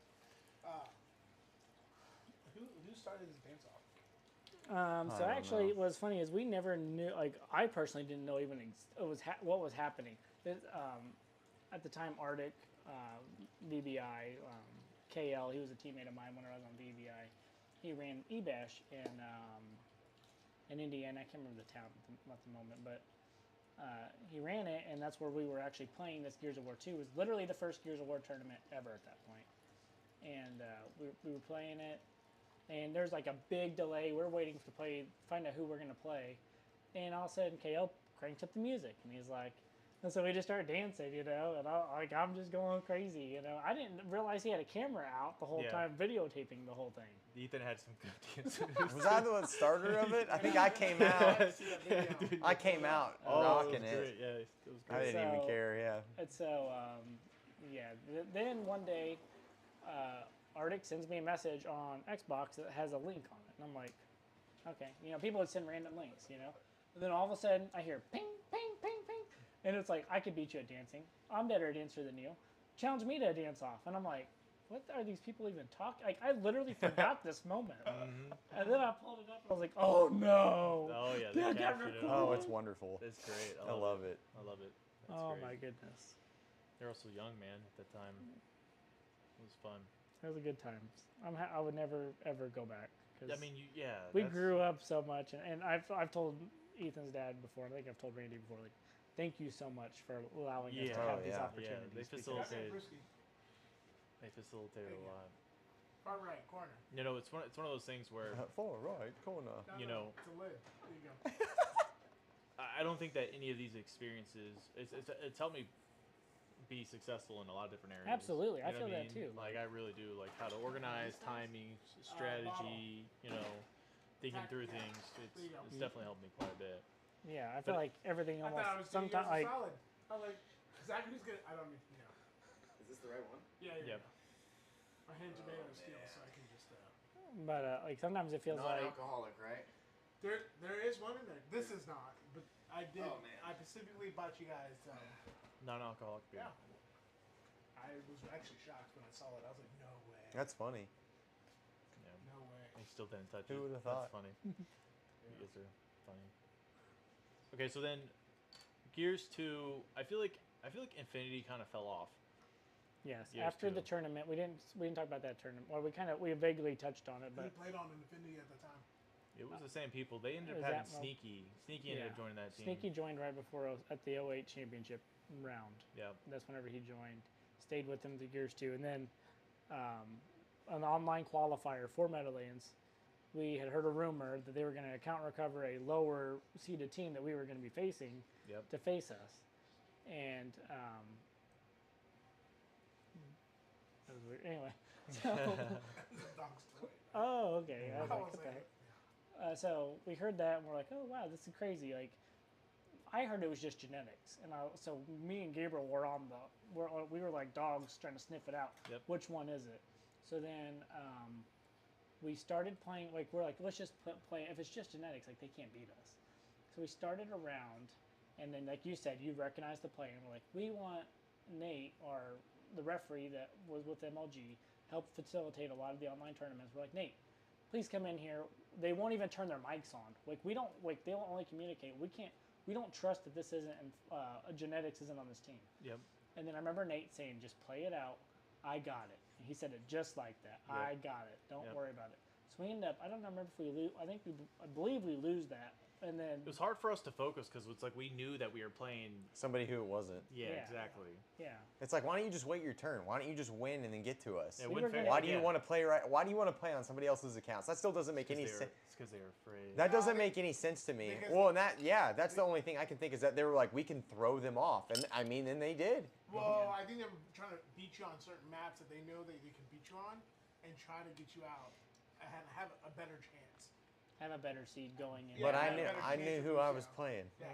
Who started this dance off? So don't actually, know. what's funny is we never knew. Like, I personally didn't know even what was happening. At the time, Arctic, VBI, KL, he was a teammate of mine when I was on VBI. He ran eBash in Indiana. I can't remember the town at the moment, but he ran it, and that's where we were actually playing this Gears of War 2. It was literally the first Gears of War tournament ever at that point. And we were playing it, and there's like a big delay. We're waiting to find out who we're going to play. And all of a sudden, KL cranks up the music, and he's like, and so we just started dancing, and I'm just going crazy, I didn't realize he had a camera out the whole time, videotaping the whole thing. Ethan had some good dances. Was I the starter of it? I think I came out. I came out knocking it. Great. Yeah, it was I great. didn't even care. Yeah. And so, then one day, Arctic sends me a message on Xbox that has a link on it, and I'm like, okay, people would send random links, And then all of a sudden, I hear ping, ping, ping, ping, and it's like, I could beat you at dancing. I'm better at dancer than you. Challenge me to a dance off, and I'm like, what are these people even talking? Like, I literally forgot this moment, and then I pulled it up, and I was like, oh no! Oh yeah, they they captured it. Oh, it's wonderful. It's great. I love it. I love it. That's Oh great. my goodness, They're also young, man. At that time, it was fun. it was a good time. I would never ever go back. 'Cause I mean, we grew up so much, and I've told Ethan's dad before. I think I've told Randy before. Like, thank you so much for allowing us to Yeah. have Oh, these yeah. opportunities. They because- facilitated. They facilitated a lot. Far right corner. It's one of those things where Far right corner. You know- It's a lid. There you go. I don't think that any of these experiences it's helped me be successful in a lot of different areas. Absolutely. I You know feel what that too. Like I really do. Like how to organize, timing, strategy. Thinking through things. There you go. It's definitely helped me quite a bit. Yeah, I feel But- like everything I thought I was almost doing you sometimes guys a like solid. I was like, Zach, who's good? I don't need to know. Is this the right one? Yeah, Yep. My hand tomato is steel, so I can just. but like sometimes it feels like Non-alcoholic, right? There is one in there. This is not, but I did. Oh, man. I specifically bought you guys. Non-alcoholic beer. Yeah. I was actually shocked when I saw it. I was like, no way. That's funny. Yeah. No way. I still didn't touch Who it. would've thought? That's funny. You guys are funny. Okay, so then Gears 2, I feel like Infinity kind of fell off. yes. Years After the too. tournament, we didn't talk about that tournament. Well, we vaguely touched on it, He but played on Infinity at the time. It was the same people. They ended Is up having that- well, Sneaky. Sneaky ended up yeah. joining that team. Sneaky joined right before at the 08 championship round. Yeah. That's whenever he joined. Stayed with them to Gears 2, and then an online qualifier for Meadowlands. We had heard a rumor that they were going to account recover a lower seeded team that we were going to be facing Yep. to face us, and that was weird. Anyway, so Dog's toy. oh okay, I was I like, was okay. like, So we heard that and we're like, oh wow, this is crazy. Like, I heard it was just genetics, and so me and Gabriel were we were like dogs trying to sniff it out. Yep. Which one is it? So then we started playing. Like we're like, let's just play. If it's just genetics, like they can't beat us. So we started a round, and then like you said, you recognized the play, and we're like, we want Nate or the referee that was with MLG help facilitate a lot of the online tournaments. We're like, Nate, please come in here. They won't even turn their mics on. Like we don't like they'll only communicate. We don't trust that this isn't genetics isn't on this team. Yep. And then I remember Nate saying, just play it out. I got it. And he said it just like that. Yep. I got it. Don't Yep. worry about it. So we end up, I don't remember if we lose, I believe we lose that. And then, It was hard for us to focus because it's like we knew that we were playing. Somebody who it wasn't. Yeah, Yeah. exactly. yeah. It's like, why don't you just wait your turn? Why don't you just win and then get to us? Yeah, We win were fair. gonna- Why do you yeah. want to play right? Why do you want to play on somebody else's accounts? That still doesn't make any sense. It's because they were afraid. That No, doesn't they- make any sense to me. because- Well, and that's the only thing I can think is that they were like, we can throw them off, and I mean, and they did. well, I think they were trying to beat you on certain maps that they know that they can beat you on, and try to get you out and have a better chance. Have a better seed going in. Yeah, But I I had a knew better I chance knew of who I losing was out. playing. Yeah.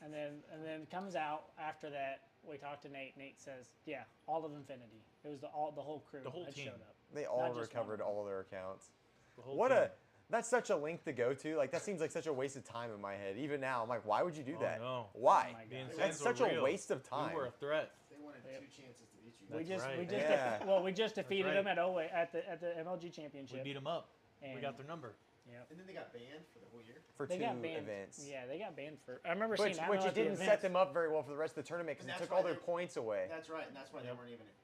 And then it comes out after that, we talked to Nate. Nate says, yeah, all of Infinity. It was the whole crew The whole that team. showed up. They all Not just one recovered of them. all their accounts. The whole What team. that's such a link to go to. Like that seems like such a waste of time in my head. Even now, I'm like, why would you do Oh, that? no. Why? Oh my The God. Insans That's were such a real. waste of time. We were a threat. They wanted Yep. 2 chances to beat you. That's right. We just Yeah. we just defeated right. them at the MLG championship. We beat them up. And We got their number. Yep. And then they got banned for the whole year. for They 2 got banned. events. Yeah, they got banned for. I remember Which, seeing which Atmo it at the didn't set events. them up very well for the rest of the tournament because And it that's took all why their points away. That's right, and that's why Yep.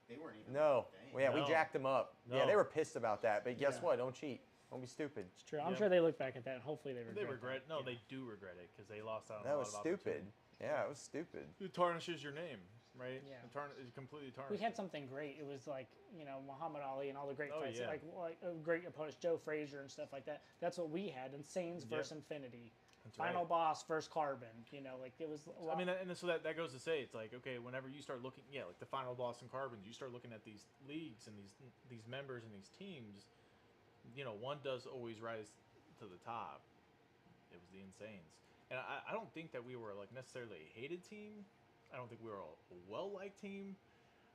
they weren't even. No, banned. yeah, we No. jacked them up. Yeah, No. they were pissed about that. But guess Yeah. what? Don't cheat. Don't be stupid. It's true. I'm Yeah. sure they look back at that and hopefully they regret. They regret. that. No, Yeah. they do regret it because they lost out on That a was lot of stupid. opportunity. Yeah, it was stupid. It tarnishes your name, right? Yeah. It completely tarnishes. We had something great. It was like Muhammad Ali and all the great Oh, fights, yeah. like great opponents, Joe Frazier and stuff like that. That's what we had. Insane's Yep. versus Infinity, That's Final right. Boss versus Carbon. Like it was. I mean, and so that goes to say, it's like, okay, whenever you start looking, like the Final Boss and Carbon, you start looking at these leagues and these members and these teams, one does always rise to the top. It was the Insanes. And I don't think that we were like necessarily a hated team. I don't think we were a well-liked team.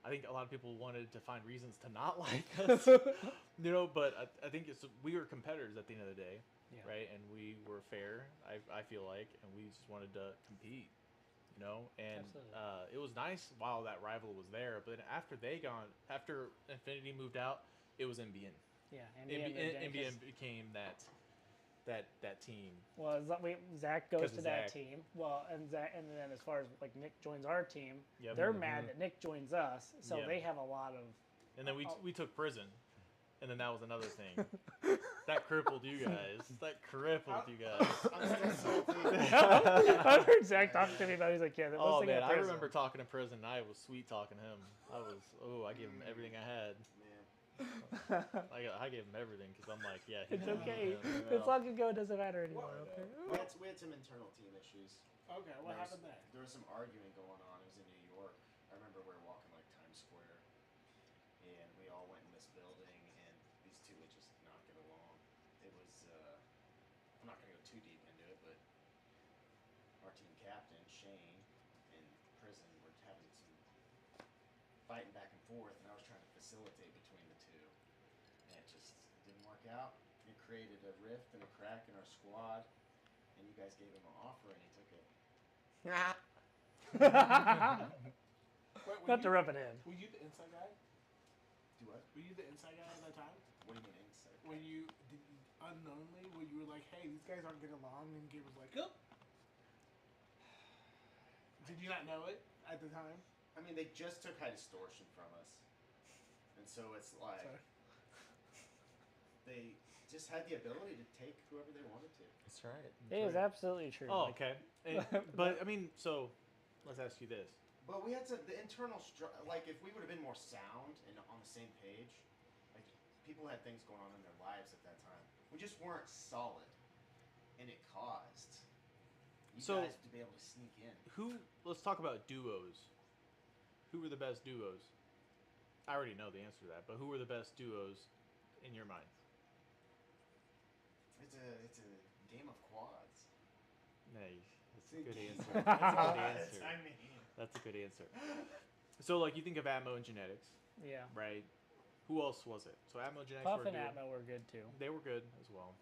I think a lot of people wanted to find reasons to not like us, but I think we were competitors at the end of the day. Yeah. Right, and we were fair. I feel like, and we just wanted to compete, and Absolutely. it was nice while that rival was there. But after after Infinity moved out, it was NBN. Yeah, NBN became that team. Well, Zach goes 'Cause to of that Zach. team. Well, and then as far as like Nick joins our team, Yep. they're Mhm. mad that Nick joins us, so Yeah. they have a lot of. And then we took prison, and then that was another thing. That crippled you guys. That crippled you guys. I'm still salty. I heard Zach talking to me about. It. He's like, yeah, Oh thing man, at I prison. remember talking to prison. And I was sweet talking him. I gave him everything I had. Man. I gave him everything because I'm like, yeah, It's he's okay. Yeah. It's long ago. It doesn't matter anymore. What? Okay. We had some internal team issues. Okay, what happened there? There was some arguing going on. It was in New York. I remember we were walking like Times Square, and we all went in this building, and these two would just not get along. It was I'm not gonna go too deep into it, but our team captain Shane and prison were having some fighting back and forth, and I was trying to facilitate between the two, and it just didn't work out. It created a rift and a crack in our squad, and you guys gave him an offer, and he took it. Wait, Not to rub it in. Were you the inside guy? Do what? Were you the inside guy at that time? What do you mean inside? When you did you, unknowingly, where you were like, "Hey, these guys aren't getting along," and Gabe was like, "Oh." Did you not know it at the time? I mean, they just took high distortion from us, and so it's like Sorry. they just had the ability to take whoever they wanted to. That's right. It is absolutely true. Oh, Like, okay. But I mean, so let's ask you this. But we had the internal like if we would have been more sound and on the same page, like people had things going on in their lives at that time. We just weren't solid, and it caused you So- guys to be able to sneak in. Let's talk about duos. Who were the best duos? I already know the answer to that, but who were the best duos in your mind? It's a game of quads. Nice. That's a It's good game answer. of That's a good quads. answer. I mean, That's a good answer. So, like, you think of Atmo and Genetics, yeah. right? Who else was it? So, Atmo and Genetics Puff were a and duo. Atmo were good too. They were good as well.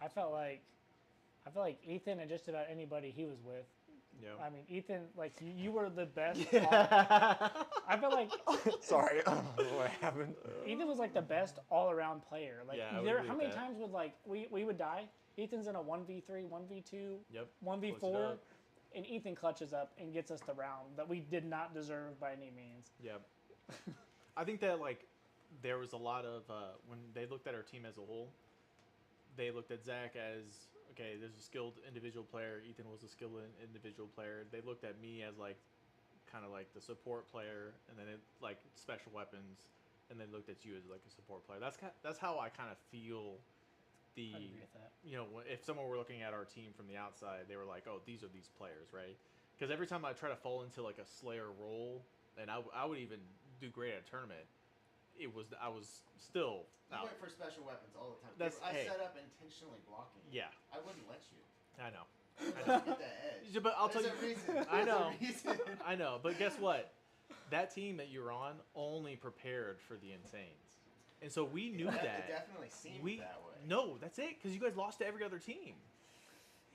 I felt like Ethan and just about anybody he was with. Yeah. I mean, Ethan, like you were the best. Yeah. I felt like Sorry. What happened? Ethan was like the best all-around player. Like, Yeah, I would there, agree how with many that. times would like we would die? Ethan's in a 1v3, 1v2, Yep. 1v4, Clutch it up. and Ethan clutches up and gets us the round that we did not deserve by any means. Yeah. I think that, like, there was a lot of, when they looked at our team as a whole, they looked at Zach as, okay, there's a skilled individual player. Ethan was a skilled individual player. They looked at me as, like, kind of like the support player, and then, like, special weapons, and they looked at you as, like, a support player. That's how I kind of feel I agree with that. if someone were looking at our team from the outside, they were like, oh, these are these players, right? Because every time I try to fall into like a Slayer role, and I would even do great at a tournament, I was still you out. went for special weapons all the time. I Hey. set up intentionally blocking you. Yeah, I wouldn't let you. I know. I know. Get that edge. Yeah, but I'll tell There's you, a reason. I There's know. a reason. I know. But guess what? That team that you're on only prepared for the Insanes, and so we knew It that. definitely seemed that way. No, that's it. Because you guys lost to every other team.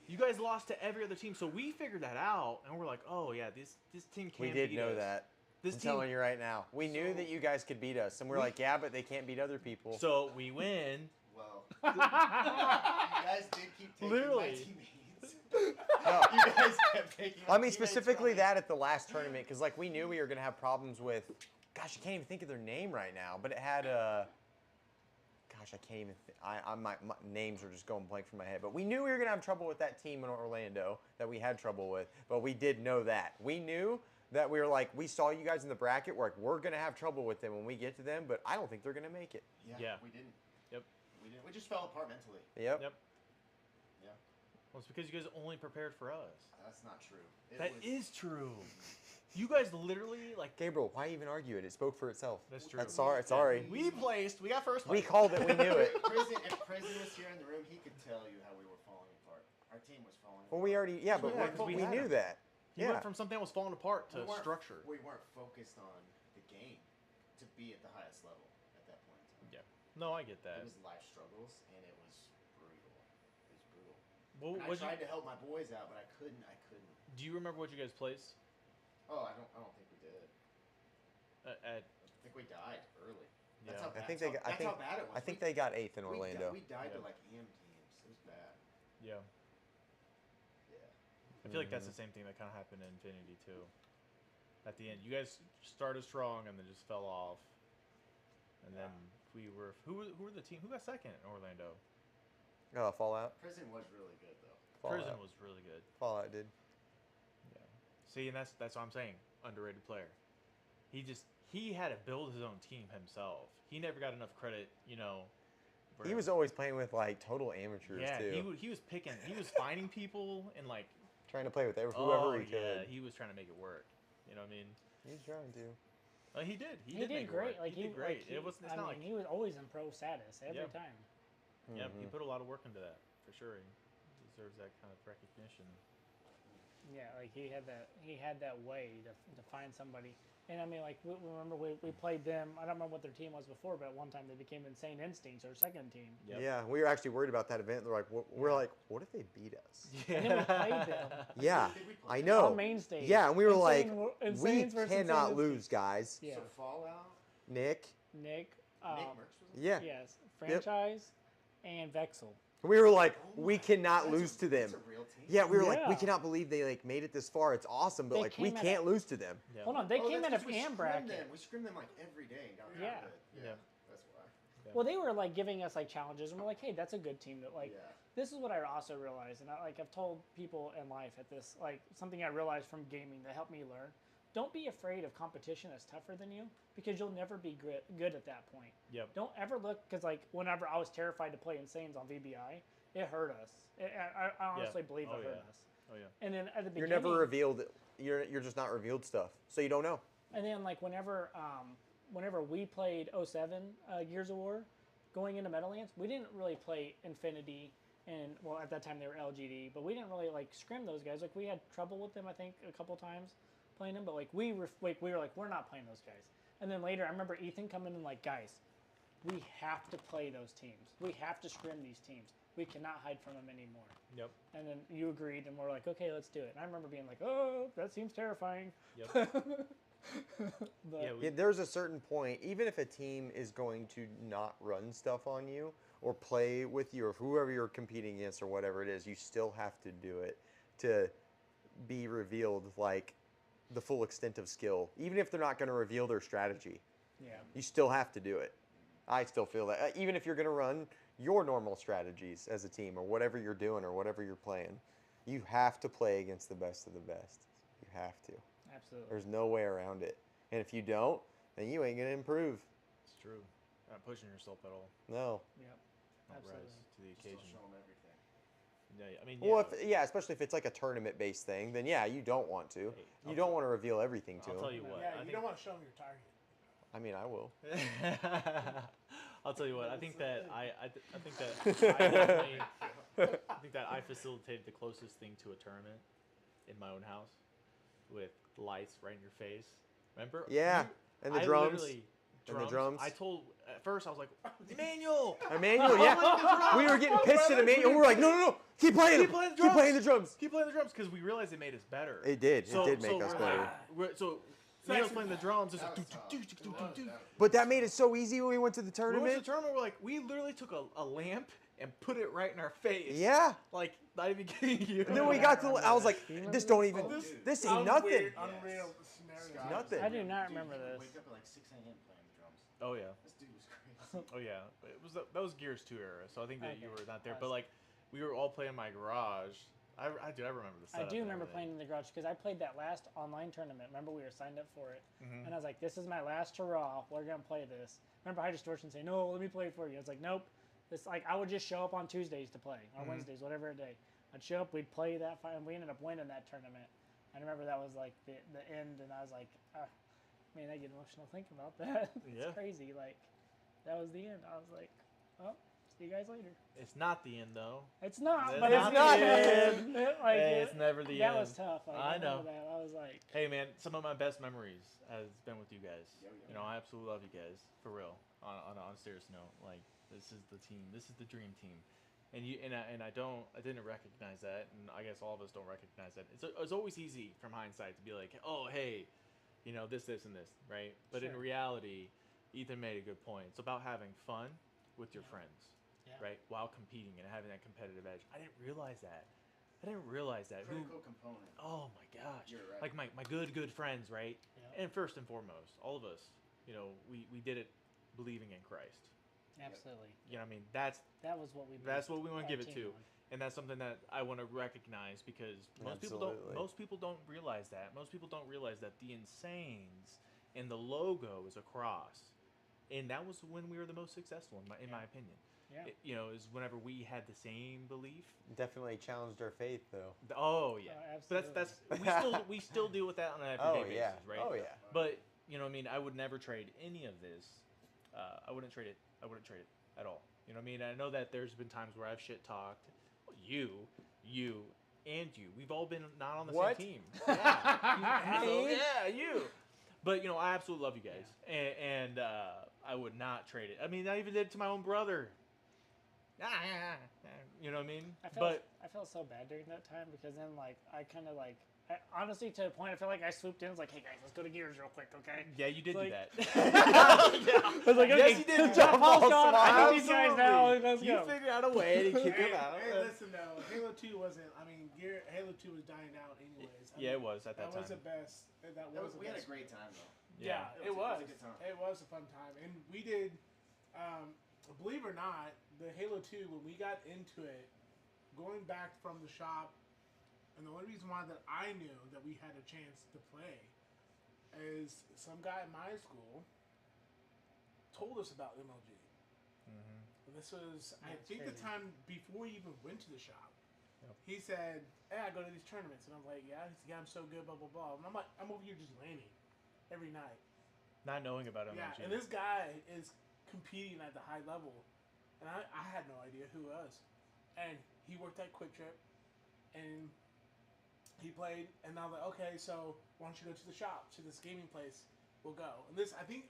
You guys lost to every other team, so we figured that out, and we're like, oh yeah, this team can't. We did beat know us. that. This I'm team. telling you right now. We knew that you guys could beat us, and we're like, yeah, but they can't beat other people. So we win, Well, you guys did keep taking Literally. my teammates. No. You guys kept taking my I mean, teammates specifically from me. that at the last tournament, because like we knew we were gonna have problems with. Gosh, I can't even think of their name right now, but it had a. Gosh, I can't even. My names are just going blank from my head. But we knew we were gonna have trouble with that team in Orlando that we had trouble with. But we did know that. We knew that we were like, we saw you guys in the bracket. We're like, we're gonna have trouble with them when we get to them. But I don't think they're gonna make it. Yeah. We didn't. Yep. We didn't. We just fell apart mentally. Yep. Yep. Yeah. Well, it's because you guys only prepared for us. That's not true. That is true. You guys literally like. Gabriel, why even argue it? It spoke for itself. That's true. That's sorry. Sorry. We placed. We got first. We place. called it. We knew it. If Prison was here in the room, he could tell you how we were falling apart. Our team was falling Well, apart. we already. Yeah, but Yeah, 'cause we we had knew them. that. You Yeah. went from something that was falling apart to structure. We weren't focused on the game to be at the highest level at that point in time. Yeah. No, I get It that. was life struggles, and it was brutal. It was brutal. Well, And I tried to help my boys out, but I couldn't. do you remember what you guys placed? Oh, I don't think we did. At I think we died early. That's Yeah. how I bad, think that's they. how, I that's think. how bad it was. I think they got 8th in Orlando. We died Yeah. to like AM teams. It was bad. yeah. Yeah. I feel like that's the same thing that kind of happened in Infinity too. At the end, you guys started strong and then just fell off, and then we were who were the team who got second in Orlando? Fallout. Prison was really good though. Fallout. Prison was really good. Fallout did. Yeah. See, and that's what I'm saying. Underrated player. He had to build his own team himself. He never got enough credit, you know. He was always playing with like total amateurs yeah. too. He was picking. He was finding people and like Trying to play with whoever he yeah, could. he was trying to make it work. You know what I mean? He's trying to. He did. He He did make did great. It work. Like he did great. Like, It was. It's I not mean, like he was always in pro status every Yeah. time. yeah. He Mhm. put a lot of work into that for sure. He deserves that kind of recognition. Yeah, like he had that way to find somebody. And I mean, like remember we played them. I don't remember what their team was before, but at one time they became Insane Instincts, our second team. Yep. Yeah, we were actually worried about that event. They're like, we're like, what if they beat us? And then we played them Yeah, Did we play I them? know. on main stage. Yeah, and we were like, Insanes we versus cannot Insane lose, guys. Yeah, So Fallout. Nick. Nick. Nick Merckx was in Yeah. Yes, franchise, and Vexel. We were like, Oh we my- cannot that's lose to them. That's a real team. Yeah, we were like, we Yeah. cannot believe they like made it this far. It's awesome, but They like we came at can't a- lose to them. Yeah. Hold on, they came out that's of 'cause we AM scrimmed bracket. them. We scrimmed them like every day and got really Yeah. good. Yeah. Yeah. That's why. Well, they were like giving us like challenges, and we're like, hey, that's a good team. That like, Yeah. this is what I also realized, and I've told people in life at this, like something I realized from gaming that helped me learn. Don't be afraid of competition that's tougher than you, because you'll never be good at that point. Yep. Don't ever look, because like whenever I was terrified to play Insanes on VBI, it hurt us. I honestly believe it Oh, hurt yeah. us. Oh yeah. And then at the You're beginning, never revealed. You're just not revealed stuff, so you don't know. and then like whenever we played 07 Gears of War, going into Meadowlands, we didn't really play Infinity, and well at that time they were LGD, but we didn't really like scrim those guys. Like we had trouble with them, I think, a couple times playing them, but like we were like we're not playing those guys. And then later I remember Ethan coming in like, guys, we have to play those teams. We have to scrim these teams. We cannot hide from them anymore. Yep. And then you agreed, and we're like, okay, let's do it. And I remember being like, oh, that seems terrifying. Yep. But Yeah. Yeah, there's a certain point, even if a team is going to not run stuff on you or play with you or whoever you're competing against or whatever it is, you still have to do it to be revealed like the full extent of skill. Even if they're not going to reveal their strategy, yeah. you still have to do it. I still feel that. Even if you're going to run your normal strategies as a team or whatever you're doing or whatever you're playing, you have to play against the best of the best. You have to. Absolutely. There's no way around it. And if you don't, then you ain't going to improve. It's true. Not pushing yourself at all. No. Yep. Not rise Absolutely. to the Still occasion. show them everything. Yeah. I mean. Well, Yeah. especially if it's like a tournament-based thing, then yeah, you don't want to. Hey, You I'll don't want to reveal everything to I'll them. tell you what. Yeah, I you think, don't want to show them your target. I mean, I will. I'll tell you what. I think that I think that I definitely, I think that I facilitated the closest thing to a tournament in my own house with lights right in your face. Remember? Yeah, and the I drums. literally- And the drums. I told at first I was like, Emmanuel. Emmanuel, yeah. We were getting pissed at Emmanuel. We were like, no. Keep playing Keep them. playing the Keep playing the drums. drums. Keep playing the drums because we realized it made us better. It did. So- It did make so us we're better. like- so Neil's playing the drums. It's That like, was tough. do. But that made it so easy when we went to the When we went to tournament. the tournament, we literally took a lamp and put it right in our face. Yeah. Like, not even kidding you. And then we got to. I was like, Do you remember this don't this? even. Oh, dude. This ain't nothing. Weird, unreal scenario. Nothing. I do not Dude, remember he would this. Wake up at like 6 a.m. playing the drums. Oh, yeah. This dude was crazy. Oh, yeah. That was Gears 2 era, so I think that you Okay. were not there. I But, like, we were all playing in my garage. I remember the I setup do and remember everything. playing in the garage because I played that last online tournament. Remember, we were signed up for it, Mhm. and I was like, "This is my last hurrah. We're gonna play this." Remember, High Distortion saying, "No, let me play it for you." I was like, "Nope." It's like I would just show up on Tuesdays to play or Mhm. Wednesdays, whatever day. I'd show up, we'd play that fight, and we ended up winning that tournament. I remember that was like the end, and I was like, man, I get emotional thinking about that. It's Yeah. crazy. Like that was the end. I was like, "Oh, see you guys later." It's not the end, though. It's not, It's but not it's the not. end. Like, Hey, it's never the that end. was tough. Like, I know. remember that. I was like, Hey, man, some of my best memories has been with you guys. Yo, yo. You know, I absolutely love you guys, for real. On a serious note, like, this is the team. This is the dream team. And I didn't recognize that, and I guess all of us don't recognize that. It's always easy from hindsight to be like, oh, hey, you know, this, and this, right? But in Sure. reality, Ethan made a good point. It's about having fun with your Yeah. friends, Yeah. right? While competing and having that competitive edge. I didn't realize that. Who? Critical component. Oh my gosh! You're right. Like my good friends, right? Yeah. And first and foremost, all of us, you know, we did it believing in Christ. Absolutely. You know, what I mean, that's That was what we. That's what based we wanna our give it team to. on. and that's something that I want to recognize because Absolutely. most people don't realize that. Most people don't realize that the Insanes and the logo is a cross, and that was when we were the most successful, in my opinion. Yeah. You know, is whenever we had the same belief. Definitely challenged our faith, though. Oh yeah, but that's we still deal with that on an everyday Oh basis, yeah. right? Oh yeah. But you know, what I mean, I would never trade any of this. I wouldn't trade it. I wouldn't trade it at all. You know what I mean? I know that there's been times where I've shit talked you, and you. We've all been not on the What? same team. Yeah, you asshole. Me? Yeah, you. But you know, I absolutely love you guys, and I would not trade it. I mean, I even did it to my own brother. You know what I mean? I felt so bad during that time because then I kind of honestly to a point I felt like I swooped in. It's like, hey guys, let's go to Gears real quick, okay? Yeah, you did do Like- that. I was like, okay, Yes, you did. John Paul's gone. I Absolutely. need these guys now. Let's You go. figured out a way to kick Hey, him out. hey, listen though, Halo 2 wasn't. I mean, Halo 2 was dying out anyways. I Yeah, it mean, was at that was time. the best. We had a best. great time though. Yeah, It it was was. a good time. It was a fun time, and we did. Believe it or not, the Halo 2 when we got into it, going back from the shop, and the only reason why that I knew that we had a chance to play is some guy in my school told us about MLG. Mm-hmm. And this was, I That's think, the crazy. time before we even went to the shop. Yep. He said, "Hey, I go to these tournaments," and I'm like, "Yeah." He's like, "Yeah, I'm so good, blah blah blah." And I'm like, "I'm over here just landing every night." Not knowing about Yeah, MLG. and this guy is competing at the high level, and I had no idea who he was. And he worked at Quick Trip, and he played, and I was like, okay, so why don't you go to the shop, to this gaming place? We'll go. And this, I think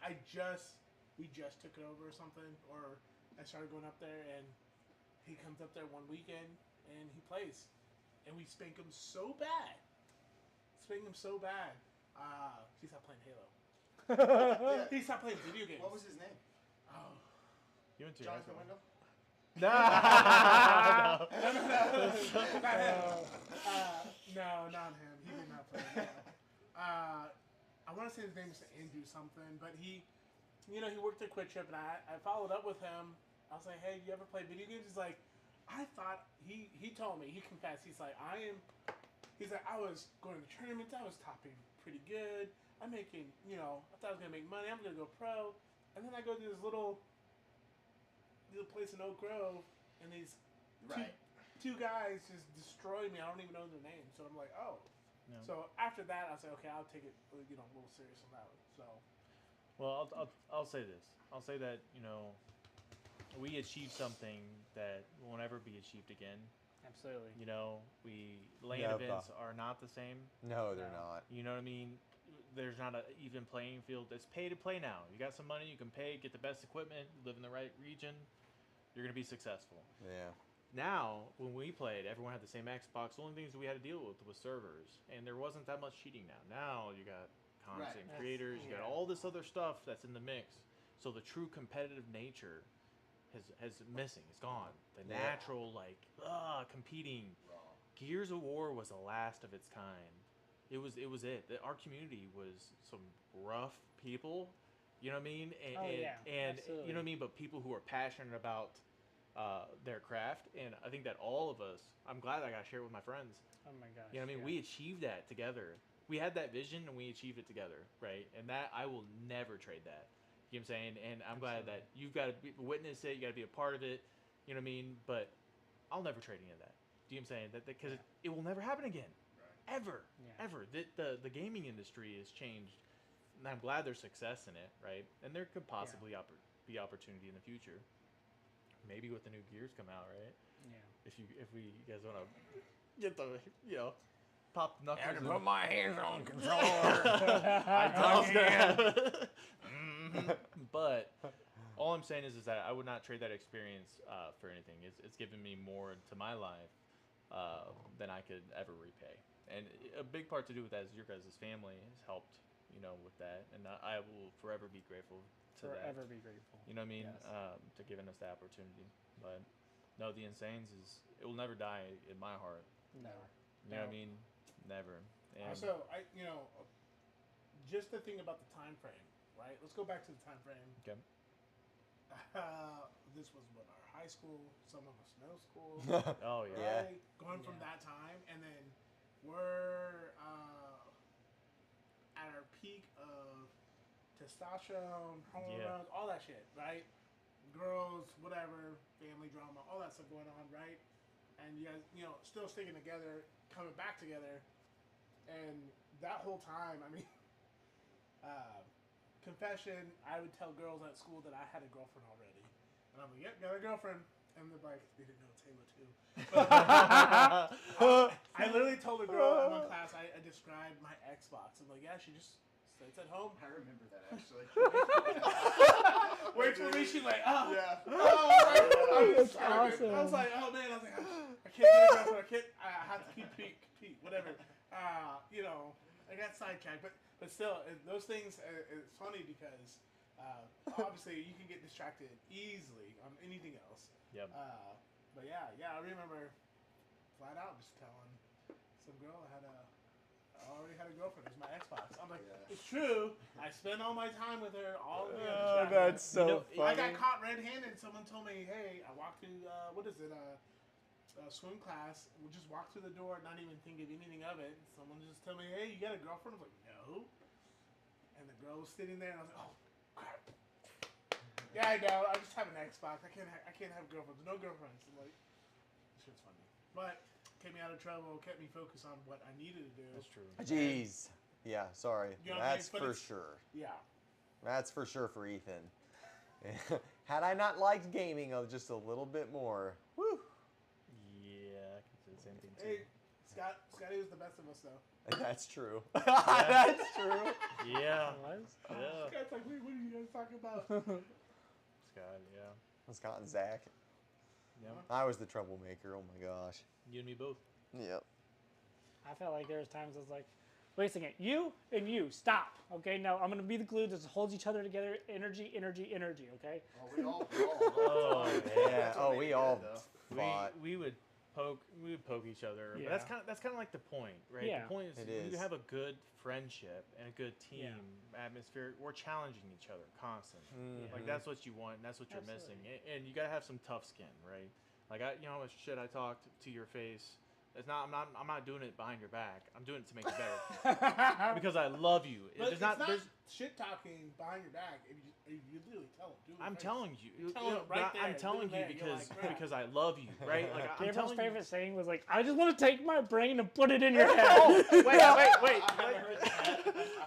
we just took it over or something, or I started going up there, and he comes up there one weekend, and he plays, and we spank him so bad. He stopped playing Halo. He stopped playing video games. What was his name? Oh. You went to your high Jonathan school. Wendell? No, not him. He did not play Halo. I want to say his name is Andrew something, but he worked at Quick Trip, and I followed up with him. I was like, hey, you ever play video games? He's like, I thought, he told me, he confessed, he's like, I was going to tournaments, I was topping pretty good, I'm making, I thought I was going to make money, I'm going to go pro, and then I go to this little place in Oak Grove, and these Right. two guys just destroy me. I don't even know their names. So I'm like, oh. Yeah. So after that, I was like, okay, I'll take it, a little serious on that one. So Well, I'll say this. I'll say that we achieved something that will never be achieved again. Absolutely. Lane Never. events are not the same. No, they're No. not. You know what I mean? There's not an even playing field. It's pay to play now. You got some money, you can pay, get the best equipment, live in the right region. You're gonna be successful. Yeah. Now, when we played, everyone had the same Xbox. The only things we had to deal with was servers, and there wasn't that much cheating now. Now you got content Right. creators, you got Yeah. all this other stuff that's in the mix. So the true competitive nature has missing. It's gone. The Yeah. natural competing. Raw. Gears of War was the last of its kind. It was it. Our community was some rough people, you know what I mean? And, Oh, yeah, and absolutely. you know what I mean? But people who are passionate about their craft, and I think that all of us, I'm glad I got to share it with my friends. Oh my gosh. You know what I mean? yeah. We achieved that together. We had that vision and we achieved it together, right? And that I will never trade that. You know what I'm saying? And I'm glad that you've got to witness it. You got to be a part of it. You know what I mean? But I'll never trade any of that. Do you know what I'm saying? That because it will never happen again, Right. ever, Yeah. ever. The gaming industry has changed, and I'm glad there's success in it, right? And there could possibly be opportunity in the future. Maybe with the new Gears come out, right? Yeah. If you guys want to get the pop the knuckles. I had to in. put my hands on the controller. But all I'm saying is that I would not trade that experience for anything. It's given me more to my life than I could ever repay. And a big part to do with that is your guys' family has helped, with that. And I will forever be grateful to Forever that. be grateful. You know what I mean? Yes. To giving us that opportunity. But no, the NSAN3'z it will never die in my heart. No. You know what I mean? Never. And Also, just the thing about the time frame, right? Let's go back to the time frame. okay. This was what our high school, some of us middle school, Oh yeah. Yeah. right? Going from Yeah. that time, and then we're at our peak of testosterone, hormones, all that shit, right? Girls, whatever, family drama, all that stuff going on, right? And you guys, still sticking together, coming back together, and that whole time, I mean, confession, I would tell girls at school that I had a girlfriend already, and I'm like, "Yep, got a girlfriend," and they're like, "They didn't know it's Halo 2." I literally told a girl in one class, I described my Xbox. I'm like, "Yeah, she just sits at home." I remember that actually. Wait till me, she like, "Oh, Yeah. That's awesome. I was like, "Oh man," I was like, "I can't get a girlfriend. I have to keep compete, whatever." I got sidetracked, but still, those things. It's funny because obviously you can get distracted easily on anything else. Yep. But yeah, I remember flat out just telling some girl I already had a girlfriend. It was my Xbox. I'm like, Yeah. it's true. I spend all my time with her. All of Oh, that's so I funny. got caught red-handed. Someone told me, "Hey, I walked through swim class. We just walked through the door, not even think of anything of it. Someone just told me, 'Hey, you got a girlfriend?' I was like, 'No.' And the girl was sitting there, and I was like, 'Oh, crap.' Yeah, I know. I just have an Xbox. I can't have girlfriends. No girlfriends." I'm like, this shit's funny, but kept me out of trouble. Kept me focused on what I needed to do. That's true. Jeez. Yeah, sorry. You know what I mean? That's But for it's- sure. Yeah. That's for sure for Ethan. Had I not liked gaming just a little bit more, whew, Yeah, I can say the same thing too. Hey, Scotty was the best of us, though. that's true. That's true. Yeah. Was? Yeah. Scott's like, "Wait, what are you guys talking about?" Scott, yeah. Scott and Zach. Yep. I was the troublemaker. Oh my gosh. You and me both. Yep. I felt like there was times I was like, wait a second, you and you, stop. Okay, now I'm gonna be the glue that holds each other together. Energy, okay? Oh, we all Oh, Yeah. That's what Oh, made we it all good, though. fought. We would poke each other. Yeah. But that's kind of like the point, right? Yeah. The point is It you is. have a good friendship and a good team atmosphere. We're challenging each other constantly. Mhm. Like that's what you want, and that's what you're Absolutely. missing. And you gotta have some tough skin, right? Like how much shit I talked to your face. It's not. I'm not doing it behind your back. I'm doing it to make it better because I love you. But There's it's not. not There's. shit talking behind your back. If you literally tell it. Do it I'm right. telling you. Tell it but right I'm there, telling do it you there. You're because like, "Crap." because I love you, right? Like I'm Gabriel's telling favorite you. saying was like, I just want to take my brain and put it in your head. Oh, wait.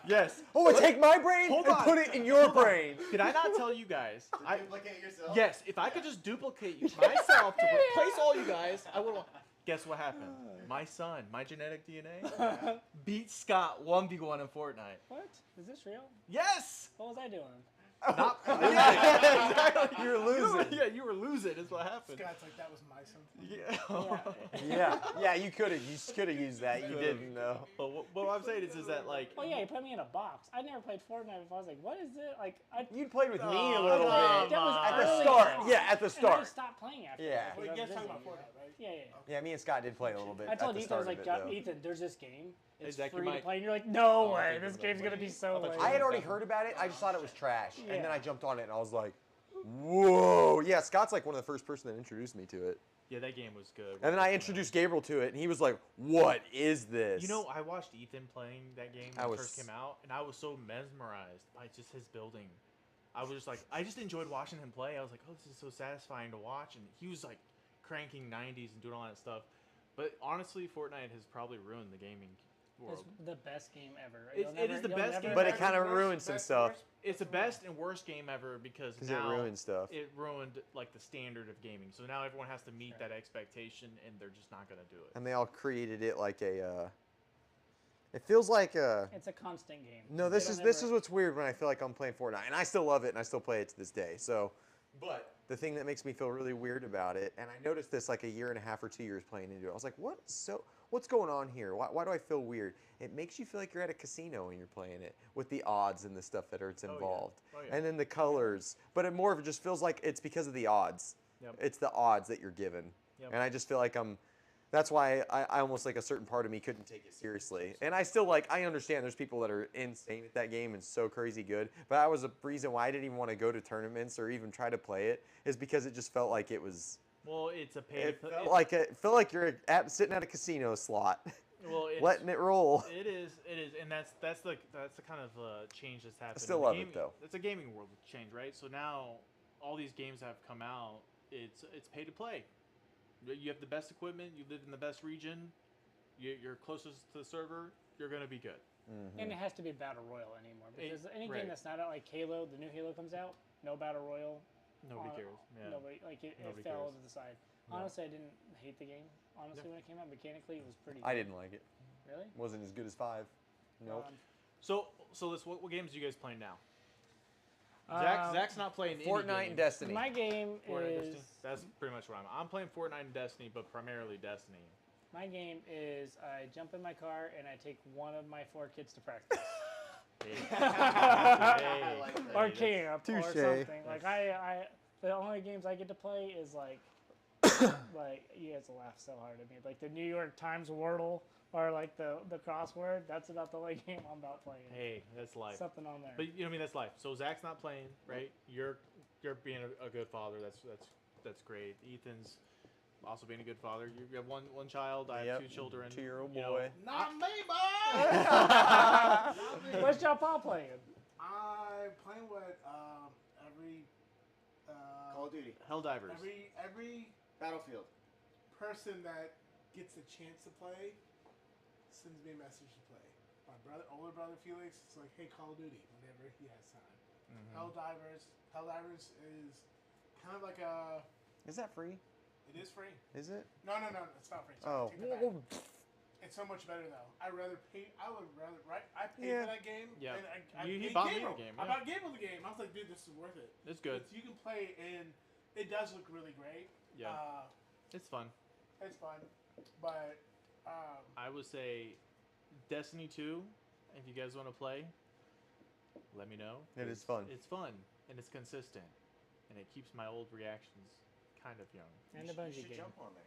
Yes. Oh, take my brain Hold and on. put it in your brain. Did I not tell you guys? To duplicate yourself? Yes. If I could just duplicate myself to replace all you guys, I would. Guess what happened? My son, my genetic DNA, beat Scott 1v1 in Fortnite. What? Is this real? Yes. What was I doing? Not Yeah, exactly. You were losing. Yeah, you were losing. Is what happened. Scott's like, that was my son. Yeah. Yeah, you could have used that. You didn't know. But what I'm saying is that like. Oh yeah, he put me in a box. I never played Fortnite before. I was like, what is it? Like You played with me a Oh, little come bit that was at the early start. on. Yeah, at the And I start. just stopped playing after. Yeah. that Well, because you I was guys talking about busy, Fortnite, right? Yeah, yeah. Yeah, me and Scott did play a little bit. I told at the Ethan, I start was like, of it, though. Ethan, there's this game. It's Zach, you free to might- play. And you're like, no Oh, I way, think this it's game's about gonna be free. so I thought lame. you I had already heard about it. I just thought it was trash, and then Yeah. I jumped on it and I was like, "Whoa!" Yeah, Scott's like one of the first person that introduced me to it, Yeah, that game was good. and then I introduced Gabriel to it, and he was like, "What is this?" You know, I watched Ethan playing that game I when it was- first came out, and I was so mesmerized by just his building. I was just like, I just enjoyed watching him play. I was like, oh, this is so satisfying to watch. And he was like cranking 90s and doing all that stuff. But honestly, Fortnite has probably ruined the gaming world. It's the best game ever. It is the best game But it ever. kind of ruined some stuff It's the best and worst game ever because because now it ruined stuff. it ruined like the standard of gaming. So now everyone has to meet that expectation, and they're just not gonna do it. And they all created it like a. It feels like a. It's a constant game. No, They this don't is ever- what's weird when I feel like I'm playing Fortnite, and I still love it, and I still play it to this day. So, but the thing that makes me feel really weird about it, and I noticed this like a year and a half or 2 years playing into it, I was like, what's going on here? Why do I feel weird? It makes you feel like you're at a casino when you're playing it with the odds and the stuff that are yeah. involved, Oh, yeah. and then the colors. But it more of it just feels like it's because of the odds. Yep. It's the odds that you're given, Yep. and I just feel like I'm. That's why I almost like a certain part of me couldn't take it seriously. And I still like, I understand there's people that are insane at that game and so crazy good. But that was a reason why I didn't even want to go to tournaments or even try to play it, is because it just felt like it was, Well, it's a pay. it felt like you're sitting at a casino slot, well, it's, letting it roll. It is, and that's the kind of change that's happened. still in the love it, gaming- though. It's a gaming world change, right? So now all these games that have come out, it's pay to play. You have the best equipment. You live in the best region. You're closest to the server. You're gonna be good. And it has to be battle royal anymore because any right. game that's not out, like Halo, the new Halo comes out, no battle royal. Nobody Uh, cares. Yeah. Nobody like it Nobody fell cares. over the side. Yeah. Honestly, I didn't hate the game. Honestly, when it came out, mechanically, it was pretty. I didn't like it. Really? Wasn't as good as 5. Nope. So what games are you guys playing now? Um, Zach's not playing any Fortnite and games. Destiny. My game Fortnite and is Destiny. That's pretty much what I'm playing Fortnite and Destiny, but primarily Destiny. my game is I jump in my car and I take one of my 4 kids to practice. Hey. like that. Or camp or Touche. something. Like I the only games I get to play is like like you guys will laugh so hard at me. Like the New York Times Wordle or like the crossword. That's about the only game I'm about playing. Hey, that's life. Something on there. But you know what I mean, that's life. So Zach's not playing, right? You're being a good father. That's great. Ethan's also being a good father. You have one child. I have 2 children. 2-year-old you know. boy. Not me, boy! What's y'all pa playing? I'm playing with every Call of Duty. Helldivers. every Battlefield. person that gets a chance to play sends me a message to play. My older brother Felix is like, "Hey, Call of Duty," whenever he has time. Helldivers is kind of like a. Is that free? It is free. Is it? No, it's not free. Oh. Take that back. It's so much better though. I would rather pay Yeah. for that game. Yeah. And I He paid bought me Gabriel. the game, I yeah. bought Gabriel the game. I was like, dude, this is worth it. It's good. You can play, and it does look really great. Yeah. It's fun. It's fun, but I would say Destiny 2, if you guys want to play, let me know. It is fun. It's fun, and it's consistent, and it keeps my old reactions kind of young. And the You Bungie should game. jump on there.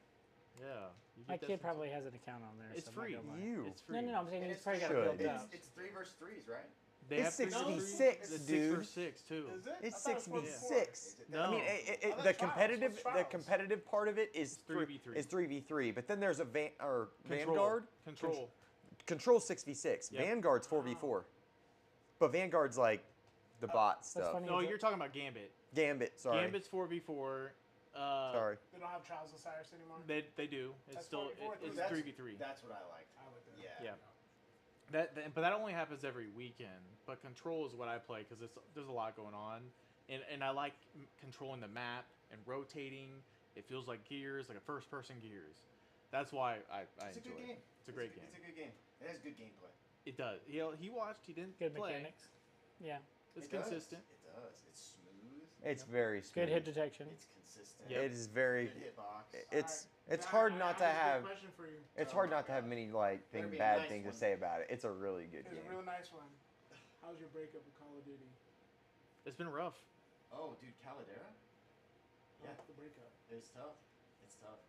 Yeah. you My get kid Destiny probably has an account on there. It's so I'm not free. gonna lie. You. 2. It's free. No, I'm saying And he's probably got to should. build up. It's 3 versus 3s, right? They It's have 66, It's dude. 6 versus 6 too. is it? It's I thought it was 6v6. No. I mean, Oh, the that's competitive trials. That's the competitive part of it is 3v3. Is 3v3, but then there's a Control. Vanguard. Control. Control 6v6. Yep. Vanguard's 4v4. But Vanguard's like the bot stuff. funny. No, Is it- you're talking about Gambit. Gambit, sorry. Gambit's 4v4. Sorry. They don't have Trials of Cyrus anymore. They do. It's That's still 4v4, it's That's- 3v3. That's what I liked. I like that. Yeah. Yeah. But that only happens every weekend. But Control is what I play because there's a lot going on, and I like controlling the map and rotating. It feels like Gears, like a first-person Gears. That's why I It's a enjoy good it. game. It's a great game. It's a good game. It has good gameplay. It does. He watched. He didn't Good play. mechanics. Yeah. It's It does. consistent. It does. It's very smooth. Good hit detection. It's consistent. Yep. It is very. Good hitbox. It's Zach, hard I not to a good have. question for you. It's Oh hard my not to have God. many Better be a bad nice things one. to say about it. It's a really good It's a game. real nice one. How was your breakup with Call of Duty? It's been rough. Oh, dude, Caldera? Yeah. The breakup. It's tough. It's tough.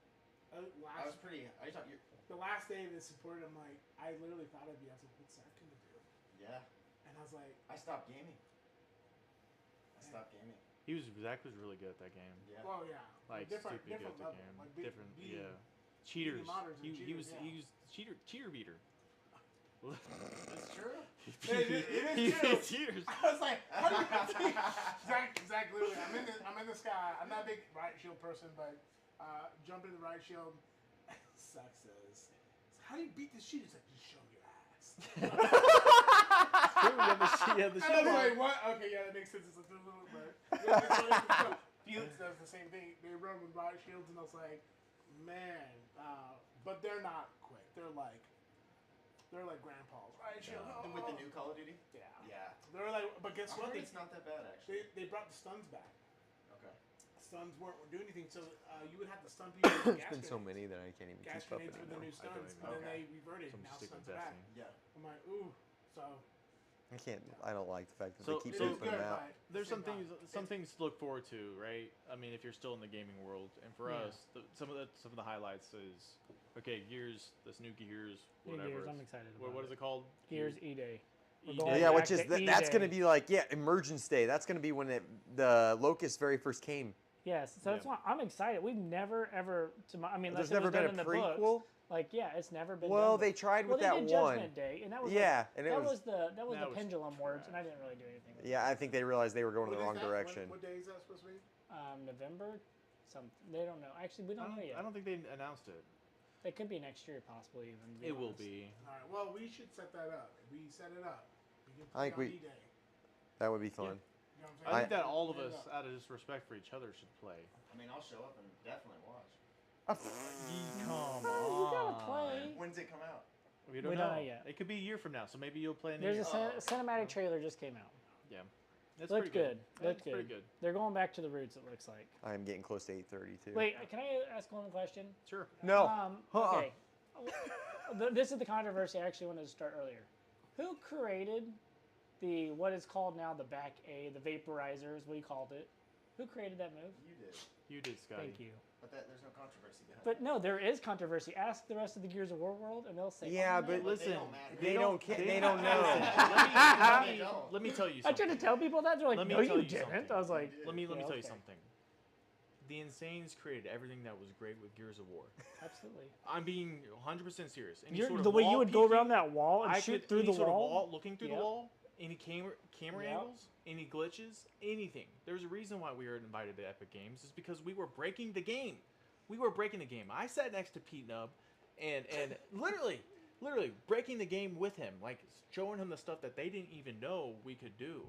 I Last, was pretty. I thought you're. the last day of the support, I'm like, I literally thought of you. I was like, what's Zach gonna do? Yeah. And I was like, I stopped gaming. Zach was really good at that game. Yeah. well, yeah, Like different stupid good at level. the game. Like Different, beating- yeah. Cheaters. modders and He cheaters, was yeah. he was cheater beater. It's true. It He is true. beat cheaters. I was like, how do you Zach, literally, I'm in this guy. I'm not a big riot shield person, but jump into the riot shield. Zach says, how do you beat this cheat? It's like, just show your ass. Yeah, the And I was like, what? Okay, yeah, that makes sense. It's like a little bit. Felix does the same thing. They run with riot shields, and I was like, man. But they're not quick. They're like grandpa's riot shield. And with the new Call of Duty? Yeah. Yeah. They're like, but guess I what? heard it's not that bad actually. They brought the stuns back. Okay. Stuns weren't doing anything, so you would have to stun people with There's gas been so grenades. many that I can't even Gas keep up grenades with the anymore. new I don't stuns, even and then know. they reverted. So I'm Now just sticking stuns with are back. Destiny. Yeah. I'm like, ooh. So I can't. I don't like the fact that So- they keep it is so- putting good, them out. but There's some same things time. to look forward to, right? I mean, if you're still in the gaming world, and for Yeah. us, some of the highlights is okay. Gears, this new Gears, New whatever. Gears, it's- I'm excited about what is it called? Gears E-Day. We're E-Day. going Oh, yeah, back which is to that's going to E-Day. be like Emergence Day. That's going to be when the Locust very first came. Yes, so that's Yeah. why I'm excited. We've never ever, unless There's it never was done been in a the books. prequel. Like, yeah, it's never been. Well, done they tried well, with they that did one. Judgment Day, and that was Yeah, like, and it that was- was the that was pendulum words, and I trash. didn't really do anything with Yeah, I think they realized they were going in the What wrong is that? direction. What day is that supposed to be? it. November, something. They don't know. Actually, we don't know yet. I don't think they announced it. It could be next year, possibly even. to be It will honest. be. All right. Well, we should set that up. We set it up. We can I think play on we- D-Day. That would be fun. You know what I'm I saying? think that all of Set it us, up. out of just respect for each other, should play. I mean, I'll show up and definitely watch. Come Oh, you gotta play. When's it come out? We don't We know. don't know yet. It could be a year from now, so maybe you'll play in a There's year. a cinematic trailer just came out. Yeah. It's Looked pretty good. Yeah, Looked it's pretty good. good. They're going back to the roots. It looks like. I am getting close to 8:30 too. Wait, can I ask one question? Sure. No. Uh-uh. Okay. This is the controversy I actually wanted to start earlier. Who created the what is called now the back A, the vaporizer is what you called it? Who created that move? You did. You did, Scotty. Thank you. But there's no controversy behind But it. no, there is controversy. Ask the rest of the Gears of War world, and they'll say, Yeah, "Oh, but no." listen, They don't care. They don't know. Let me tell you I something. tried to tell people that. They're like, Let me "No, tell you you didn't." something. I was like, Let me Yeah, tell you okay. something. The Insanes created everything that was great with Gears of War. "Absolutely." I'm being 100% serious. Any You're, sort of the way you wall would go peeking, around that wall and I shoot could, through any the sort of wall. looking through Yep. the wall, any camera Yep. angles, any glitches, anything. There's a reason why we were invited to Epic Games. Is because we were breaking the game. We were breaking the game. I sat next to Pete Nub, and literally breaking the game with him, like showing him the stuff that they didn't even know we could do.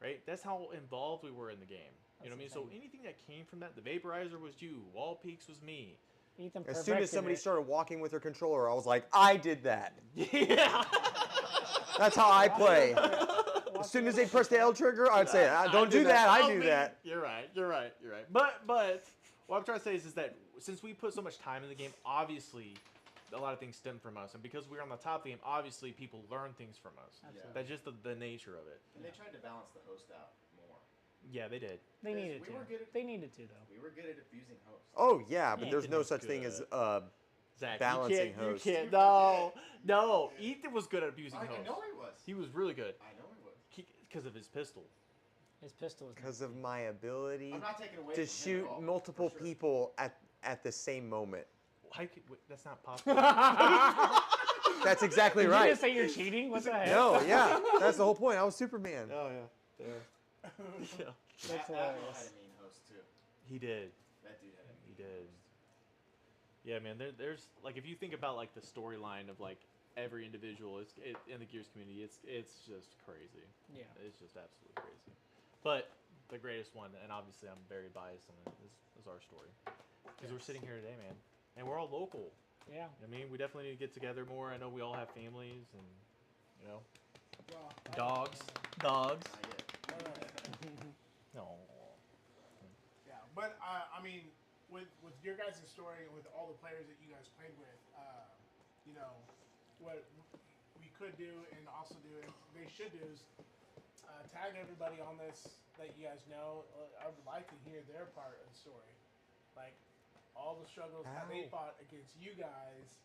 Right? That's how involved we were in the game. You know what I mean? That's So insane. anything that came from that, the vaporizer was you, wall peaks was me. Ethan As soon as perfected somebody it. started walking with their controller, I was like, I did that. Yeah. That's how I play. Walk As soon through as they it. press the L trigger, I'd say, don't do that. I do that. You're right. You're right. You're right. But what I'm trying to say is that since we put so much time in the game, obviously a lot of things stem from us, and because we're on the top of the game, obviously people learn things from us. Absolutely. That's just the nature of it. And they tried to balance the host out more. Yeah, they did. They Because needed we to. were good at- They needed to though. We were good at abusing hosts. Oh, yeah, but Yeah, there's Ethan no was such thing good. as Zach, balancing you hosts. can't. No. Ethan was good at abusing I hosts. know he was. He was really good I know he was. because of his pistol. His pistol was. because of my ability I'm not taking away to from him shoot at all, multiple for sure. people at the same moment. That's not possible. That's exactly Did you right. just say you're cheating? What the heck? No, yeah, that's the whole point. I was Superman. Oh yeah. Yeah. That's Admiral hilarious. had a mean host too. He did. That dude had a He mean did. Yeah, man. There's like if you think about like the storyline of like every individual, in the Gears community, it's just crazy. Yeah. It's just absolutely crazy. But the greatest one, and obviously I'm very biased on it, is our story because we're sitting here today, man, and we're all local. Yeah. I mean, we definitely need to get together more. I know we all have families and Well, dogs. Not yet. No. I mean, with your guys' story and with all the players that you guys played with, you know, what we could do and also do, and they should do, is tag everybody on this that you guys know. I would like to hear their part of the story, like all the struggles that they fought against you guys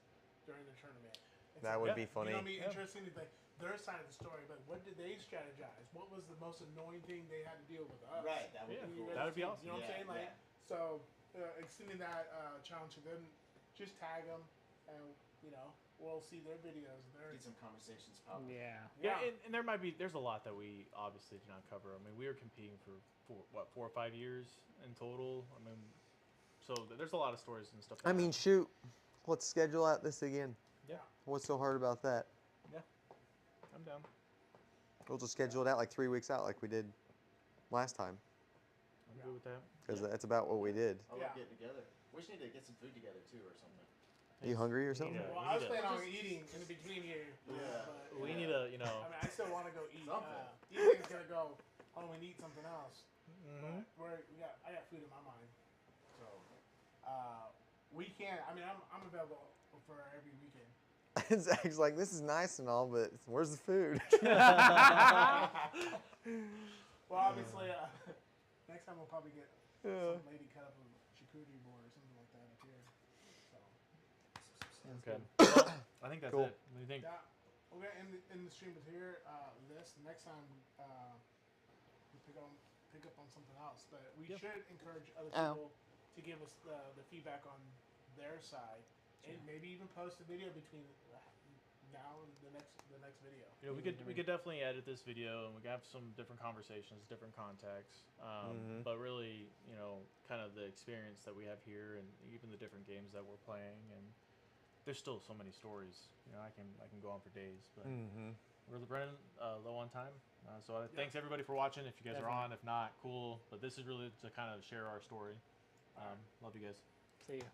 during the tournament. That would be funny. You know, it'd be interesting to like their side of the story. But what did they strategize? What was the most annoying thing they had to deal with us? Right, that would be cool. That would be awesome. You know what I'm saying? Like, so extending that challenge to them, just tag them, and you know, we'll see their videos. Get some conversations popping. Yeah, and there's a lot that we obviously did not cover. I mean, we were competing for 4 or 5 years in total. I mean, so there's a lot of stories and stuff. I mean, shoot, let's schedule out this again. Yeah. What's so hard about that? Yeah, I'm down. We'll just schedule it out like 3 weeks out, like we did last time, I'm good with that. because that's about what we did. I love getting together. We just need to get some food together too, or something. Are you hungry or something? Yeah. Well, I was planning on eating in the between here. Yeah. But, We need a, I mean, I still want to go eat. Something. Ethan's gonna go home and eat something else. Mhm. But I got food in my mind, so we can. I mean, I'm available for every weekend. Zach's like, this is nice and all, but where's the food? Well, obviously, next time we'll probably get some lady cut up a charcuterie board or something like that up here. So. Okay. Well, I think that's Cool. it. What do you think? Yeah, we're gonna end the stream with here. This next time we pick up on something else, but we should encourage other people to give us the feedback on their side, and maybe even post a video between now and the next video. You know, we could definitely edit this video, and we could have some different conversations, different contexts. But really, you know, kind of the experience that we have here, and even the different games that we're playing, and there's still so many stories. You know, I can go on for days, but we're running low on time. So thanks everybody for watching. If you guys are on, if not, cool. But this is really to kind of share our story. Love you guys. See ya.